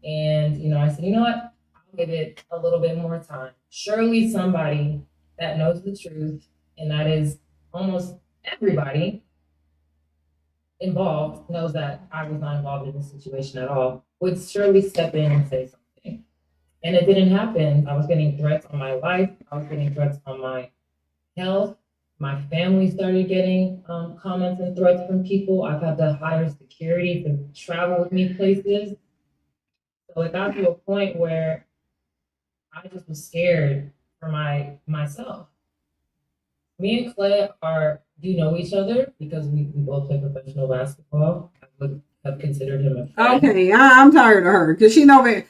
And, you know, I said, you know what? I'll give it a little bit more time. Surely somebody that knows the truth, and that is almost everybody involved, knows that I was not involved in this situation at all, would surely step in and say something. And it didn't happen. I was getting threats on my life. I was getting threats on my health. My family started getting comments and threats from people. I've had to hire security to travel with me places. So it got to a point where I just was scared for myself. Me and Klay do know each other because we both play professional basketball. I would have considered him a friend. Okay, I'm tired of her because she know it.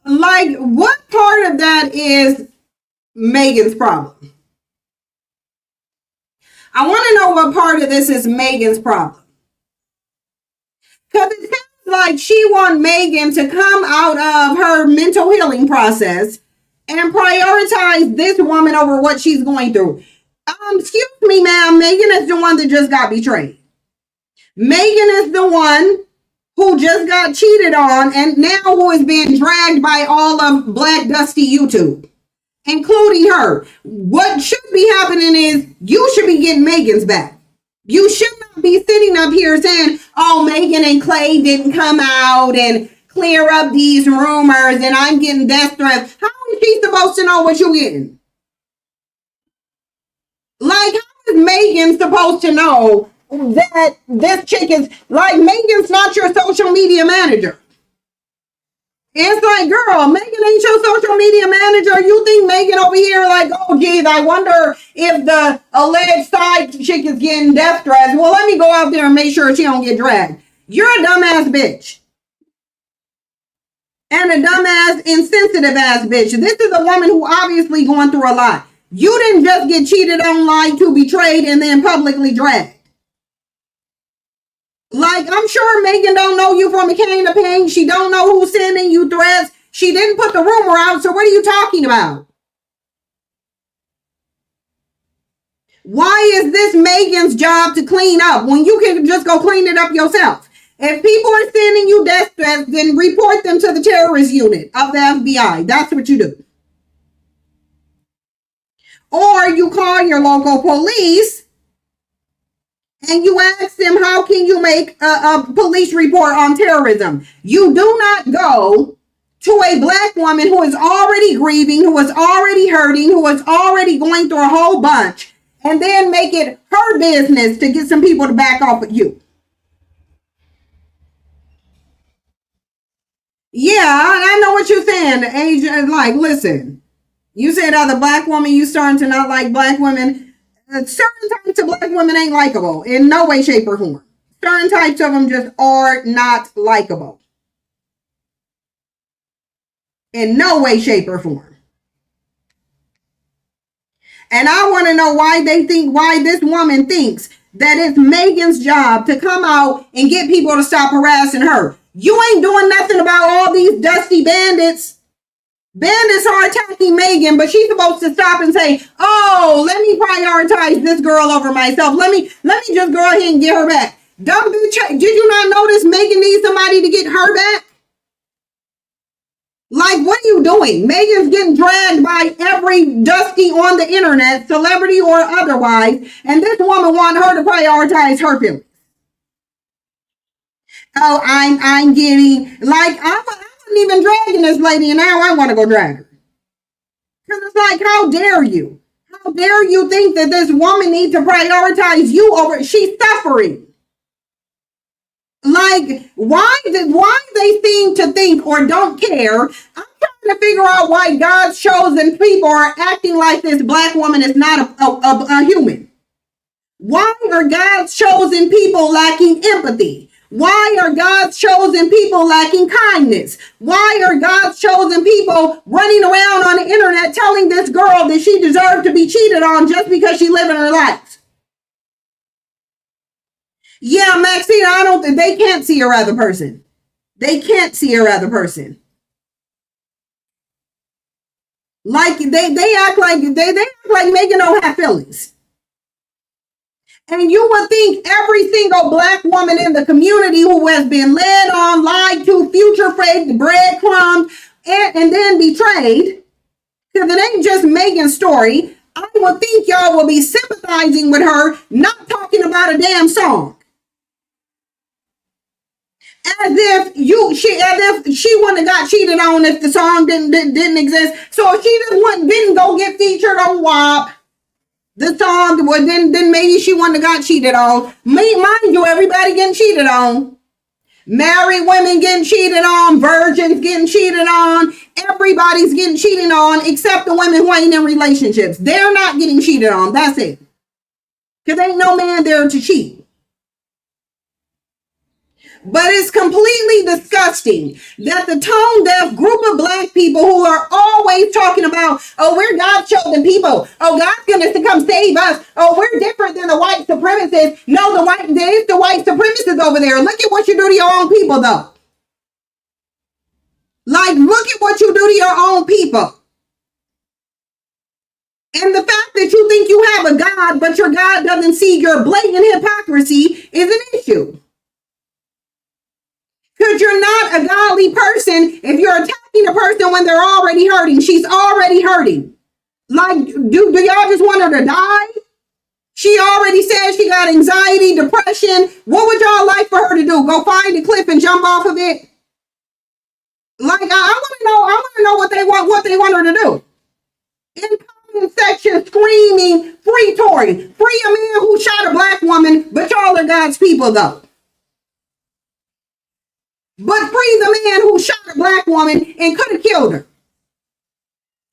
Like, what part of that is Megan's problem? I want to know what part of this is Megan's problem. Because it sounds like she wants Megan to come out of her mental healing process and prioritize this woman over what she's going through. Excuse me, ma'am. Megan is the one that just got betrayed. Megan is the one who just got cheated on and now who is being dragged by all of Black Dusty YouTube, including her. What should be happening is you should be getting Megan's back. You should not be sitting up here saying, oh, Megan and Klay didn't come out and clear up these rumors and I'm getting death threats. How is she supposed to know what you're getting? Like, how is Megan supposed to know that this chick is, like, Megan's not your social media manager? It's like, girl, Megan ain't your social media manager. You think Megan over here like, oh, geez, I wonder if the alleged side chick is getting death threats. Well, let me go out there and make sure she don't get dragged. You're a dumbass bitch. And a dumbass, insensitive ass bitch. This is a woman who obviously going through a lot. You didn't just get cheated on, lied to, betrayed, and then publicly dragged. Like, I'm sure Megan don't know you from a can of paint. She don't know who's sending you threats. She didn't put the rumor out, so what are you talking about? Why is this Megan's job to clean up when you can just go clean it up yourself? If people are sending you death threats, then report them to the terrorist unit of the FBI. That's what you do. Or you call your local police and you ask them, how can you make a police report on terrorism? You do not go to a Black woman who is already grieving, who is already hurting, who is already going through a whole bunch, and then make it her business to get some people to back off of you. Yeah, I know what you're saying. Agent, like, listen. You said as a Black woman, you starting to not like Black women. Certain types of Black women ain't likable in no way, shape, or form. Certain types of them just are not likable. In no way, shape, or form. And I want to know why this woman thinks that it's Megan's job to come out and get people to stop harassing her. You ain't doing nothing about all these dusty bandits. Bandits are attacking Megan, but she's supposed to stop and say, oh, let me prioritize this girl over myself. Let me just go ahead and get her back. Dumb bitch, did you not notice Megan needs somebody to get her back? Like, what are you doing? Megan's getting dragged by every dusty on the internet, celebrity or otherwise, and this woman wants her to prioritize her feelings. Oh, I'm getting, like, I wasn't even dragging this lady, and now I want to go drag her. Because it's like, how dare you? How dare you think that this woman needs to prioritize you over, she's suffering. Like, why they seem to think or don't care. I'm trying to figure out why God's chosen people are acting like this Black woman is not a human. Why are God's chosen people lacking empathy? Why are God's chosen people lacking kindness? Why are God's chosen people running around on the internet telling this girl that she deserved to be cheated on just because she living her life? Yeah, Maxine, I don't think they can't see her other person. They can't see her other person. Like they act like they act like Megan don't have feelings. And you would think every single black woman in the community who has been led on, lied to, future faked, breadcrumbed, and then betrayed, because it ain't just Megan's story. I would think y'all will be sympathizing with her, not talking about a damn song. As if she wouldn't have got cheated on if the song didn't exist. So if she didn't go get featured on WAP, the song, well, then maybe she wouldn't have got cheated on. Mind you, everybody getting cheated on. Married women getting cheated on, virgins getting cheated on, everybody's getting cheated on except the women who ain't in relationships. They're not getting cheated on. That's it. Because ain't no man there to cheat. But it's completely disgusting that the tone deaf group of black people who are always talking about, oh, we're God's chosen people. Oh, God's going to come save us. Oh, we're different than the white supremacists. No, there's the white supremacists over there. Look at what you do to your own people, though. Like, look at what you do to your own people. And the fact that you think you have a God, but your God doesn't see your blatant hypocrisy is an issue. Because you're not a godly person if you're attacking a person when they're already hurting. She's already hurting. Like, do y'all just want her to die? She already said she got anxiety, depression. What would y'all like for her to do? Go find a cliff and jump off of it? Like, I want to know what they want her to do. In comment section screaming, free Tory, free a man who shot a black woman, but y'all are God's people though. But free the man who shot a black woman and could have killed her.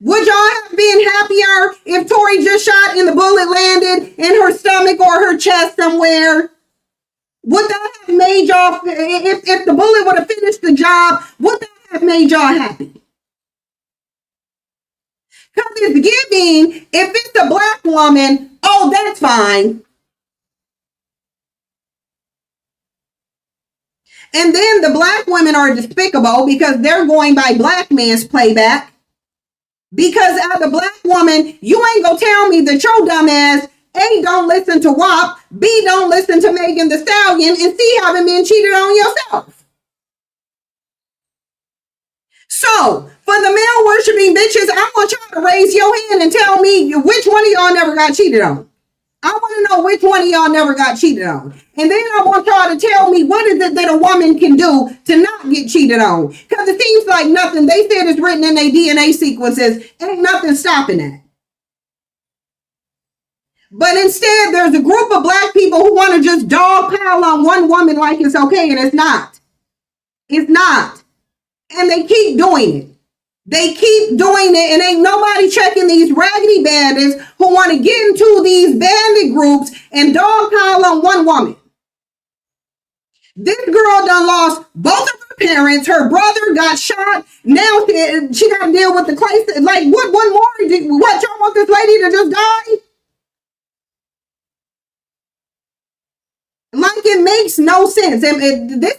Would y'all have been happier if Tori just shot and the bullet landed in her stomach or her chest somewhere? Would that have made y'all, if the bullet would have finished the job, would that have made y'all happy? Because it's giving, if it's a black woman, oh, that's fine. And then the black women are despicable because they're going by black man's playback. Because as a black woman, you ain't gonna tell me that your dumb ass, A, don't listen to WAP, B, don't listen to Megan the Stallion, and C, haven't been cheated on yourself. So, for the male worshiping bitches, I want y'all to raise your hand and tell me which one of y'all never got cheated on. I want to know which one of y'all never got cheated on. And then I want y'all to tell me what is it that a woman can do to not get cheated on. Because it seems like nothing. They said it's written in their DNA sequences. Ain't nothing stopping that. But instead, there's a group of black people who want to just dogpile on one woman like it's okay, and it's not. It's not. And they keep doing it. They keep doing it, and ain't nobody checking these raggedy bandits who want to get into these bandit groups and dogpile on one woman. This girl done lost both of her parents. Her brother got shot. Now she got to deal with the Klay. Like, what one more? What, y'all want this lady to just die? Like, it makes no sense. And this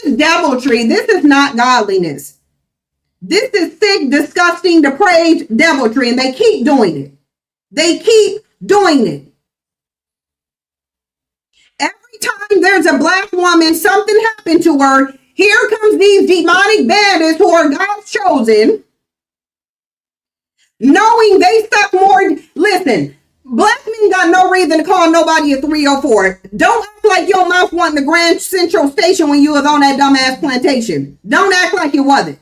is deviltry. This is not godliness. This is sick, disgusting, depraved deviltry, and they keep doing it. They keep doing it. Every time there's a black woman, something happened to her, here comes these demonic bandits who are God's chosen, knowing they suck more. Listen, black men got no reason to call nobody a 304. Don't act like your mouth wasn't the Grand Central Station when you was on that dumbass plantation. Don't act like it wasn't.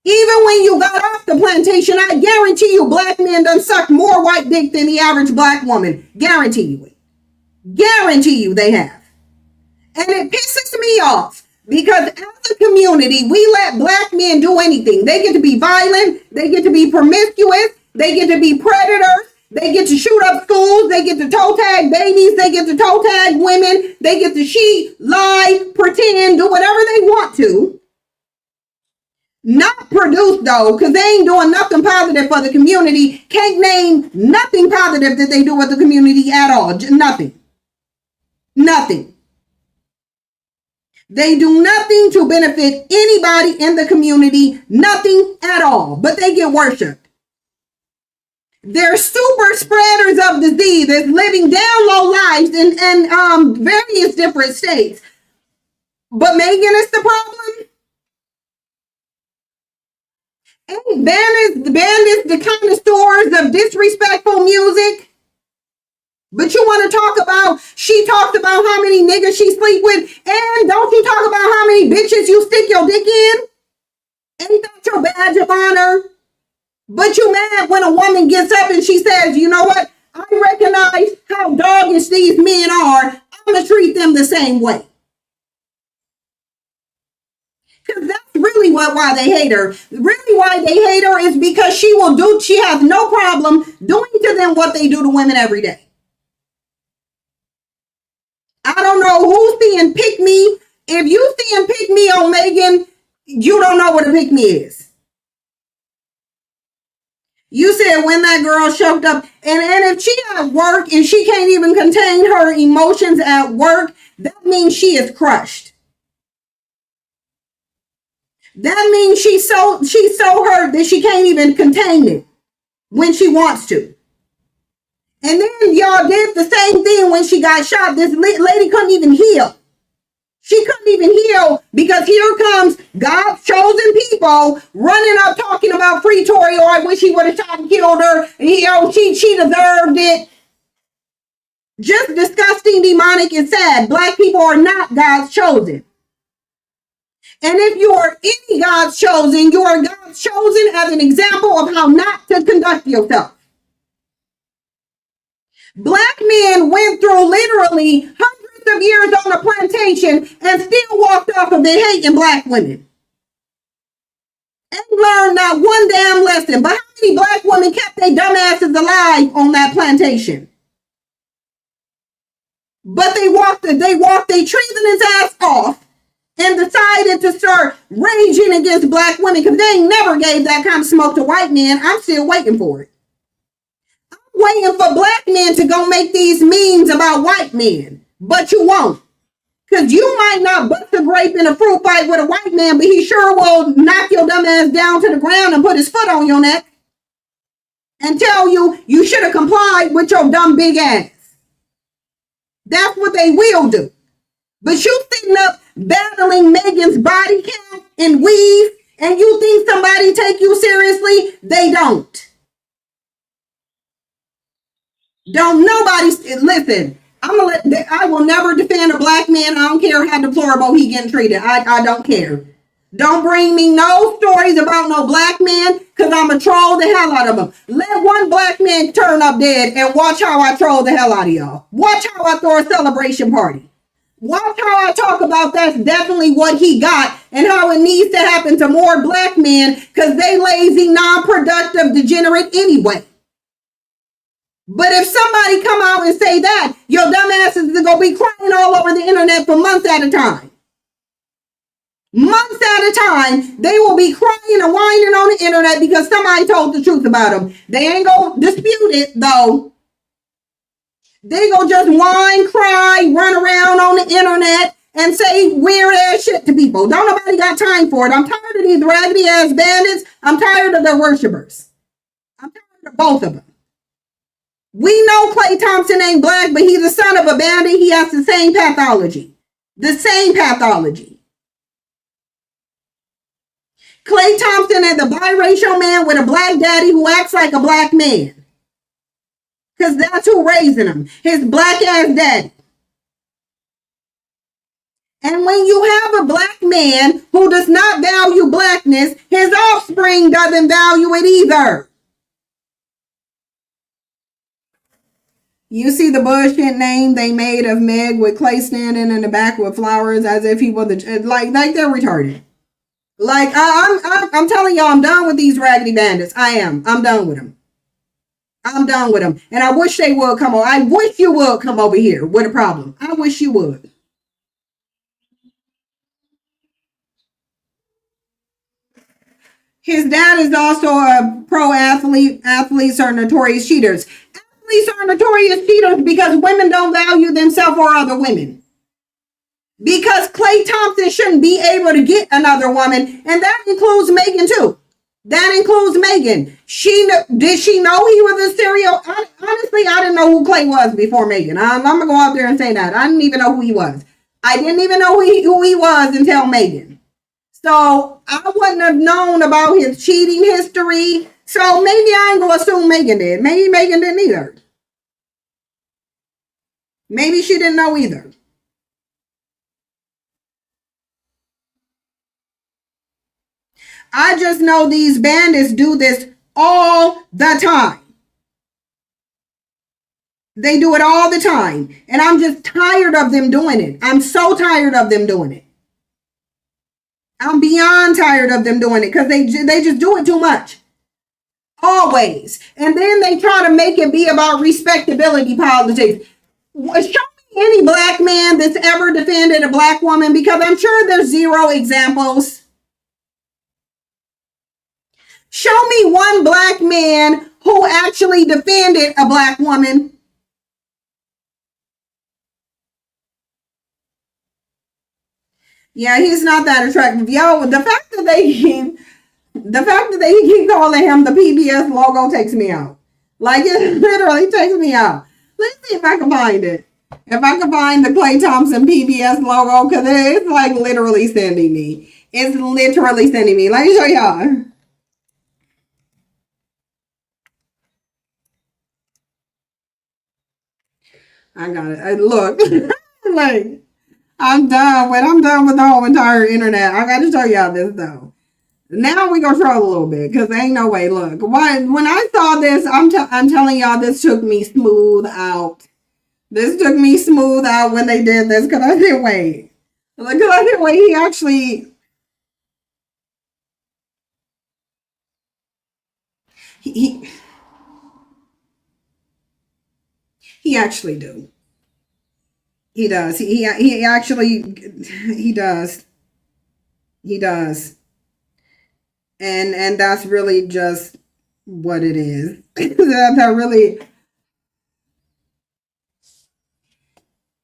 Even when you got off the plantation, I guarantee you black men done sucked more white dick than the average black woman. Guarantee you it. Guarantee you they have. And it pisses me off because as a community, we let black men do anything. They get to be violent. They get to be promiscuous. They get to be predators. They get to shoot up schools. They get to toe tag babies. They get to toe tag women. They get to cheat, lie, pretend, do whatever they want to. Not produce though, because they ain't doing nothing positive for the community. Can't name nothing positive that they do with the community at all. Nothing. Nothing. They do nothing to benefit anybody in the community, nothing at all, but they get worshiped. They're super spreaders of disease that's living down low lives in various different states. But Megan is the problem. Ain't bandits the connoisseurs of disrespectful music? But you want to talk about, she talked about how many niggas she sleep with, and don't you talk about how many bitches you stick your dick in? Ain't that your badge of honor? But you mad when a woman gets up and she says, you know what? I recognize how doggish these men are. I'm going to treat them the same way. Because that's really why they hate her. Really why they hate her is because she has no problem doing to them what they do to women every day. I don't know who's seeing pick me. If you seeing pick me on Megan, you don't know what a pick me is. You said when that girl choked up, and if she at work and she can't even contain her emotions at work, that means she is crushed. That means she's so hurt that she can't even contain it when she wants to. And then y'all did the same thing when she got shot. This lady couldn't even heal. She couldn't even heal because here comes God's chosen people running up talking about free Tory. Oh, I wish he would have shot and killed her. And she deserved it. Just disgusting, demonic, and sad. Black people are not God's chosen. And if you are any God's chosen, you are God's chosen as an example of how not to conduct yourself. Black men went through literally hundreds of years on a plantation and still walked off of it hating black women. And learned not one damn lesson. But how many black women kept their dumb asses alive on that plantation? But they walked their treasonous ass off and decided to start raging against black women because they ain't never gave that kind of smoke to white men. I'm still waiting for it. Waiting for black men to go make these memes about white men, but you won't, because you might not bust a grape in a fruit fight with a white man, but he sure will knock your dumb ass down to the ground and put his foot on your neck and tell you should have complied with your dumb big ass. That's what they will do. But you sitting up battling Megan's body count and weave, and you think somebody take you seriously? They don't. Don't nobody listen. I will never defend a black man. I don't care how deplorable he getting treated. I don't care. Don't bring me no stories about no black man, because I'm going to troll the hell out of them. Let one black man turn up dead and watch how I troll the hell out of y'all. Watch how I throw a celebration party. Watch how I talk about that's definitely what he got and how it needs to happen to more black men because they lazy, non-productive, degenerate anyway. But if somebody come out and say that, your dumb asses are going to be crying all over the internet for months at a time. Months at a time, they will be crying and whining on the internet because somebody told the truth about them. They ain't going to dispute it, though. They going to just whine, cry, run around on the internet and say weird ass shit to people. Don't nobody got time for it. I'm tired of these raggedy ass bandits. I'm tired of their worshipers. I'm tired of both of them. We know Klay Thompson ain't black, but he's the son of a bandit. He has the same pathology. The same pathology. Klay Thompson is a biracial man with a black daddy who acts like a black man. Because that's who raising him. His black ass daddy. And when you have a black man who does not value blackness, his offspring doesn't value it either. You see the bullshit name they made of Meg with Klay standing in the back with flowers as if he was like they're retarded. Like I'm telling y'all, I'm done with these raggedy bandits. I am. I'm done with them. I'm done with them. And I wish they would come over. I wish you would come over here with a problem. I wish you would. His dad is also a pro athlete. Athletes are notorious cheaters. Athletes are notorious cheaters because women don't value themselves or other women. Because Klay Thompson shouldn't be able to get another woman, and that includes Megan too. That includes Megan. Did she know he was a serial? Honestly, I didn't know who Klay was before Megan. I'm gonna go out there and say that I didn't even know who he was. I didn't even know who he was until Megan. So I wouldn't have known about his cheating history. So maybe I ain't gonna assume Megan did. Maybe Megan didn't either. Maybe she didn't know either. I just know these bandits do this all the time. They do it all the time. And I'm just tired of them doing it. I'm so tired of them doing it. I'm beyond tired of them doing it because they just do it too much. Always. And then they try to make it be about respectability politics. Show me any black man that's ever defended a black woman, because I'm sure there's zero examples. Show me one black man who actually defended a black woman. Yeah, he's not that attractive. Yo, the fact that they keep calling him the PBS logo takes me out. Like, it literally takes me out. Let's see if I can find it. If I can find the Klay Thompson PBS logo, because it's like literally sending me. It's literally sending me. Let me show y'all. I got it. Look, like, I'm done with the whole entire internet. I got to show y'all this though. Now we gonna troll a little bit because there ain't no way. Look, when I saw this, I'm telling y'all, this took me smooth out. This took me smooth out when they did this because I didn't wait. Look, because I didn't wait. He actually, he actually do. He does. He actually, he does. He does. And that's really just what it is. that really,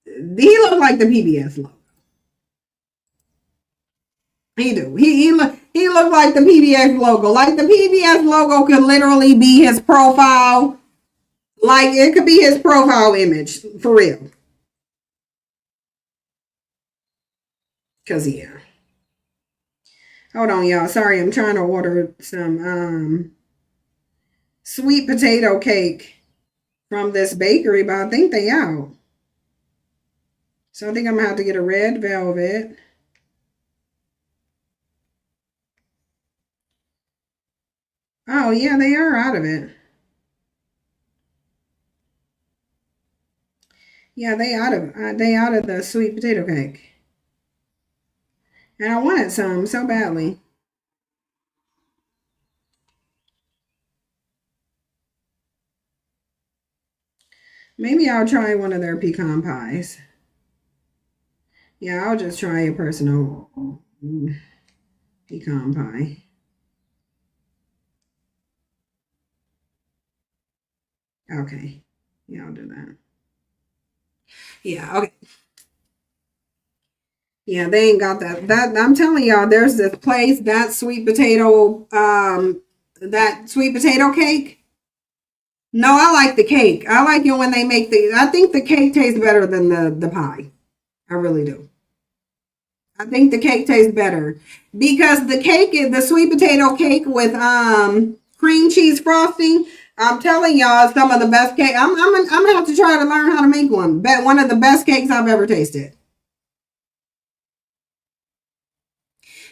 he looked like the PBS logo. He do. He looked like the PBS logo. Like the PBS logo could literally be his profile. Like it could be his profile image for real. Cause yeah. Hold on, y'all. Sorry, I'm trying to order some sweet potato cake from this bakery, but I think they out. So I think I'm gonna have to get a red velvet. Oh yeah, they are out of it. Yeah, they out of the sweet potato cake. And I wanted some so badly. Maybe I'll try one of their pecan pies. Yeah, I'll just try a personal pecan pie. Okay. Yeah, I'll do that. Yeah, okay. Yeah, they ain't got that. I'm telling y'all, there's this place, that sweet potato cake. No, I like the cake. I like it when they make I think the cake tastes better than the pie. I really do. I think the cake tastes better because the cake is the sweet potato cake with cream cheese frosting. I'm telling y'all, some of the best cake. I'm gonna have to try to learn how to make one. Bet one of the best cakes I've ever tasted.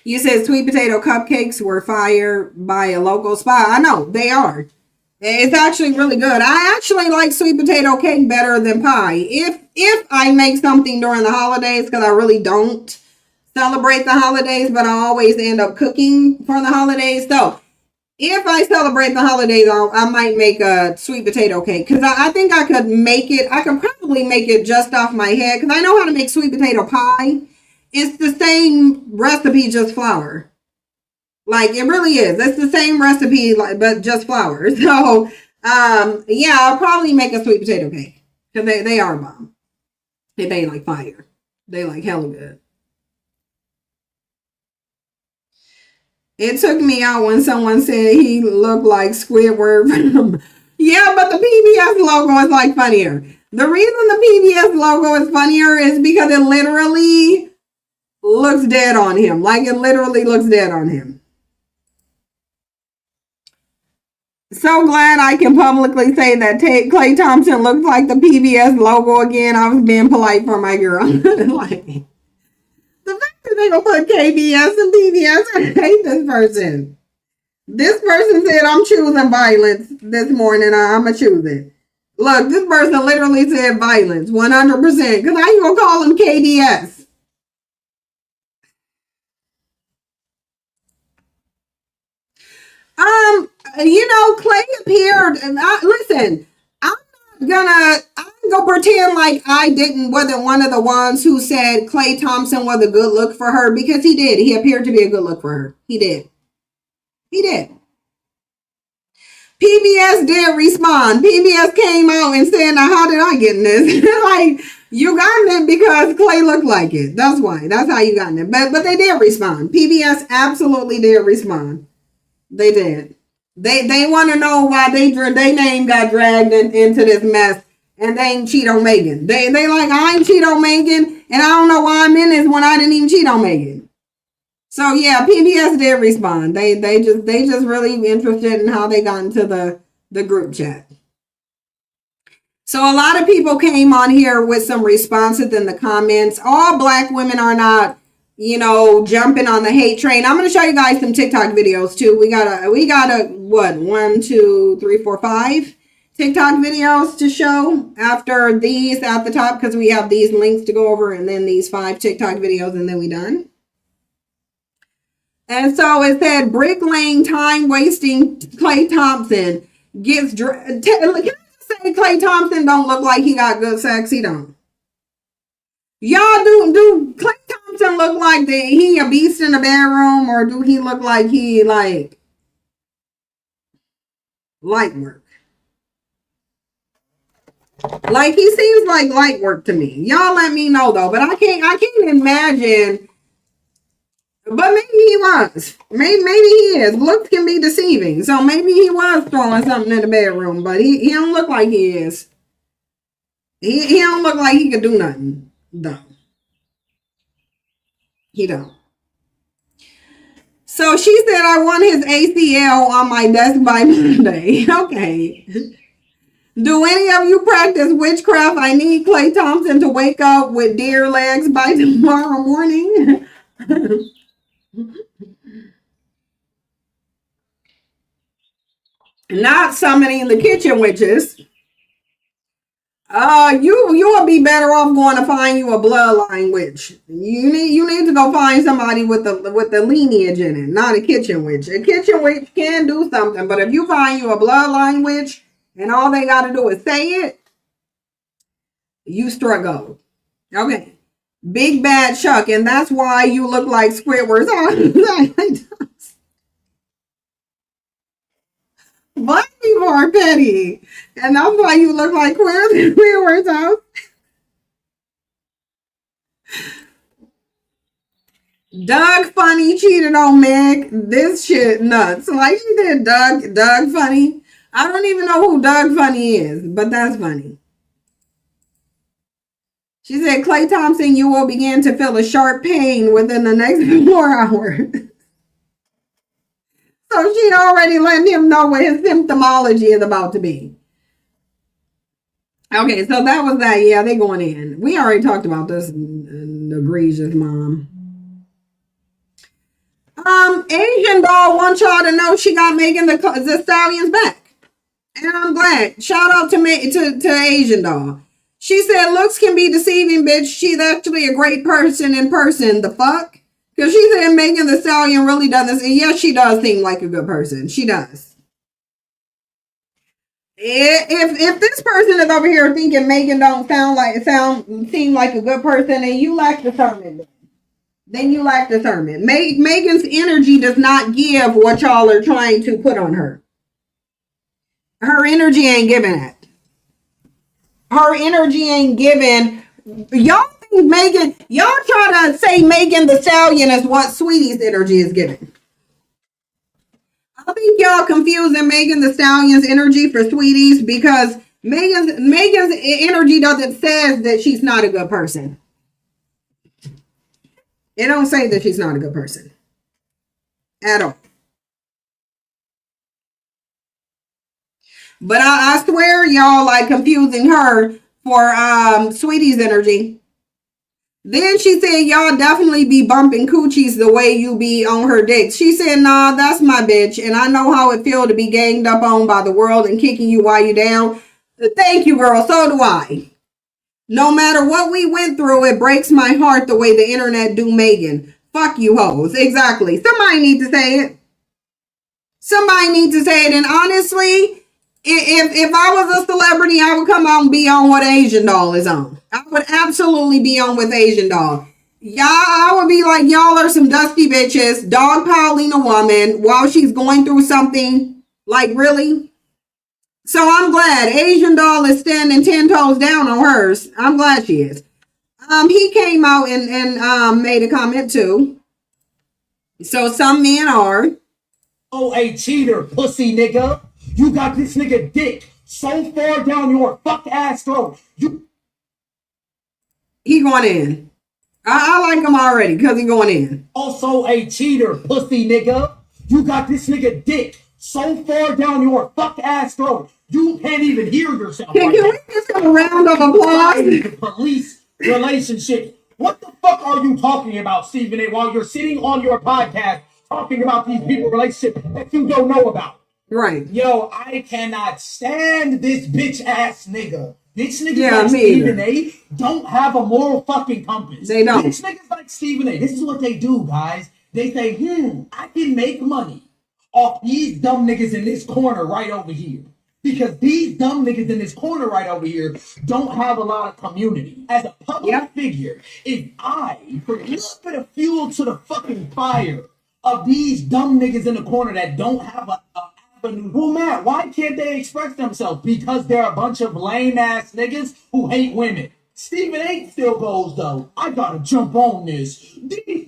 You said sweet potato cupcakes were fired by a local spot. I know they are. It's actually really good. I actually like sweet potato cake better than pie. If I make something during the holidays, because I really don't celebrate the holidays, but I always end up cooking for the holidays. So if I celebrate the holidays, I might make a sweet potato cake because I think I could make it. I could probably make it just off my head because I know how to make sweet potato pie. It's the same recipe, just flour. Like it really is. It's the same recipe, but just flour. So, yeah, I'll probably make a sweet potato cake because they are bomb. They like fire. They like hella good. It took me out when someone said he looked like Squidward. Yeah, but the PBS logo is like funnier. The reason the PBS logo is funnier is because it literally looks dead on him. Like it literally looks dead on him. So glad I can publicly say that Klay Thompson looks like the PBS logo again. I was being polite for my girl. Like, the fact that they gonna put KBS and PBS, I hate this person. This person said, I'm choosing violence this morning. I'm gonna choose it. Look, this person literally said violence, 100%. Because how you gonna call him KDS? Klay appeared, and listen, I'm gonna pretend like I wasn't one of the ones who said Klay Thompson was a good look for her, because he did. He appeared to be a good look for her. He did. PBS did respond. PBS came out and said, now how did I get in this? Like, you got in it because Klay looked like it. That's why. That's how you got in it. But they did respond. PBS absolutely did respond. They did. They want to know why their name got dragged into this mess, and they ain't cheat on Megan. They like, I ain't cheat on Megan, and I don't know why I'm in this when I didn't even cheat on Megan. So yeah, PBS did respond. They just really interested in how they got into the group chat. So a lot of people came on here with some responses in the comments. All Black women are not, jumping on the hate train. I'm going to show you guys some TikTok videos too. We got a what, 1, 2, 3, 4, 5 TikTok videos to show after these at the top, because we have these links to go over, and then these 5 TikTok videos, and then we done. And so it said, bricklaying, time wasting Klay Thompson gets can I just say Klay Thompson don't look like he got good sex? He don't. Y'all, do Klay Thompson look like he a beast in the bedroom, or do he look like he like light work? Like, he seems like light work to me. Y'all let me know though, but I can't imagine. But maybe he was. Maybe he is. Looks can be deceiving. So maybe he was throwing something in the bedroom, but he don't look like he is. He don't look like he could do nothing, though. He don't. So she said, I want his ACL on my desk by Monday. Okay. Do any of you practice witchcraft? I need Klay Thompson to wake up with deer legs by tomorrow morning. Not summoning the kitchen witches. You will be better off going to find you a bloodline witch. You need to go find somebody with the lineage in it, not a kitchen witch. A kitchen witch can do something, but if you find you a bloodline witch and all they got to do is say it, you struggle. Okay. Big bad Chuck, and that's why you look like Squidward. Black people are petty, and that's why you look like Squidward's house. Doug Funny cheated on Meg. This shit nuts. Like, she did Doug Funny. I don't even know who Doug Funny is, but that's funny. She said, Klay Thompson, you will begin to feel a sharp pain within the next 4 hours. So she'd already let him know what his symptomology is about to be. Okay, so that was that. Yeah, they going in. We already talked about this, egregious mom. Asian doll wants y'all to know she got Megan the Stallions back. And I'm glad. Shout out to Asian doll. She said, looks can be deceiving, bitch. She's actually a great person in person. The fuck? Because she said Megan the Stallion really doesn't. And yes, she does seem like a good person. She does. If this person is over here thinking Megan don't seem like a good person, then you lack discernment. Megan's energy does not give what y'all are trying to put on her. Her energy ain't giving it. Her energy ain't giving. Y'all think think Megan, y'all try to say Megan the Stallion is what Sweetie's energy is giving. I think y'all confusing Megan the Stallion's energy for Sweetie's because Megan's energy doesn't say that she's not a good person. It don't say that she's not a good person at all. But I swear y'all like confusing her for Sweetie's energy. Then she said y'all definitely be bumping coochies the way you be on her dick. She said, nah, that's my bitch. And I know how it feel to be ganged up on by the world and kicking you while you down. Thank you, girl. So do I. No matter what we went through, it breaks my heart the way the internet do Megan. Fuck you hoes. Exactly. Somebody needs to say it. Somebody needs to say it. And honestly, if I was a celebrity, I would come out and be on what Asian Doll is on. I would absolutely be on with Asian Doll. Y'all, I would be like, y'all are some dusty bitches, dog piling a woman while she's going through something. Like, really? So I'm glad Asian Doll is standing 10 toes down on hers. I'm glad she is. He came out and made a comment too. So some men are. Oh, a cheater, pussy nigga. You got this nigga dick so far down your fuck ass throat. He going in. I like him already because he going in. Also a cheater, pussy nigga. You got this nigga dick so far down your fuck ass throat. You can't even hear yourself. Can we just have a round of applause? The police relationship. What the fuck are you talking about, Stephen A, while you're sitting on your podcast talking about these people relationships that you don't know about? Right. Yo, I cannot stand this bitch ass nigga. Bitch niggas Yeah, like me Stephen either. A don't have a moral fucking compass. They don't. Bitch niggas like Stephen A, this is what they do, guys. They say, I can make money off these dumb niggas in this corner right over here. Because these dumb niggas in this corner right over here don't have a lot of community. As a public figure, if I put a little bit of fuel to the fucking fire of these dumb niggas in the corner that don't have a avenue. Well, Matt, why can't they express themselves? Because they're a bunch of lame ass niggas who hate women. Stephen A still goes though. I gotta jump on this.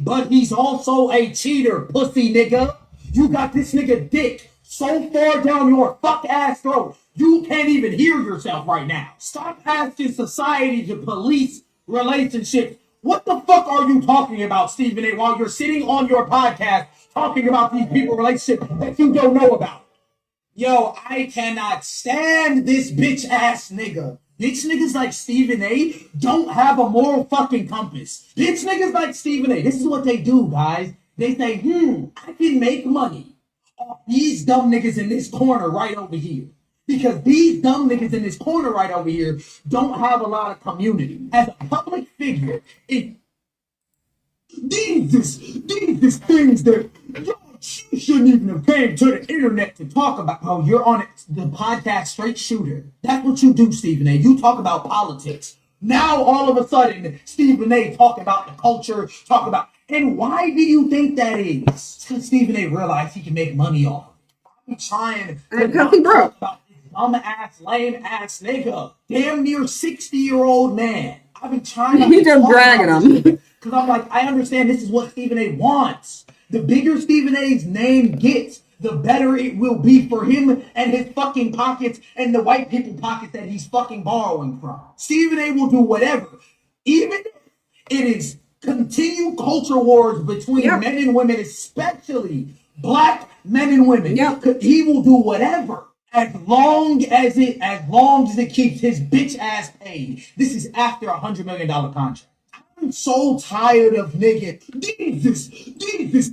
But he's also a cheater, pussy nigga. You got this nigga dick so far down your fuck ass throat. You can't even hear yourself right now. Stop asking society to police relationships. What the fuck are you talking about, Stephen A, while you're sitting on your podcast talking about these people relationships that you don't know about? Yo, I cannot stand this bitch ass nigga. Bitch niggas like Stephen A don't have a moral fucking compass. Bitch niggas like Stephen A, this is what they do, guys. They say, I can make money off these dumb niggas in this corner right over here. Because these dumb niggas in this corner right over here don't have a lot of community. As a public figure, these things that you shouldn't even have came to the internet to talk about. Oh, you're on it, the podcast Straight Shooter. That's what you do, Stephen A. You talk about politics. Now, all of a sudden, Stephen A. talk about the culture, talk about... And why do you think that is? It's because Stephen A. realized he can make money off it. I'm trying to Because he broke. about this dumb-ass, lame-ass nigga. Damn near 60-year-old man. I've been trying to... He just dragging him. Because I'm like, I understand this is what Stephen A. wants. The bigger Stephen A.'s name gets, the better it will be for him and his fucking pockets and the white people pockets that he's fucking borrowing from. Stephen A. will do whatever. Even if it is continued culture wars between men and women, especially black men and women. He will do whatever as long as it keeps his bitch ass paid. This is after $100 million contract. I'm so tired of niggas. Jesus.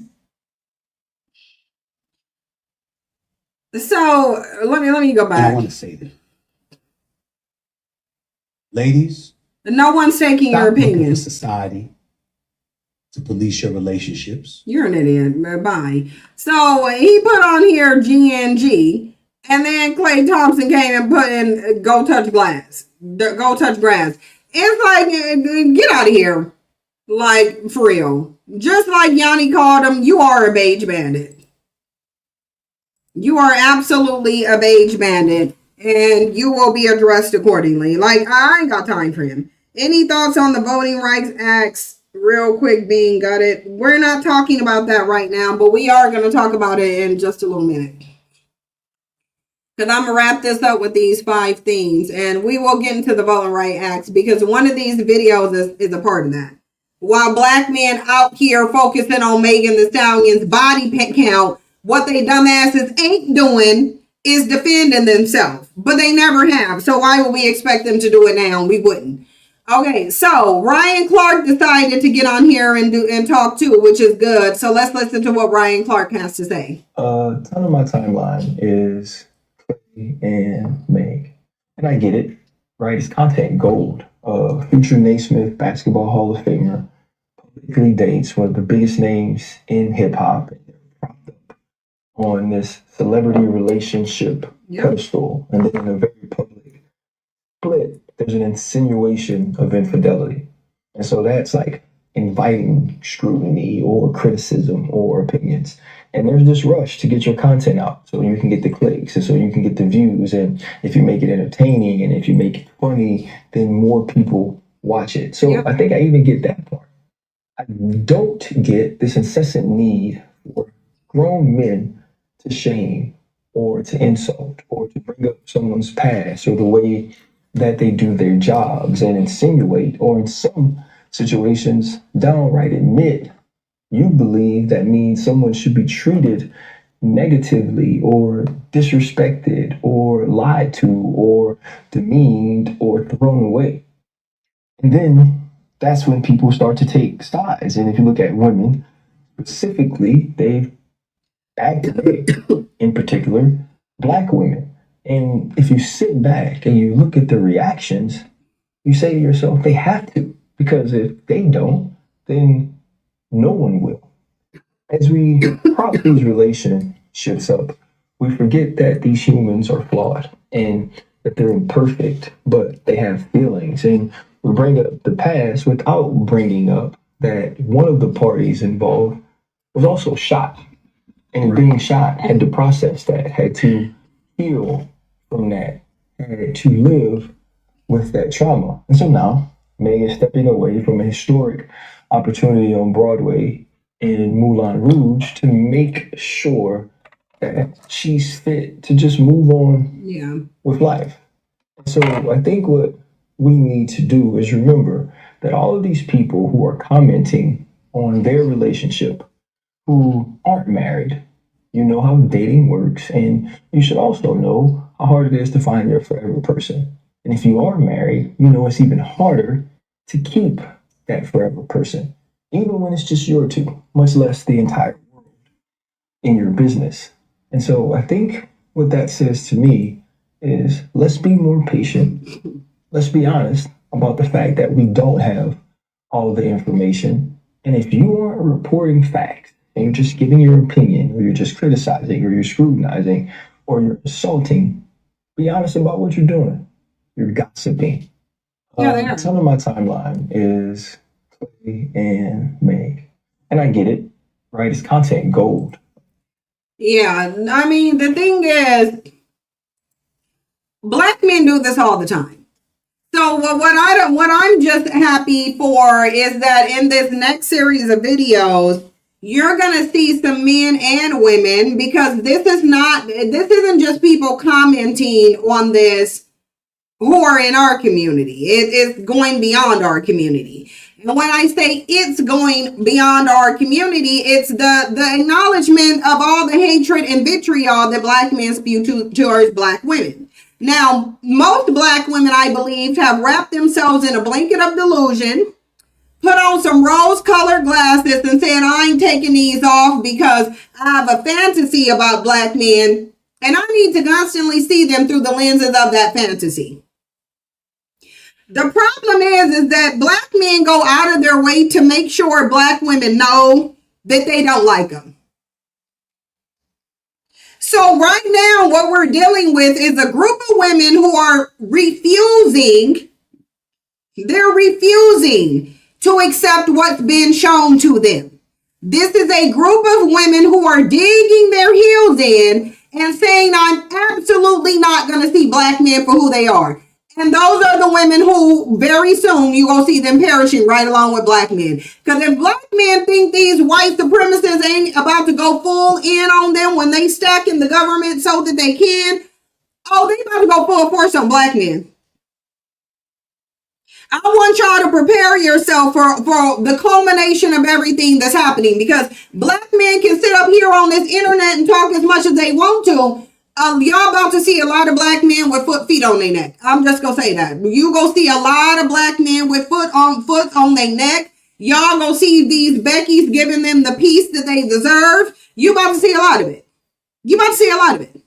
So let me go back. I want to say this. Ladies, no one's taking your opinion. Society to police your relationships. You're an idiot. Bye. So he put on here GNG, and then Klay Thompson came and put in go touch grass. It's like, get out of here. Like, for real. Just like Yanni called him, you are a beige bandit. You are absolutely a beige bandit, and you will be addressed accordingly. Like, I ain't got time for him. Any thoughts on the Voting Rights Acts? Real quick, Bean, got it. We're not talking about that right now, but we are going to talk about it in just a little minute. Because I'm going to wrap this up with these 5 things, and we will get into the Voting Rights Acts because one of these videos is a part of that. While black men out here focusing on Megan Thee Stallion's body count, what they dumbasses ain't doing is defending themselves, but they never have. So why would we expect them to do it now? We wouldn't. Okay, so Ryan Clark decided to get on here and talk too, which is good. So let's listen to what Ryan Clark has to say. A ton of my timeline is Klay and Meg, and I get it, right? It's content gold. Future Naismith, basketball Hall of Famer, publicly dates one of the biggest names in hip hop, propped up on this celebrity relationship pedestal, and then in a very public split, there's an insinuation of infidelity. And so that's like inviting scrutiny or criticism or opinions. And there's this rush to get your content out so you can get the clicks and so you can get the views. And if you make it entertaining and if you make it funny, then more people watch it. So I think I even get that part. I don't get this incessant need for grown men to shame or to insult or to bring up someone's past or the way that they do their jobs and insinuate, or in some situations, downright admit you believe that means someone should be treated negatively or disrespected or lied to or demeaned or thrown away. And then that's when people start to take sides. And if you look at women specifically, they activate, in particular, Black women. And if you sit back and you look at the reactions, you say to yourself, they have to, because if they don't, then no one will. As we prop these relationships up, we forget that these humans are flawed and that they're imperfect, but they have feelings. And we bring up the past without bringing up that one of the parties involved was also shot. And being shot had to process that, had to heal from that, had to live with that trauma. And so now, Meg is stepping away from a historic opportunity on Broadway in Moulin Rouge to make sure that she's fit to just move on with life. So I think what we need to do is remember that all of these people who are commenting on their relationship who aren't married, you know how dating works, and you should also know how hard it is to find your forever person. And if you are married, you know it's even harder to keep that forever person, even when it's just your two, much less the entire world in your business. And so I think what that says to me is let's be more patient. Let's be honest about the fact that we don't have all the information. And if you aren't reporting facts and you're just giving your opinion, or you're just criticizing, or you're scrutinizing, or you're assaulting, be honest about what you're doing. You're gossiping. A ton of my timeline is Klay and Meg. And I get it, right? It's content gold. Yeah, I mean, the thing is, Black men do this all the time. So what I'm just happy for is that in this next series of videos, you're going to see some men and women, this isn't just people commenting on this who are in our community. It is going beyond our community. And when I say it's going beyond our community, it's the acknowledgement of all the hatred and vitriol that Black men spew towards Black women. Now, most Black women, I believe, have wrapped themselves in a blanket of delusion, put on some rose-colored glasses and saying, I ain't taking these off because I have a fantasy about Black men, and I need to constantly see them through the lenses of that fantasy. The problem is that Black men go out of their way to make sure Black women know that they don't like them. So right now, what we're dealing with is a group of women who are refusing to accept what's been shown to them. This is a group of women who are digging their heels in and saying, I'm absolutely not going to see Black men for who they are. And those are the women who very soon you gonna see them perishing right along with black men. Because if black men think these white supremacists ain't about to go full in on them when they stack in the government so that they can, oh, they about to go full force on black men. I want y'all to prepare yourself for the culmination of everything that's happening, because black men can sit up here on this internet and talk as much as they want to. Y'all about to see a lot of black men with feet on their neck. I'm just gonna say that. You gonna see a lot of black men with foot on their neck. Y'all gonna see these Beckys giving them the peace that they deserve. You about to see a lot of it. You about to see a lot of it.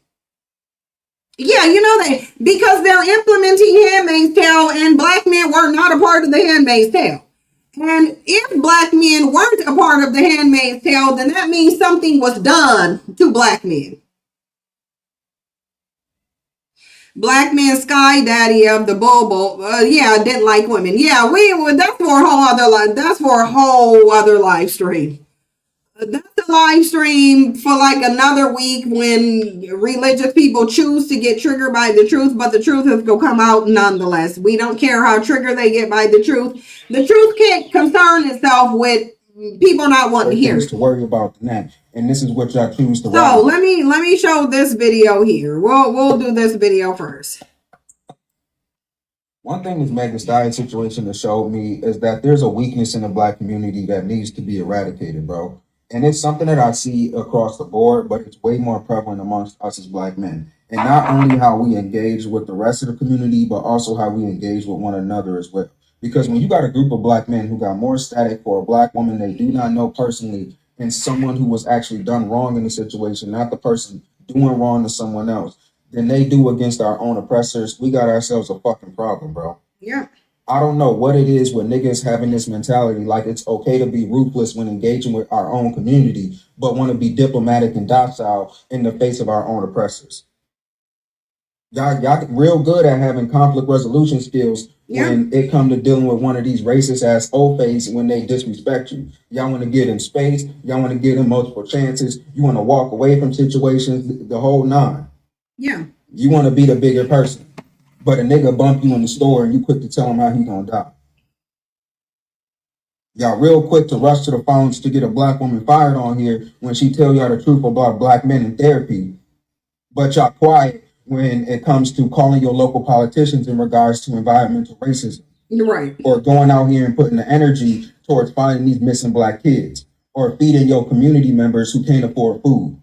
Yeah, you know that, because they're implementing Handmaid's Tale, and black men were not a part of the Handmaid's Tale. And if black men weren't a part of the Handmaid's Tale, then that means something was done to black men. Black man Sky Daddy of the Bobo, yeah, didn't like women. Yeah, that's for a whole other life. That's for a whole other live stream. That's a live stream for like another week, when religious people choose to get triggered by the truth, but the truth is going to come out nonetheless. We don't care how triggered they get by the truth. The truth can't concern itself with people not wanting to hear it. To worry about that, and this is what y'all choose to. So let me show this video here. We'll do this video first. One thing this Megan Stallion situation has showed me is that there's a weakness in the black community that needs to be eradicated, bro. And it's something that I see across the board, but it's way more prevalent amongst us as black men. And not only how we engage with the rest of the community, but also how we engage with one another as well. Because when you got a group of black men who got more static for a black woman they do not know personally, and someone who was actually done wrong in the situation, not the person doing wrong to someone else, than they do against our own oppressors, we got ourselves a fucking problem, bro. Yeah. I don't know what it is with niggas having this mentality like it's okay to be ruthless when engaging with our own community, but want to be diplomatic and docile in the face of our own oppressors. Y'all real good at having conflict resolution skills when it come to dealing with one of these racist ass old face when they disrespect you. Y'all want to get in space. Y'all want to give them multiple chances. You want to walk away from situations, the whole nine. Yeah. You want to be the bigger person. But a nigga bump you in the store and you quick to tell him how he gonna die. Y'all real quick to rush to the phones to get a black woman fired on here when she tell y'all the truth about black men in therapy. But y'all quiet when it comes to calling your local politicians in regards to environmental racism. Right. Or going out here and putting the energy towards finding these missing black kids. Or feeding your community members who can't afford food.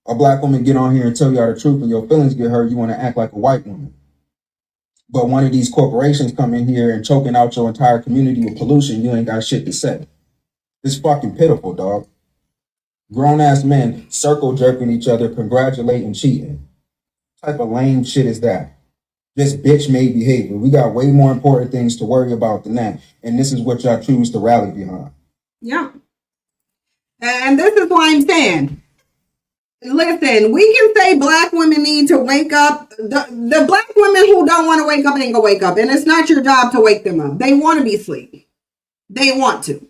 A black woman get on here and tell y'all the truth and your feelings get hurt, you want to act like a white woman. But one of these corporations come in here and choking out your entire community with pollution, you ain't got shit to say. It's fucking pitiful, dog. Grown-ass men circle jerking each other, congratulating, cheating. What type of lame shit is that? Just bitch-made behavior. We got way more important things to worry about than that. And this is what y'all choose to rally behind. Yeah. And this is why I'm saying, listen, we can say black women need to wake up. The black women who don't want to wake up ain't gonna wake up. And it's not your job to wake them up. They want to be asleep. They want to.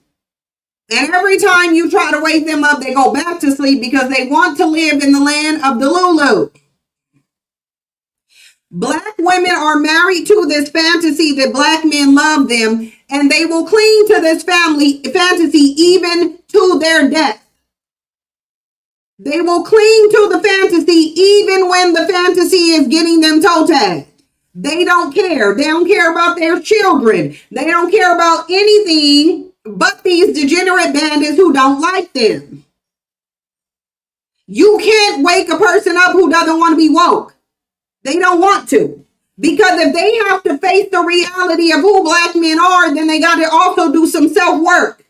And every time you try to wake them up, they go back to sleep because they want to live in the land of the Lulu. Black women are married to this fantasy that black men love them, and they will cling to this fantasy even to their death. They will cling to the fantasy even when the fantasy is getting them toe tagged. They don't care. They don't care about their children. They don't care about anything but these degenerate bandits who don't like them. You can't wake a person up who doesn't want to be woke. They don't want to. Because if they have to face the reality of who black men are, then they got to also do some self-work.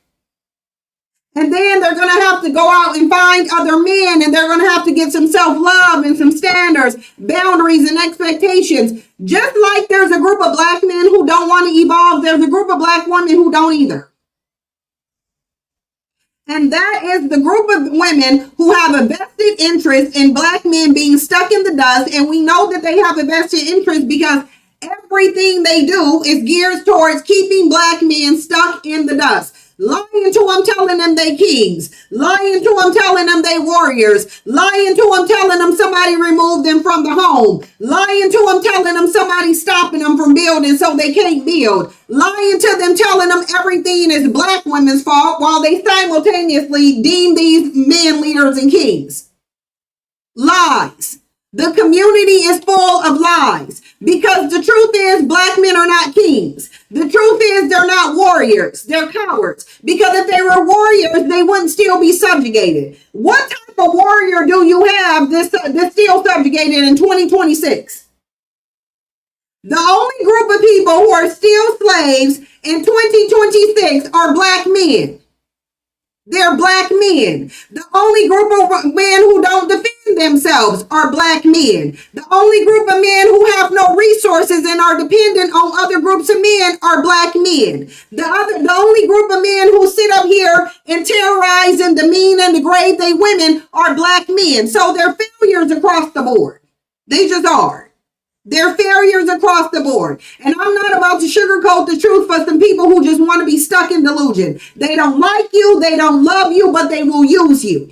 And then they're going to have to go out and find other men, and they're going to have to get some self-love and some standards, boundaries, and expectations. Just like there's a group of black men who don't want to evolve, there's a group of black women who don't either. And that is the group of women who have a vested interest in black men being stuck in the dust. And we know that they have a vested interest because everything they do is geared towards keeping black men stuck in the dust. Lying to them, telling them they kings. Lying to them, telling them they warriors. Lying to them, telling them somebody removed them from the home. Lying to them, telling them somebody stopping them from building so they can't build. Lying to them, telling them everything is black women's fault while they simultaneously deem these men leaders and kings. Lies. The community is full of lies because the truth is black men are not kings. The truth is they're not warriors. They're cowards because if they were warriors, they wouldn't still be subjugated. What type of warrior do you have that's still subjugated in 2026? The only group of people who are still slaves in 2026 are black men. They're black men. The only group of men who don't defend themselves are black men. The only group of men who have no resources and are dependent on other groups of men are black men. The only group of men who sit up here and terrorize and demean and degrade they women are black men. So they're failures across the board. They just are. They're failures across the board. And I'm not about to sugarcoat the truth for some people who just want to be stuck in delusion. They don't like you. They don't love you, but they will use you.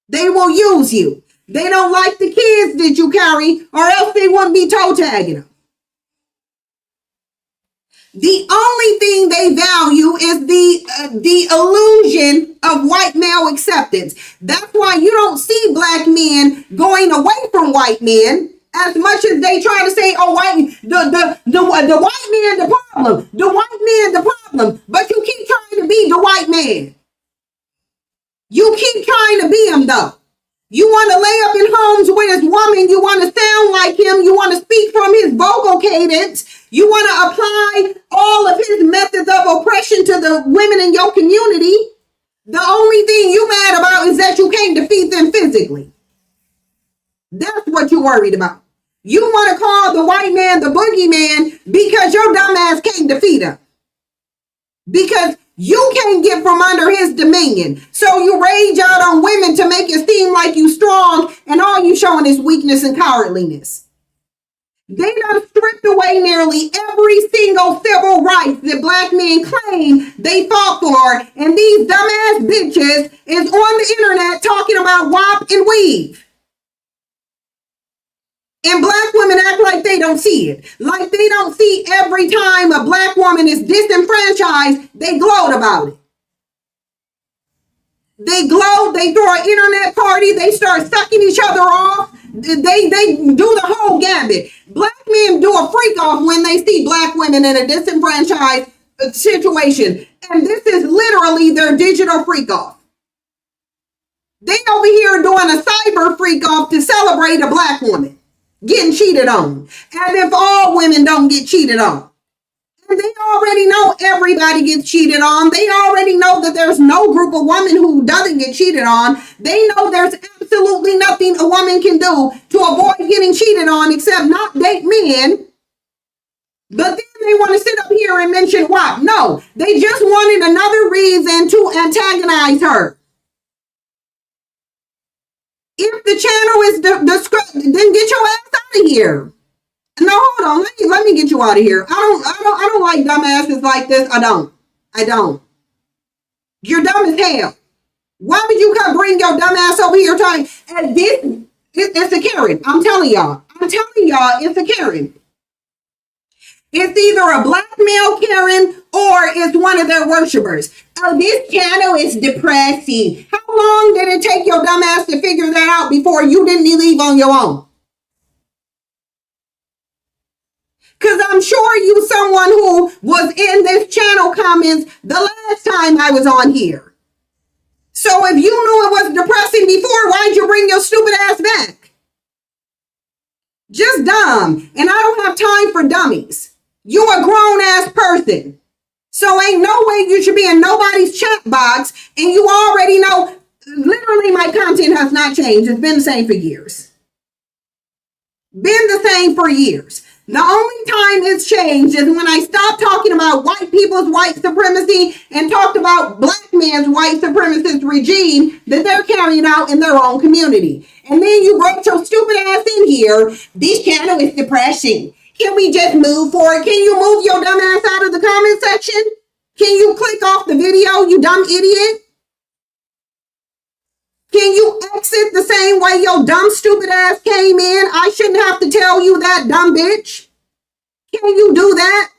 They will use you. They don't like the kids that you carry or else they wouldn't be toe tagging them. The only thing they value is the illusion of white male acceptance. That's why you don't see black men going away from white men. As much as they try to say, oh, the white man the problem, the white man the problem, but you keep trying to be the white man. You keep trying to be him though. You want to lay up in homes with his woman. You want to sound like him. You want to speak from his vocal cadence. You want to apply all of his methods of oppression to the women in your community. The only thing you mad about is that you can't defeat them physically. That's what you're worried about. You want to call the white man the boogeyman because your dumb ass can't defeat him. Because you can't get from under his dominion. So you rage out on women to make it seem like you strong and all you showing is weakness and cowardliness. They done stripped away nearly every single civil right that black men claim they fought for. And these dumbass bitches is on the internet talking about WAP and weave. And black women act like they don't see it. Like they don't see every time a black woman is disenfranchised, they gloat about it. They gloat, they throw an internet party, they start sucking each other off. They do the whole gambit. Black men do a freak off when they see black women in a disenfranchised situation. And this is literally their digital freak off. They over here doing a cyber freak off to celebrate a black woman getting cheated on. As if all women don't get cheated on. And they already know everybody gets cheated on. They already know that there's no group of women who doesn't get cheated on. They know there's absolutely nothing a woman can do to avoid getting cheated on except not date men. But then they want to sit up here and mention WAP. No, they just wanted another reason to antagonize her. If the channel is then get your ass out of here. No, hold on. Let me get you out of here. I don't like dumbasses like this. I don't. You're dumb as hell. Why would you come bring your dumb ass over here talking? And it's a Karen. I'm telling y'all, it's a Karen. It's either a black male Karen or it's one of their worshipers. Oh, this channel is depressing. How long did it take your dumb ass to figure that out before you didn't leave on your own? Because I'm sure you someone who was in this channel comments the last time I was on here. So if you knew it was depressing before, why'd you bring your stupid ass back? Just dumb. And I don't have time for dummies. You a grown ass person. So ain't no way you should be in nobody's chat box. And you already know, literally my content has not changed. It's been the same for years. Been the same for years. The only time it's changed is when I stopped talking about white people's white supremacy and talked about black man's white supremacist regime that they're carrying out in their own community. And then you brought your stupid ass in here. This channel is depressing. Can we just move forward? Can you move your dumb ass out of the comment section? Can you click off the video, you dumb idiot? Can you exit the same way your dumb stupid ass came in? I shouldn't have to tell you that, dumb bitch. Can you do that?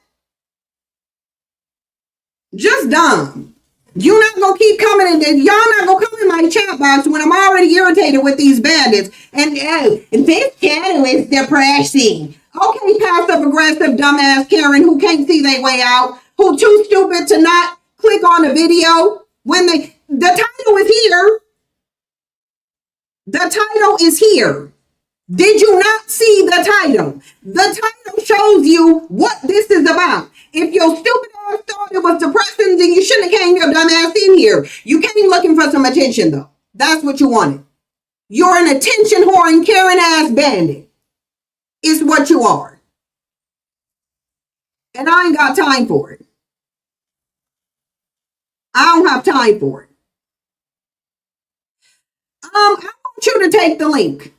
Just dumb. You not gonna keep coming and y'all not gonna come in my chat box when I'm already irritated with these bandits. And this channel is depressing. Okay, passive aggressive dumbass Karen who can't see their way out, who too stupid to not click on the video when the title is here. The title is here. Did you not see the title? The title shows you what this is about. If your stupid ass thought it was depressing, then you shouldn't have came your dumb ass in here. You came looking for some attention, though. That's what you wanted. You're an attention whoring, Karen ass bandit. It's what you are. And I ain't got time for it. I don't have time for it. I want you to take the link.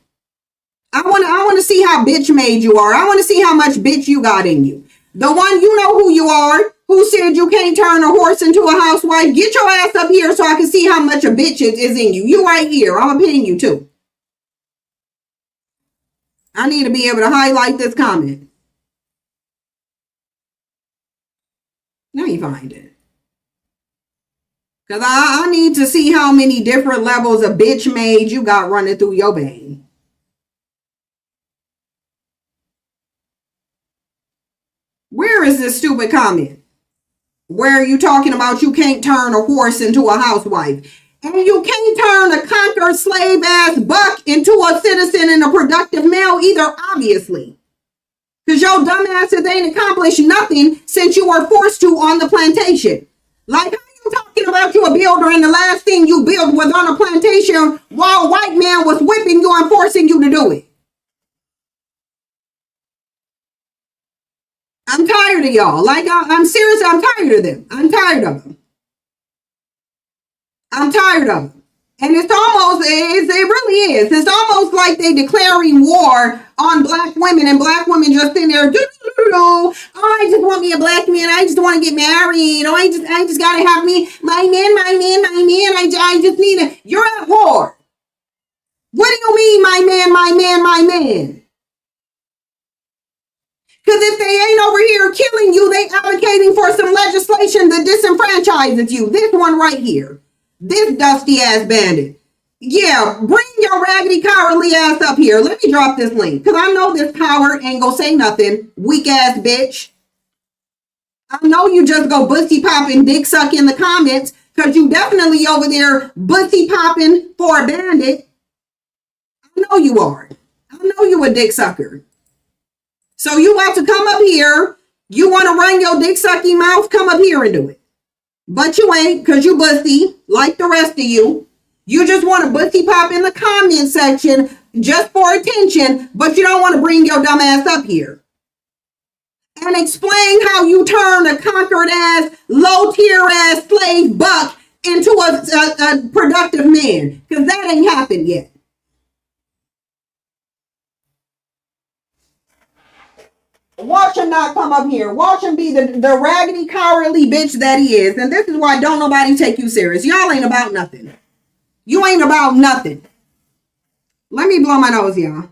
I want to see how bitch made you are. I want to see how much bitch you got in you. The one, you know who you are, who said you can't turn a horse into a housewife. Get your ass up here so I can see how much a bitch is in you. You right here. I'm going to pin you too. I need to be able to highlight this comment. Let me find it. Because I need to see how many different levels of bitch made you got running through your vein. Where is this stupid comment? Where are you talking about you can't turn a horse into a housewife? And you can't turn a conquered slave ass buck into a citizen and a productive male either, obviously. Because your dumb asses ain't accomplished nothing since you were forced to on the plantation. Like, how you talking about you a builder and the last thing you built was on a plantation while a white man was whipping you and forcing you to do it? I'm tired of y'all. Like, I'm serious. I'm tired of them. I'm tired of them. I'm tired of them. And it really is. It's almost like they declaring war on black women and black women just in there. Oh, I just want me a black man. I just want to get married. Oh, I just got to have me, my man. I just need a, you're at war. What do you mean, my man? Because if they ain't over here killing you, they advocating for some legislation that disenfranchises you. This one right here. This dusty ass bandit. Yeah, bring your raggedy cowardly ass up here. Let me drop this link. Because I know this power ain't gonna say nothing. Weak ass bitch. I know you just go bussy popping, dick suck in the comments. Because you definitely over there bussy popping for a bandit. I know you are. I know you a dick sucker. So you about to come up here. You want to run your dick sucky mouth? Come up here and do it. But you ain't, because you bussy like the rest of you. You just want to bussy pop in the comment section just for attention, but you don't want to bring your dumb ass up here and explain how you turn a conquered ass, low tier ass slave buck into a productive man, because that ain't happened yet. Watch him not come up here. Watch him be the raggedy, cowardly bitch that he is. And this is why don't nobody take you serious. Y'all ain't about nothing. You ain't about nothing. Let me blow my nose, y'all.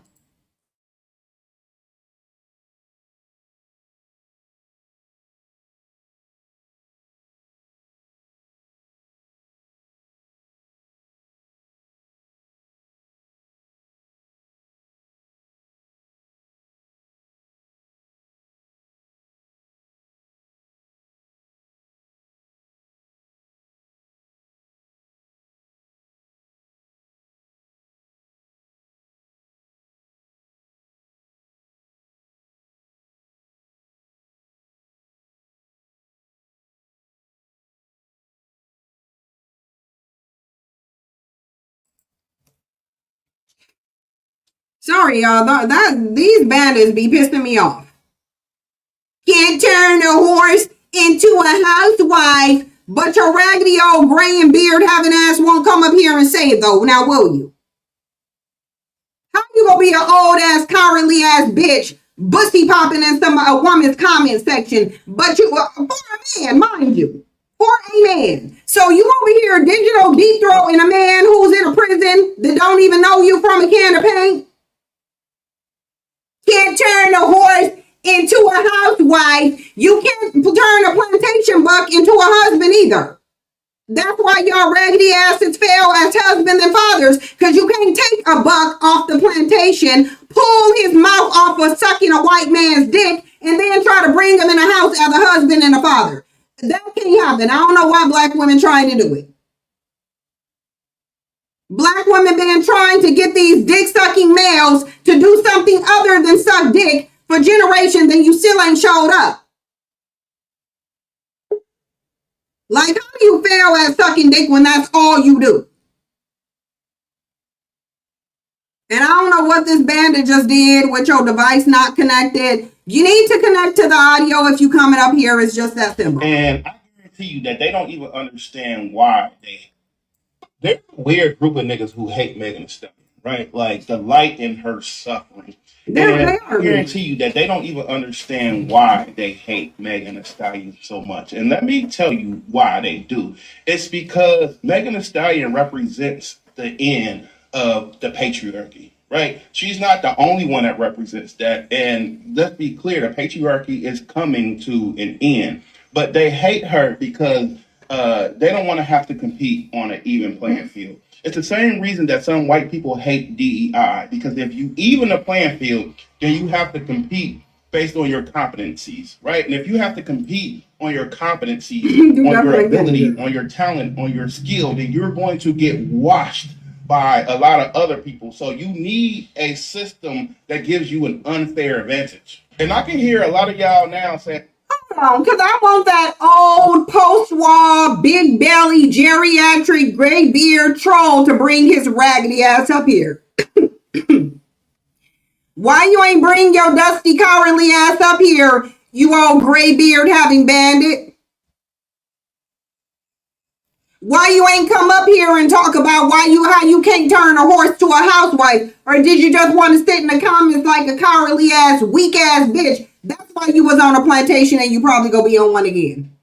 Sorry, y'all. These bandits be pissing me off. Can't turn a horse into a housewife, but your raggedy old gray and beard having ass won't come up here and say it though. Now will you? How you gonna be an old ass, cowardly ass bitch, bussy popping in a woman's comment section, but you for a man, mind you. for a man. So you over here digital deep throating a man who's in a prison that don't even know you from a can of paint. Can't turn a horse into a housewife. You can't turn a plantation buck into a husband either. That's why y'all raggedy asses fail as husbands and fathers, because you can't take a buck off the plantation, pull his mouth off of sucking a white man's dick, and then try to bring him in a house as a husband and a father. That can't happen. I don't know why black women trying to do it. Black women been trying to get these dick-sucking males to do something other than suck dick for generations, and you still ain't showed up. Like, how do you fail at sucking dick when that's all you do? And I don't know what this bandit just did with your device not connected. You need to connect to the audio if you coming up here. It's just that simple. And I guarantee you that they don't even understand why they're a weird group of niggas who hate Megan Thee Stallion, right? Like, the light in her suffering. And I guarantee you that they don't even understand why they hate Megan Thee Stallion so much. And let me tell you why they do. It's because Megan Thee Stallion represents the end of the patriarchy, right? She's not the only one that represents that. And let's be clear, the patriarchy is coming to an end. But they hate her because they don't want to have to compete on an even playing field. It's the same reason that some white people hate DEI, because if you even the playing field, then you have to compete based on your competencies, right? And if you have to compete on your competencies, on your ability, on your talent, on your skill, then you're going to get washed by a lot of other people. So you need a system that gives you an unfair advantage. And I can hear a lot of y'all now saying, because I want that old post-war, big belly, geriatric, gray beard troll to bring his raggedy ass up here. Why you ain't bring your dusty, cowardly ass up here, you old gray beard having bandit? Why you ain't come up here and talk about how you can't turn a horse to a housewife? Or did you just want to sit in the comments like a cowardly ass, weak ass bitch? That's why you was on a plantation and you probably gonna be on one again.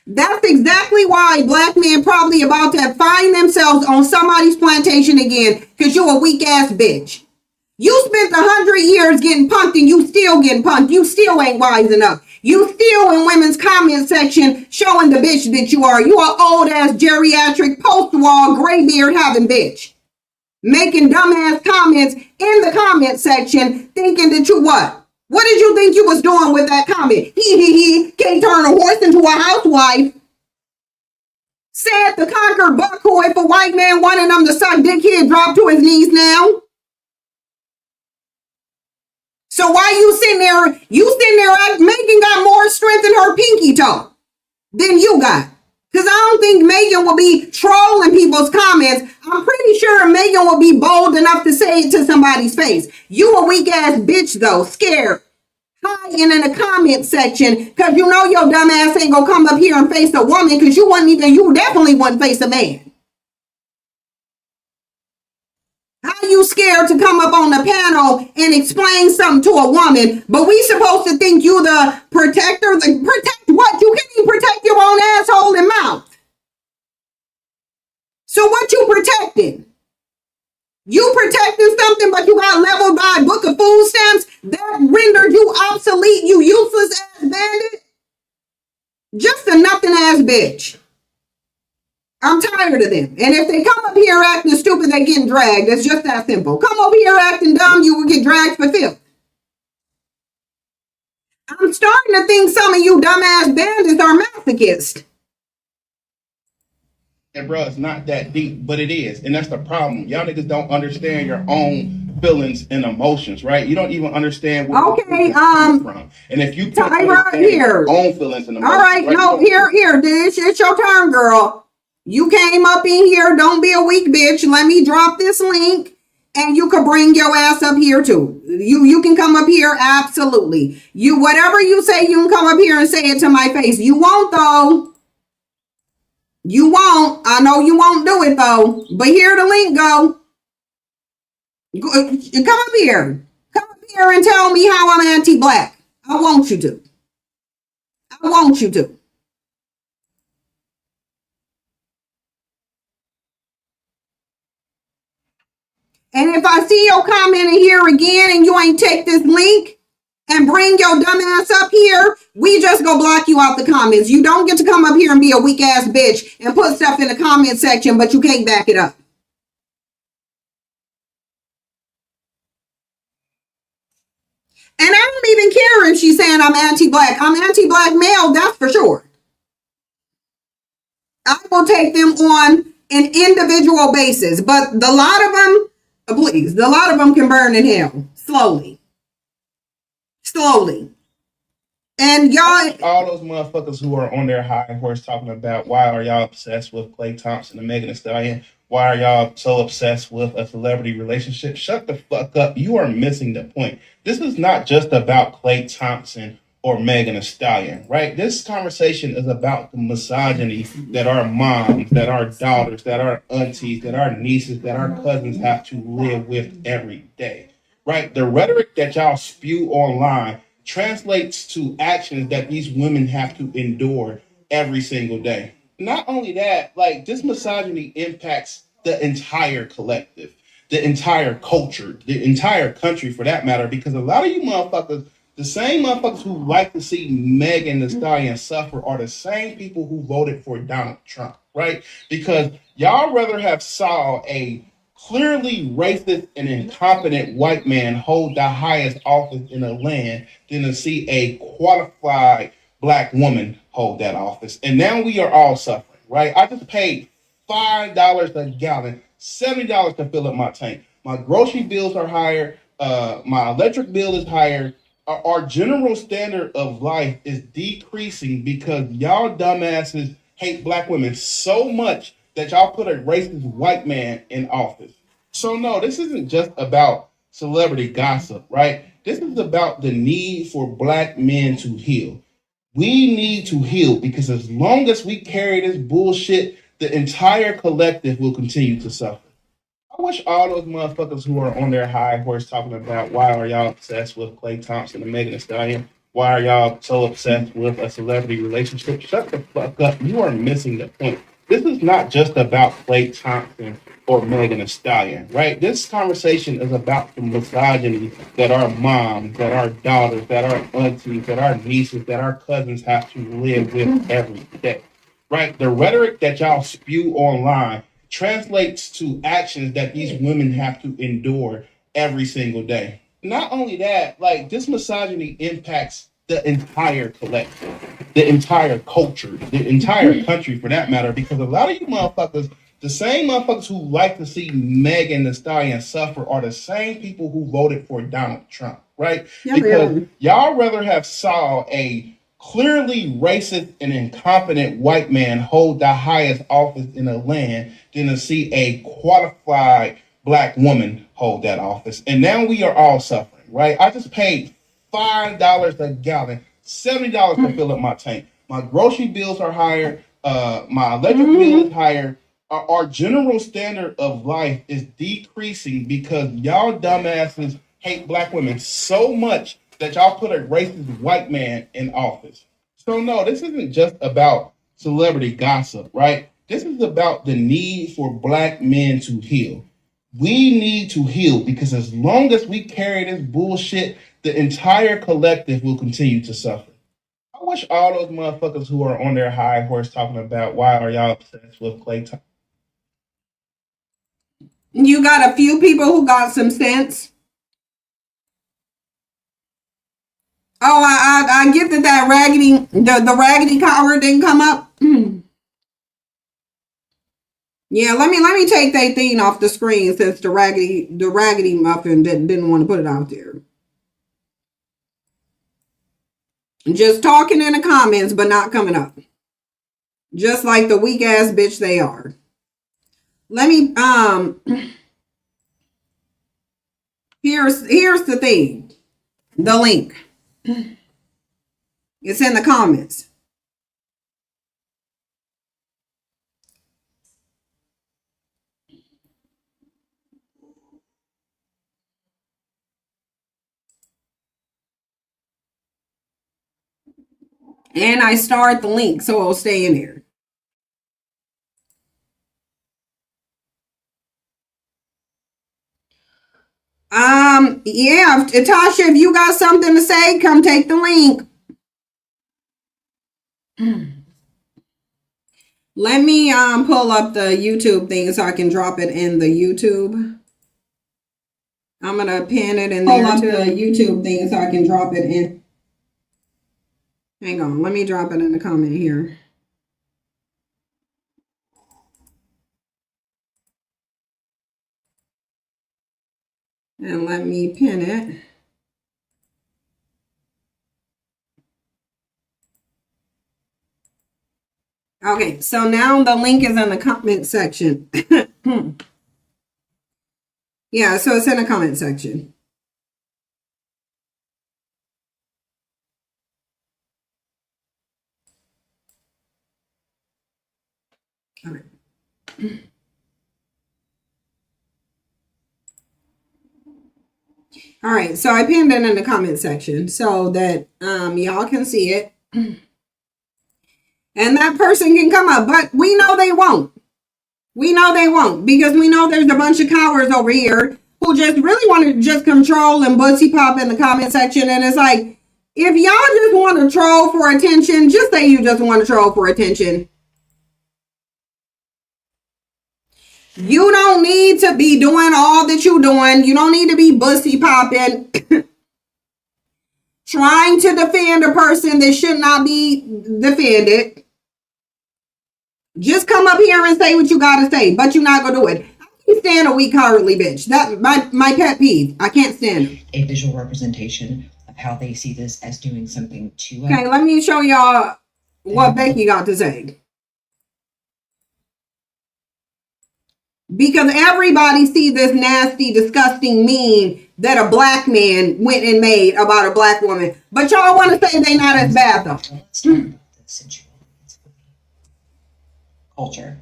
That's exactly why black men probably about to find themselves on somebody's plantation again, because you a weak ass bitch. You spent 100 years getting punked and you still getting punked. You still ain't wise enough. You still in women's comment section showing the bitch that you are. You a old ass geriatric post-wall gray beard having bitch. Making dumbass comments in the comment section thinking that you what? What did you think you was doing with that comment? He can't turn a horse into a housewife. Said the conquered buck who, if a white man wanted him to suck dick, he'd drop to his knees now. So why you sitting there Megan got more strength in her pinky toe than you got. Because I don't think Megan will be trolling people's comments. I'm pretty sure Megan will be bold enough to say it to somebody's face. You a weak ass bitch though, scared. Hiding in the comment section because you know your dumb ass ain't gonna come up here and face a woman because you definitely wouldn't face a man. How you scared to come up on the panel and explain something to a woman, but we supposed to think you the protector? Protect what? You can't even protect your own asshole and mouth. So what you protecting? You protecting something, but you got leveled by a book of food stamps that rendered you obsolete, you useless ass bandit? Just a nothing ass bitch. I'm tired of them. And if they come up here acting stupid, they getting dragged. It's just that simple. Come over here acting dumb, you will get dragged for filth. I'm starting to think some of you dumbass bandits are masochists. and bro, it's not that deep, but it is. And that's the problem. Y'all niggas don't understand your own feelings and emotions, right? You don't even understand where you're coming from. And if you can't understand your own feelings and emotions, all right, right, no, here, it's your turn, girl. You came up in here. Don't be a weak bitch. Let me drop this link and you can bring your ass up here too. You can come up here. Absolutely. You, whatever you say, you can come up here and say it to my face. You won't though. You won't. I know you won't do it though. But here the link go. Come up here. Come up here and tell me how I'm anti-black. I want you to. I want you to. And if I see your comment in here again and you ain't take this link and bring your dumb ass up here, we just go block you out the comments. You don't get to come up here and be a weak ass bitch and put stuff in the comment section, but you can't back it up. And I don't even care if she's saying I'm anti-black. I'm anti-black male, that's for sure. I will take them on an individual basis, but the lot of them, please, the lot of them can burn in hell slowly. And y'all, all those motherfuckers who are on their high horse talking about why are y'all obsessed with Klay Thompson and Megan Thee Stallion? Why are y'all so obsessed with a celebrity relationship? Shut the fuck up. You are missing the point. This is not just about Klay Thompson or Megan Thee Stallion, right? This conversation is about the misogyny that our moms, that our daughters, that our aunties, that our nieces, that our cousins have to live with every day, right? The rhetoric that y'all spew online translates to actions that these women have to endure every single day. Not only that, like this misogyny impacts the entire collective, the entire culture, the entire country for that matter, because a lot of you motherfuckers, the same motherfuckers who like to see Megan Thee Stallion suffer are the same people who voted for Donald Trump, right? Because y'all rather have saw a clearly racist and incompetent white man hold the highest office in the land than to see a qualified black woman hold that office. And now we are all suffering, right? I just paid $5 a gallon, $70 to fill up my tank. My grocery bills are higher. My electric bill is higher. Our general standard of life is decreasing because y'all dumbasses hate black women so much that y'all put a racist white man in office. So no, this isn't just about celebrity gossip, right? This is about the need for black men to heal. We need to heal because as long as we carry this bullshit, the entire collective will continue to suffer. I wish all those motherfuckers who are on their high horse talking about why are y'all obsessed with Klay Thompson and Megan Thee Stallion? Why are y'all so obsessed with a celebrity relationship? Shut the fuck up. You are missing the point. This is not just about Klay Thompson or Megan Thee Stallion, right? This conversation is about the misogyny that our moms, that our daughters, that our aunties, that our nieces, that our cousins have to live with every day, right? The rhetoric that y'all spew online translates to actions that these women have to endure every single day. Not only that, like this misogyny impacts the entire collective, the entire culture, the entire country for that matter, because a lot of you motherfuckers, the same motherfuckers who like to see Megan Thee Stallion suffer are the same people who voted for Donald Trump, right? Yeah, because y'all rather have saw a clearly racist and incompetent white man hold the highest office in the land than to see a qualified black woman hold that office. And now we are all suffering, right? I just paid $5 a gallon, $70 to fill up my tank. My grocery bills are higher. My electric bill is higher. Our general standard of life is decreasing because y'all dumbasses hate black women so much that y'all put a racist white man in office. So no, this isn't just about celebrity gossip, right? This is about the need for black men to heal. We need to heal because as long as we carry this bullshit, the entire collective will continue to suffer. I wish all those motherfuckers who are on their high horse talking about why are y'all obsessed with Klay Thompson. You got a few people who got some sense. Oh, I get that raggedy, the raggedy collar didn't come up. Yeah, let me take that thing off the screen since the raggedy muffin didn't want to put it out there. Just talking in the comments, but not coming up. Just like the weak ass bitch they are. Let me here's the thing. The link. It's in the comments. And I starred the link so it'll stay in there. Yeah, Tasha, if you got something to say, come take the link. Let me pull up the YouTube thing so I can drop it in the YouTube. I'm gonna pin it in there to the YouTube thing so I can drop it in. Hang on, let me drop it in the comment here. And let me pin it. Okay, so now the link is in the comment section. Yeah, so it's in the comment section. All right. All right, so I pinned it in the comment section so that y'all can see it. And that person can come up, but we know they won't. We know they won't, because we know there's a bunch of cowards over here who just really want to just control and bussy pop in the comment section. And it's like, if y'all just want to troll for attention, just say you just want to troll for attention. You don't need to be doing all that you're doing. You don't need to be bussy popping, trying to defend a person that should not be defended. Just come up here and say what you got to say, but you're not going to do it. I can't stand a weak, cowardly bitch. That's my pet peeve. I can't stand them. A visual representation of how they see this as doing something to us. Okay, let me show y'all what Becky got to say. Because everybody see this nasty, disgusting meme that a black man went and made about a black woman. But y'all want to say they not as bad though. Culture.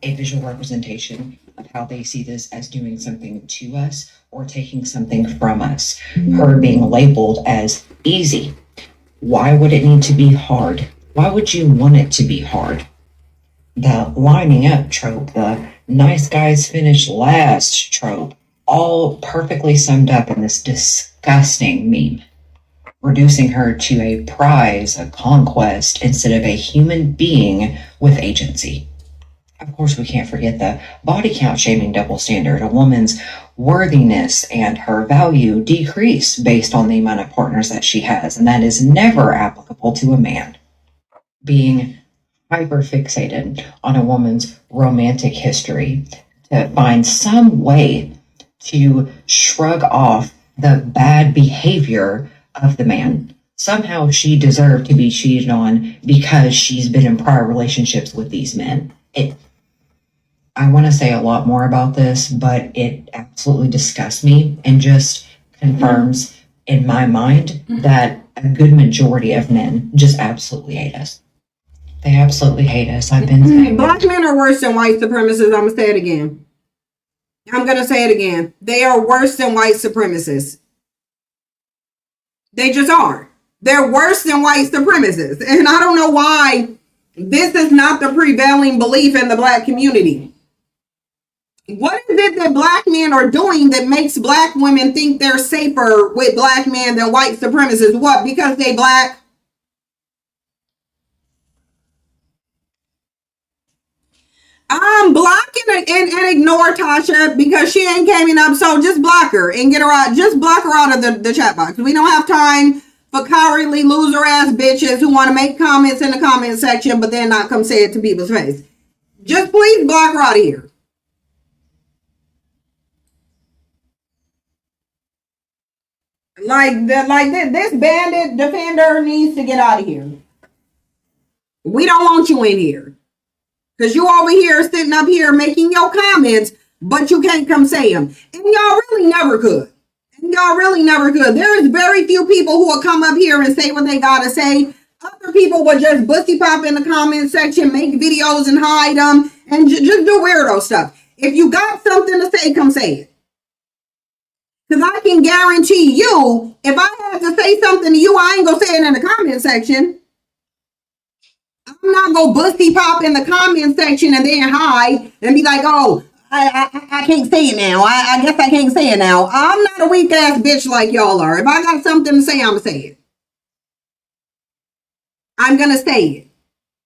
A visual representation of how they see this as doing something to us or taking something from us. Her being labeled as easy. Why would it need to be hard? Why would you want it to be hard? The lining up trope, the nice guys finish last trope, all perfectly summed up in this disgusting meme, reducing her to a prize, a conquest, instead of a human being with agency. Of course, we can't forget the body count shaming double standard. A woman's worthiness and her value decrease based on the amount of partners that she has, and that is never applicable to a man. Being hyper fixated on a woman's romantic history to find some way to shrug off the bad behavior of the man. Somehow she deserved to be cheated on because she's been in prior relationships with these men. I want to say a lot more about this, but it absolutely disgusts me and just confirms in my mind that a good majority of men just absolutely hate us. They absolutely hate us. I've been saying black men are worse than white supremacists. I'm going to say it again. I'm going to say it again. They are worse than white supremacists. They just are. They're worse than white supremacists. And I don't know why this is not the prevailing belief in the black community. What is it that black men are doing that makes black women think they're safer with black men than white supremacists? What? Because they black? Block and ignore Tasha because she ain't coming up. So just block her and get her out. Just block her out of the chat box. We don't have time for cowardly loser ass bitches who want to make comments in the comment section, but then not come say it to people's face. Just please block her out of here. This bandit defender needs to get out of here. We don't want you in here. Because you over here sitting up here making your comments, but you can't come say them. And y'all really never could. There is very few people who will come up here and say what they gotta say. Other people will just bussy pop in the comment section, make videos and hide them, and just do weirdo stuff. If you got something to say, come say it. Because I can guarantee you, if I had to say something to you, I ain't gonna say it in the comment section. I'm not gonna bussy pop in the comment section and then hide and be like, oh, I can't say it now. I guess I can't say it now. I'm not a weak ass bitch like y'all are. If I got something to say, I'm gonna say it. I'm gonna say it.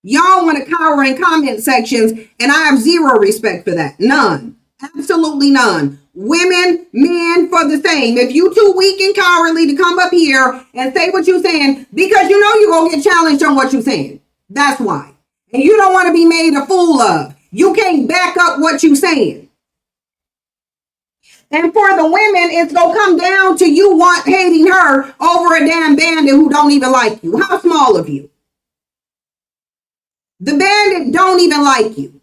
Y'all want to cower in comment sections, and I have zero respect for that. None. Absolutely none. Women, men for the same. If you too weak and cowardly to come up here and say what you're saying, because you know you're going to get challenged on what you're saying. That's why. And you don't want to be made a fool of. You can't back up what you're saying. And for the women, it's going to come down to you hating her over a damn bandit who don't even like you. How small of you? The bandit don't even like you.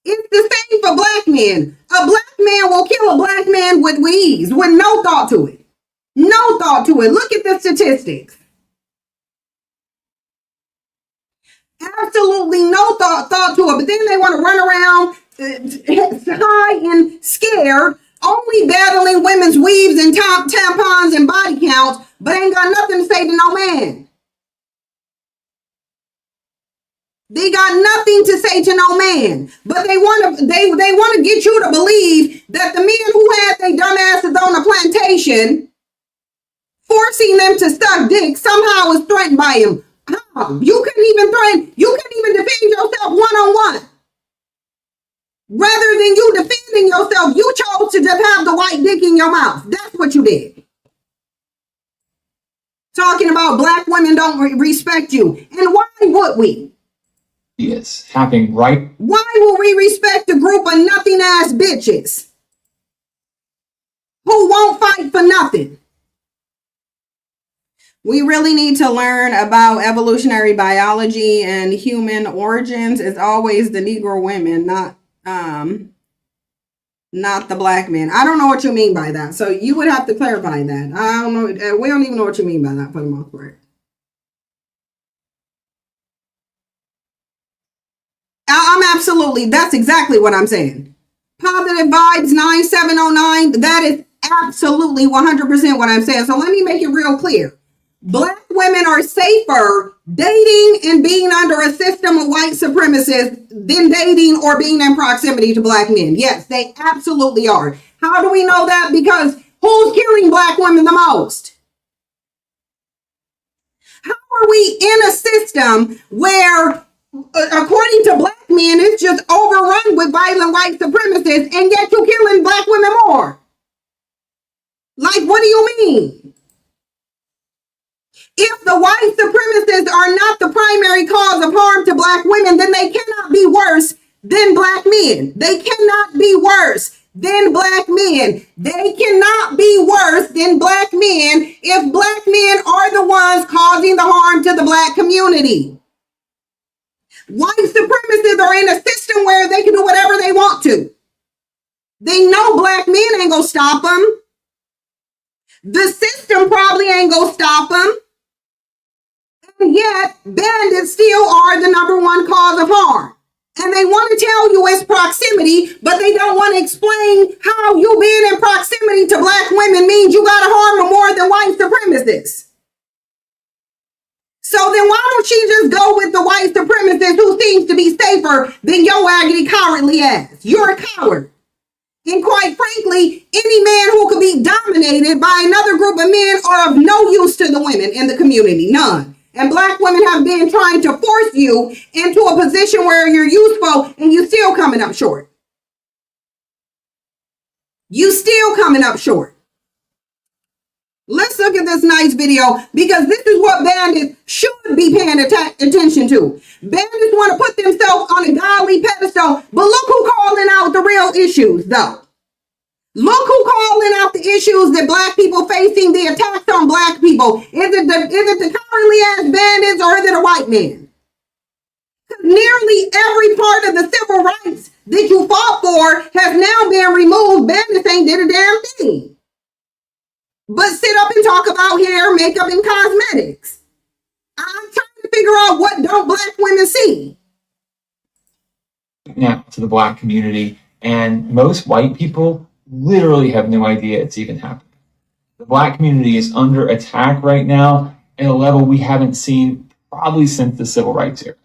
It's the same for black men. A black man will kill a black man with ease, with no thought to it. No thought to it. Look at the statistics. Absolutely no thought to it. But then they want to run around high and scared, only battling women's weaves and tampons and body counts, but ain't got nothing to say to no man. They got nothing to say to no man, but they want to get you to believe that the men who had their dumbasses on a plantation, forcing them to suck dick, somehow was threatened by him. How? You couldn't even defend yourself one-on-one. Rather than you defending yourself, you chose to just have the white dick in your mouth. That's what you did. Talking about black women don't respect you. And why would we? Is happening right. Why will we respect a group of nothing ass bitches who won't fight for nothing? We really need to learn about evolutionary biology and human origins. It's always the Negro women, not the black men. I don't know what you mean by that. So you would have to clarify that. I don't know. We don't even know what you mean by that for the most part. I'm absolutely, that's exactly what I'm saying. Positive vibes 9709, that is absolutely 100% what I'm saying. So let me make it real clear. Black women are safer dating and being under a system of white supremacists than dating or being in proximity to black men. Yes, they absolutely are. How do we know that? Because who's killing black women the most? How are we in a system where, according to black men, it's just overrun with violent white supremacists, and yet you're killing black women more? Like, what do you mean? If the white supremacists are not the primary cause of harm to black women, then they cannot be worse than black men. They cannot be worse than black men. They cannot be worse than black men if black men are the ones causing the harm to the black community. White supremacists are in a system where they can do whatever they want to. They know black men ain't gonna stop them. The system probably ain't gonna stop them. And yet, bandits still are the #1 cause of harm. And they want to tell you it's proximity, but they don't want to explain how you being in proximity to black women means you gotta harm them more than white supremacists. So then why don't she just go with the white supremacist who seems to be safer than your agony cowardly ass? You're a coward. And quite frankly, any man who could be dominated by another group of men are of no use to the women in the community. None. And black women have been trying to force you into a position where you're useful and you still coming up short. You still coming up short. Let's look at this nice video, because this is what bandits should be paying attention to. Bandits want to put themselves on a godly pedestal, but look who calling out the real issues, though. Look who calling out the issues that black people facing, the attacks on black people. Is it the cowardly ass bandits, or is it a white man? Nearly every part of the civil rights that you fought for has now been removed. Bandits ain't did a damn thing but sit up and talk about hair, makeup, and cosmetics. I'm trying to figure out what don't black women see. Now, to the black community, and most white people literally have no idea it's even happening. The black community is under attack right now at a level we haven't seen probably since the civil rights era.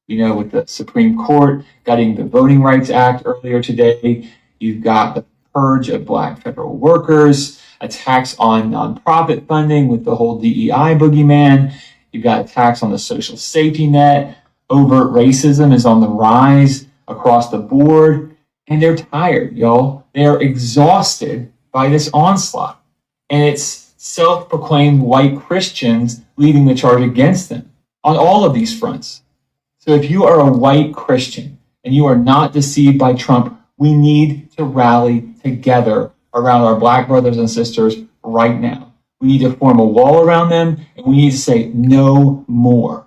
you know, with the Supreme Court gutting the Voting Rights Act earlier today. You've got the purge of Black federal workers, attacks on nonprofit funding with the whole DEI boogeyman. You've got attacks on the social safety net. Overt racism is on the rise across the board. And they're tired, y'all. They're exhausted by this onslaught. And it's self-proclaimed white Christians leading the charge against them on all of these fronts. So if you are a white Christian and you are not deceived by Trump, we need to rally together around our Black brothers and sisters right now. We need to form a wall around them, and we need to say no more.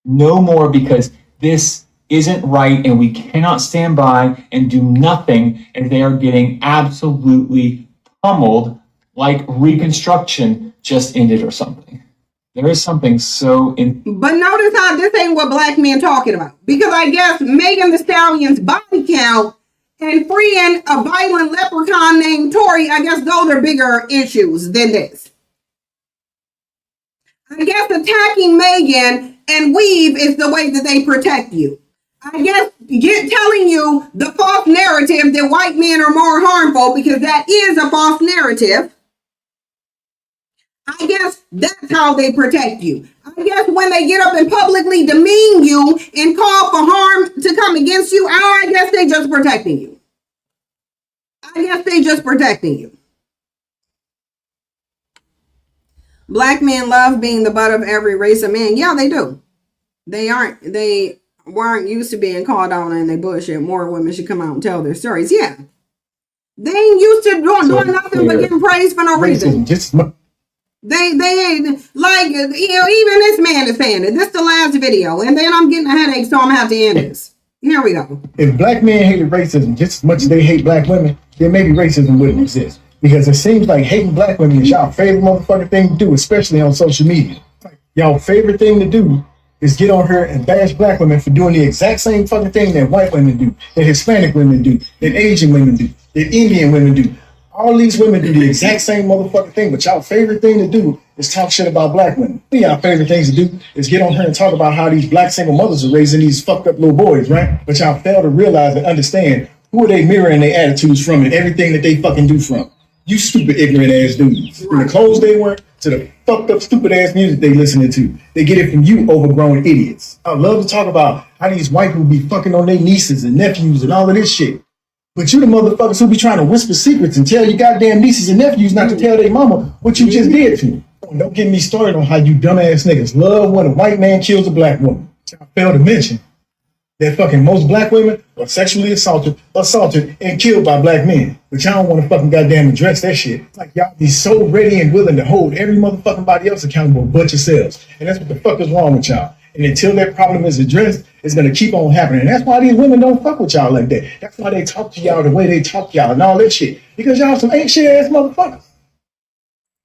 No more, because this isn't right, and we cannot stand by and do nothing as they are getting absolutely pummeled like Reconstruction just ended or something. There is something so But notice how this ain't what Black men talking about. Because I guess Megan Thee Stallion's body count and freeing a violent leprechaun named Tory, I guess those are bigger issues than this. I guess attacking Megan and Weave is the way that they protect you. I guess telling you the false narrative that white men are more harmful, because that is a false narrative. I guess that's how they protect you. I guess when they get up and publicly demean you and call for harm to come against you, I guess they just protecting you. I guess they just protecting you. Black men love being the butt of every race of men. Yeah, they do. They weren't used to being called out and they bullshit. More women should come out and tell their stories. Yeah. They ain't used to doing nothing but getting praised for no reason. They ain't like, you know, even this man is saying it. This is the last video, and then I'm getting a headache, so I'm gonna have to end this. Here we go. If black men hated racism just as much as they hate black women, then maybe racism wouldn't exist. Because it seems like hating black women is y'all favorite motherfucking thing to do, especially on social media. Y'all favorite thing to do is get on here and bash black women for doing the exact same fucking thing that white women do, that Hispanic women do, that Asian women do, that Indian women do. All these women do the exact same motherfucking thing, but y'all favorite thing to do is talk shit about black women. Y'all favorite things to do is get on here and talk about how these black single mothers are raising these fucked up little boys, right? But y'all fail to realize and understand who are they mirroring their attitudes from and everything that they fucking do from. You stupid, ignorant ass dudes. From the clothes they wear to the fucked up, stupid ass music they listening to. They get it from you overgrown idiots. I love to talk about how these white people be fucking on their nieces and nephews and all of this shit. But you the motherfuckers who be trying to whisper secrets and tell your goddamn nieces and nephews not to tell their mama what you just did to them. Don't get me started on how you dumbass niggas love when a white man kills a black woman. I failed to mention that fucking most black women are sexually assaulted, and killed by black men. But y'all don't want to fucking goddamn address that shit. It's like y'all be so ready and willing to hold every motherfucking body else accountable but yourselves. And that's what the fuck is wrong with y'all. And until that problem is addressed, it's going to keep on happening. And that's why these women don't fuck with y'all like that. That's why they talk to y'all the way they talk to y'all and all that shit. Because y'all some ain't shit ass motherfuckers.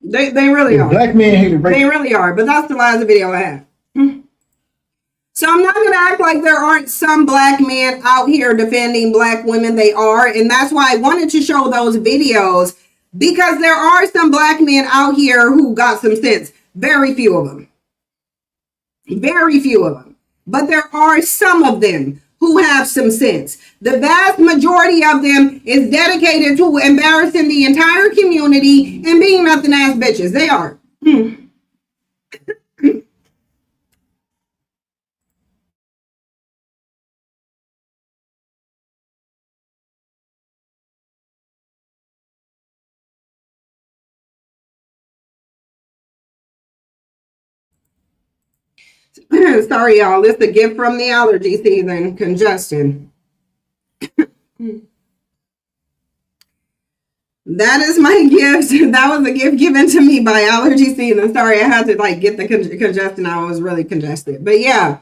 They really are. Black men hated race. They really are. But that's the last video I have. So I'm not going to act like there aren't some black men out here defending black women. They are. And that's why I wanted to show those videos, because there are some black men out here who got some sense. Very few of them. Very few of them. But there are some of them who have some sense. The vast majority of them is dedicated to embarrassing the entire community and being nothing ass bitches. They are. Sorry, y'all. It's a gift from the allergy season. Congestion. That is my gift. That was a gift given to me by allergy season. Sorry, I had to get the congestion. I was really congested. But yeah.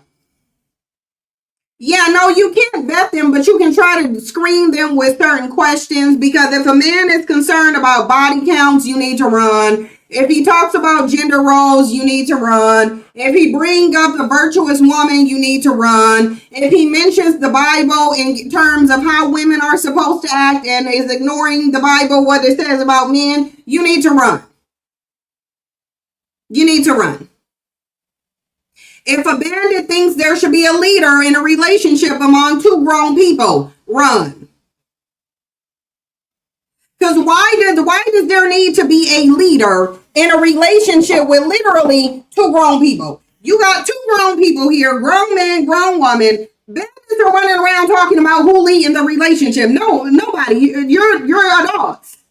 Yeah, no, you can't vet them, but you can try to screen them with certain questions, because if a man is concerned about body counts, you need to run. If he talks about gender roles, you need to run. If he brings up the virtuous woman, you need to run. If he mentions the Bible in terms of how women are supposed to act and is ignoring the Bible, what it says about men, you need to run. You need to run. If a bandit thinks there should be a leader in a relationship among two grown people, run. Because why does there need to be a leader in a relationship with literally two grown people? You got two grown people here, grown man, grown woman. Bandits are running around talking about who lead in the relationship. No, nobody. You're adults.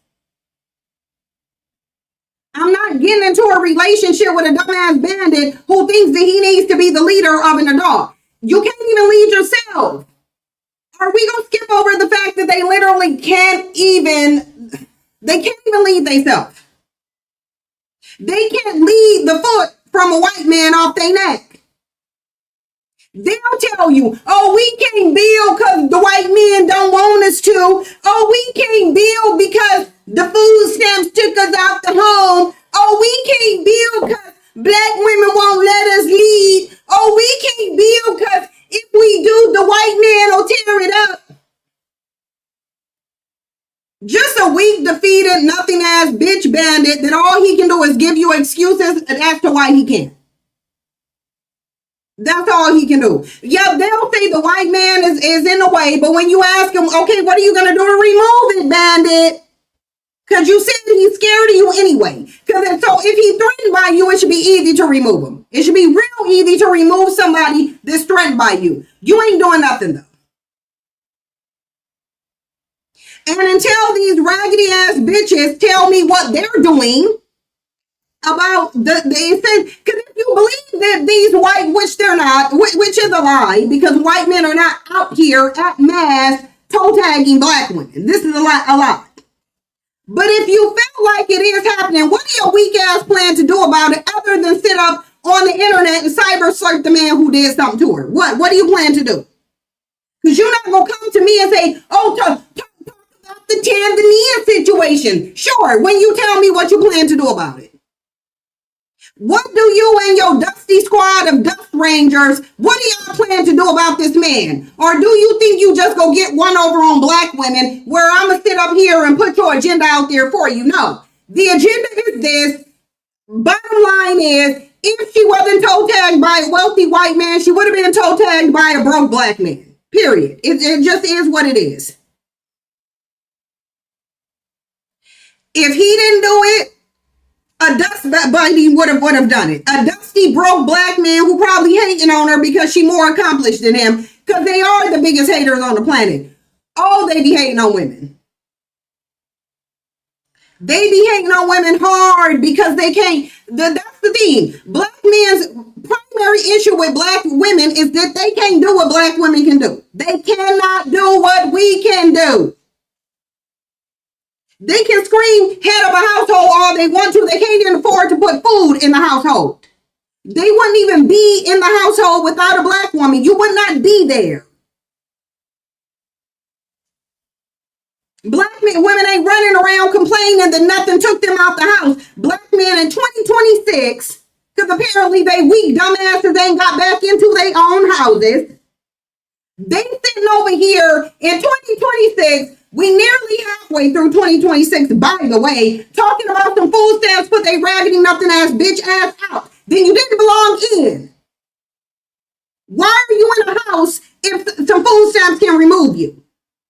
I'm not getting into a relationship with a dumbass bandit who thinks that he needs to be the leader of an adult. You can't even lead yourself. Are we gonna skip over the fact that they literally can't even lead themselves? They can't lead the foot from a white man off their neck. They'll tell you, oh, we can't build because the white men don't want us to. Oh, we can't build because the food stamps took us out the home. Oh, we can't build because black women won't let us lead. Oh, we can't build because if we do, the white man will tear it up. Just a weak, defeated, nothing ass bitch bandit that all he can do is give you excuses as to why he can't. That's all he can do. Yeah, they'll say the white man is in the way, but when you ask him, okay, what are you going to do to remove it, bandit? Because you said he's scared of you anyway. So if he's threatened by you, it should be easy to remove him. It should be real easy to remove somebody that's threatened by you. You ain't doing nothing, though. And until these raggedy ass bitches tell me what they're doing about they said, because if you believe that these white, which they're not, which is a lie, because white men are not out here at mass toe tagging black women. This is a lie. But if you feel like it is happening, what do your weak ass plan to do about it other than sit up on the internet and cyber slurp the man who did something to her? What do you plan to do? Because you're not gonna come to me and say, oh, talk about the Tanzania situation. Sure, when you tell me what you plan to do about it. What do you and your dusty squad of dust rangers, what do y'all plan to do about this man? Or do you think you just go get one over on black women where I'm going to sit up here and put your agenda out there for you? No. The agenda is this. Bottom line is, if she wasn't toe tagged by a wealthy white man, she would have been toe tagged by a broke black man. Period. It just is what it is. If he didn't do it, a dust bunny would have done it. A dusty broke black man who probably hating on her because she more accomplished than him, because they are the biggest haters on the planet. Oh, they be hating on women. They be hating on women hard because they can't. That's the thing. Black men's primary issue with black women is that they can't do what black women can do. They cannot do what we can do. They can scream head of a household all they want to. They can't even afford to put food in the household. They wouldn't even be in the household without a black woman. You would not be there. Black men, women ain't running around complaining that nothing took them out the house. Black men in 2026, because apparently they weak dumbasses ain't got back into their own houses. They sitting over here in 2026. We nearly halfway through 2026, by the way, talking about some food stamps, put they raggedy nothing ass bitch ass out. Then you didn't belong in. Why are you in a house if some food stamps can remove you?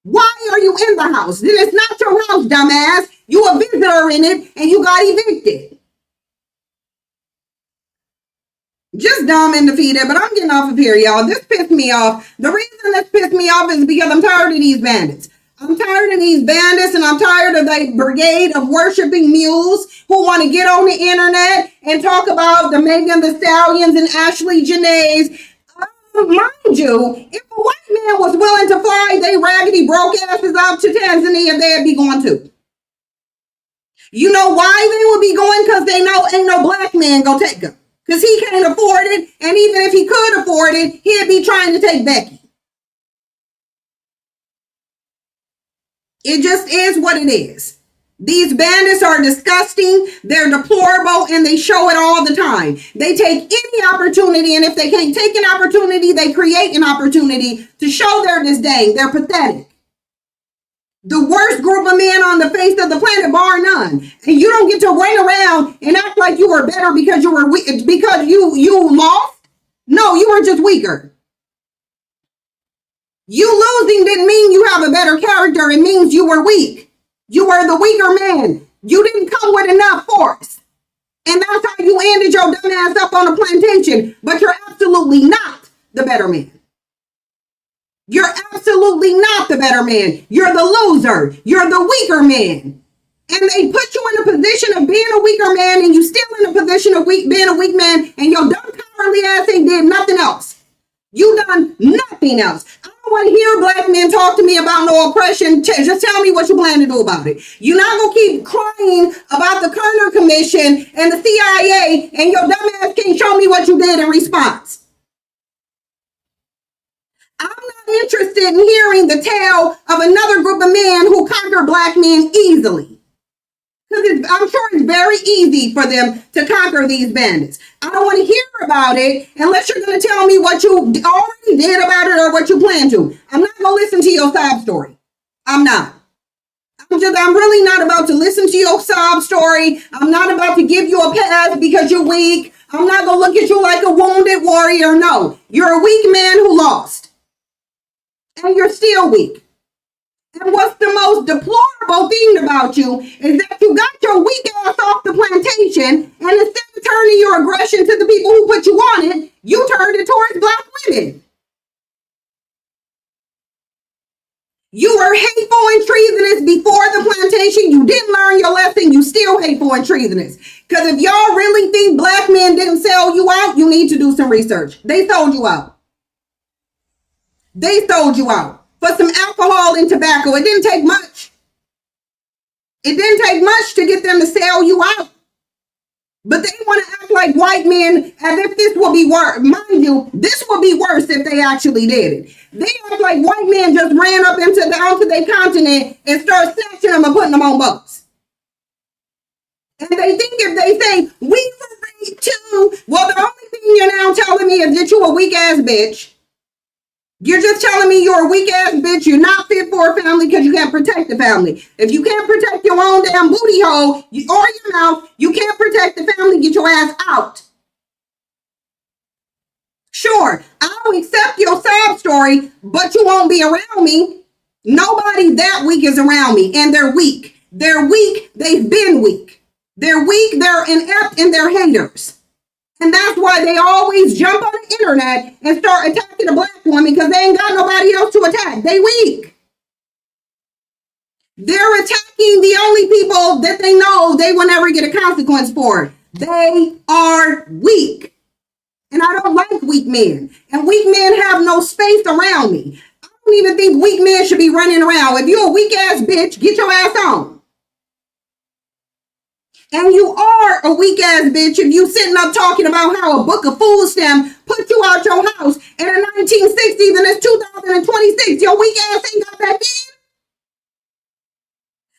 Why are you in the house? Then it's not your house, dumbass. You a visitor in it and you got evicted. Just dumb and defeated, but I'm getting off of here, y'all. This pissed me off. The reason this pissed me off is because I'm tired of these bandits. I'm tired of these bandits, and I'm tired of the brigade of worshiping mules who want to get on the internet and talk about the Megan Thee Stallions and Ashley Janae's. Mind you, if a white man was willing to fly they raggedy broke asses out to Tanzania, they'd be going too. You know why they would be going? Because they know ain't no black man gonna take them. Because he can't afford it, and even if he could afford it, he'd be trying to take Becky. It just is what it is. These bandits are disgusting, they're deplorable, and they show it all the time. They take any opportunity, and if they can't take an opportunity, they create an opportunity to show their disdain. They're pathetic. The worst group of men on the face of the planet, bar none. And you don't get to run around and act like you were better because you lost. No, you were just weaker. You losing didn't mean you have a better character. It means you were weak. You were the weaker man. You didn't come with enough force. And that's how you ended your dumb ass up on a plantation. But you're absolutely not the better man. You're absolutely not the better man. You're the loser. You're the weaker man. And they put you in a position of being a weaker man, and you still in a position of being a weak man, and your dumb cowardly ass ain't did nothing else. You done nothing else. I don't want to hear black men talk to me about no oppression. Just tell me what you plan to do about it. You're not going to keep crying about the Kerner Commission and the CIA, and your dumb ass can't show me what you did in response. I'm not interested in hearing the tale of another group of men who conquer black men easily. Because I'm sure it's very easy for them to conquer these bandits. I don't want to hear about it unless you're going to tell me what you already did about it or what you plan to. I'm not going to listen to your sob story. I'm not. I'm really not about to listen to your sob story. I'm not about to give you a pass because you're weak. I'm not going to look at you like a wounded warrior. No, you're a weak man who lost. And you're still weak. And what's the most deplorable thing about you is that you got your weak ass off the plantation, and instead of turning your aggression to the people who put you on it, you turned it towards black women. You were hateful and treasonous before the plantation. You didn't learn your lesson. You still hateful and treasonous. Because if y'all really think black men didn't sell you out, you need to do some research. They sold you out. They sold you out. For some alcohol and tobacco. It didn't take much. It didn't take much to get them to sell you out. But they want to act like white men as if this will be worse. Mind you, this will be worse if they actually did it. They act like white men just ran up onto their continent and started snatching them and putting them on boats. And they think if they say, we were raped too, well, the only thing you're now telling me is that you a weak ass bitch. You're just telling me you're a weak ass bitch. You're not fit for a family because you can't protect the family. If you can't protect your own damn booty hole or your mouth, you can't protect the family. Get your ass out. Sure, I'll accept your sob story, but you won't be around me. Nobody that weak is around me, and they're weak. They're weak. They've been weak. They're weak. They're inept, and they're haters. And that's why they always jump on the internet and start attacking a black woman because they ain't got nobody else to attack. They weak. They're attacking the only people that they know they will never get a consequence for. They are weak. And I don't like weak men. And weak men have no space around me. I don't even think weak men should be running around. If you're a weak ass bitch, get your ass on. And you are a weak ass bitch if you sitting up talking about how a book of food stamp put you out your house in the 1960s and it's 2026. Your weak ass ain't got that in.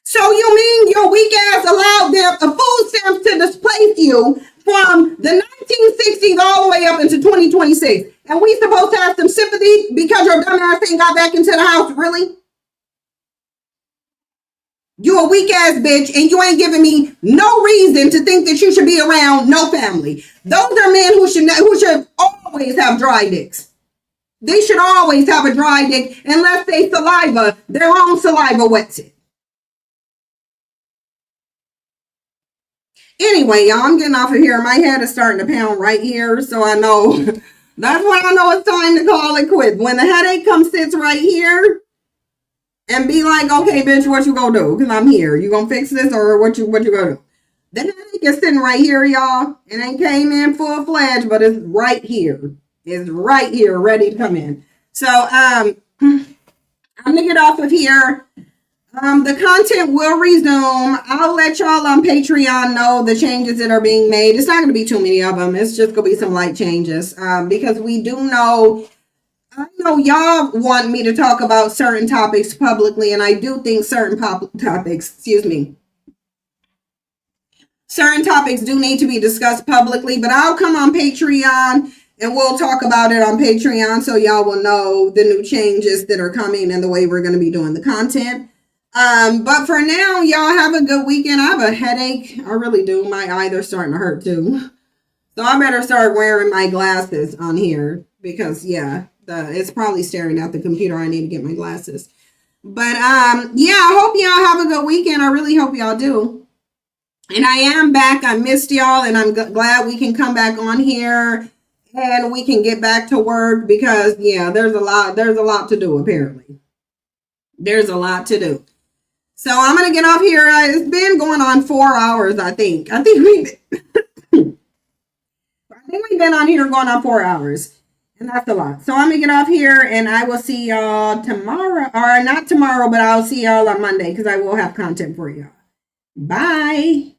So you mean your weak ass allowed the food stamps to displace you from the 1960s all the way up into 2026? And we supposed to have some sympathy because your dumb ass ain't got back into the house, really? You a weak ass bitch and you ain't giving me no reason to think that you should be around no family. Those are men who should always have dry dicks. They should always have a dry dick unless their own saliva wets it. Anyway, y'all, I'm getting off of here. My head is starting to pound right here, so I know that's when I know it's time to call it quits. When the headache sits right here, and be like, okay, bitch, what you gonna do? Because I'm here. You gonna fix this or what you gonna do? The headache is sitting right here, y'all. It ain't came in full-fledged, but it's right here. It's right here, ready to come in. So, I'm gonna get off of here. The content will resume. I'll let y'all on Patreon know the changes that are being made. It's not gonna be too many of them. It's just gonna be some light changes. Because we do know... I know y'all want me to talk about certain topics publicly, and I do think certain topics do need to be discussed publicly, but I'll come on Patreon and we'll talk about it on Patreon so y'all will know the new changes that are coming and the way we're going to be doing the content. But for now, y'all have a good weekend. I have a headache. I really do. My eyes are starting to hurt too. So I better start wearing my glasses on here because it's probably staring at the computer. I need to get my glasses. But yeah, I hope y'all have a good weekend. I really hope y'all do. And I am back. I missed y'all, and I'm glad we can come back on here and we can get back to work because there's a lot to do apparently. There's a lot to do. So I'm gonna get off here. It's been going on 4 hours, I think. I think we've been on here going on 4 hours. And that's a lot. So I'm going to get off here and I will see y'all tomorrow. Or not tomorrow, but I'll see y'all on Monday because I will have content for y'all. Bye.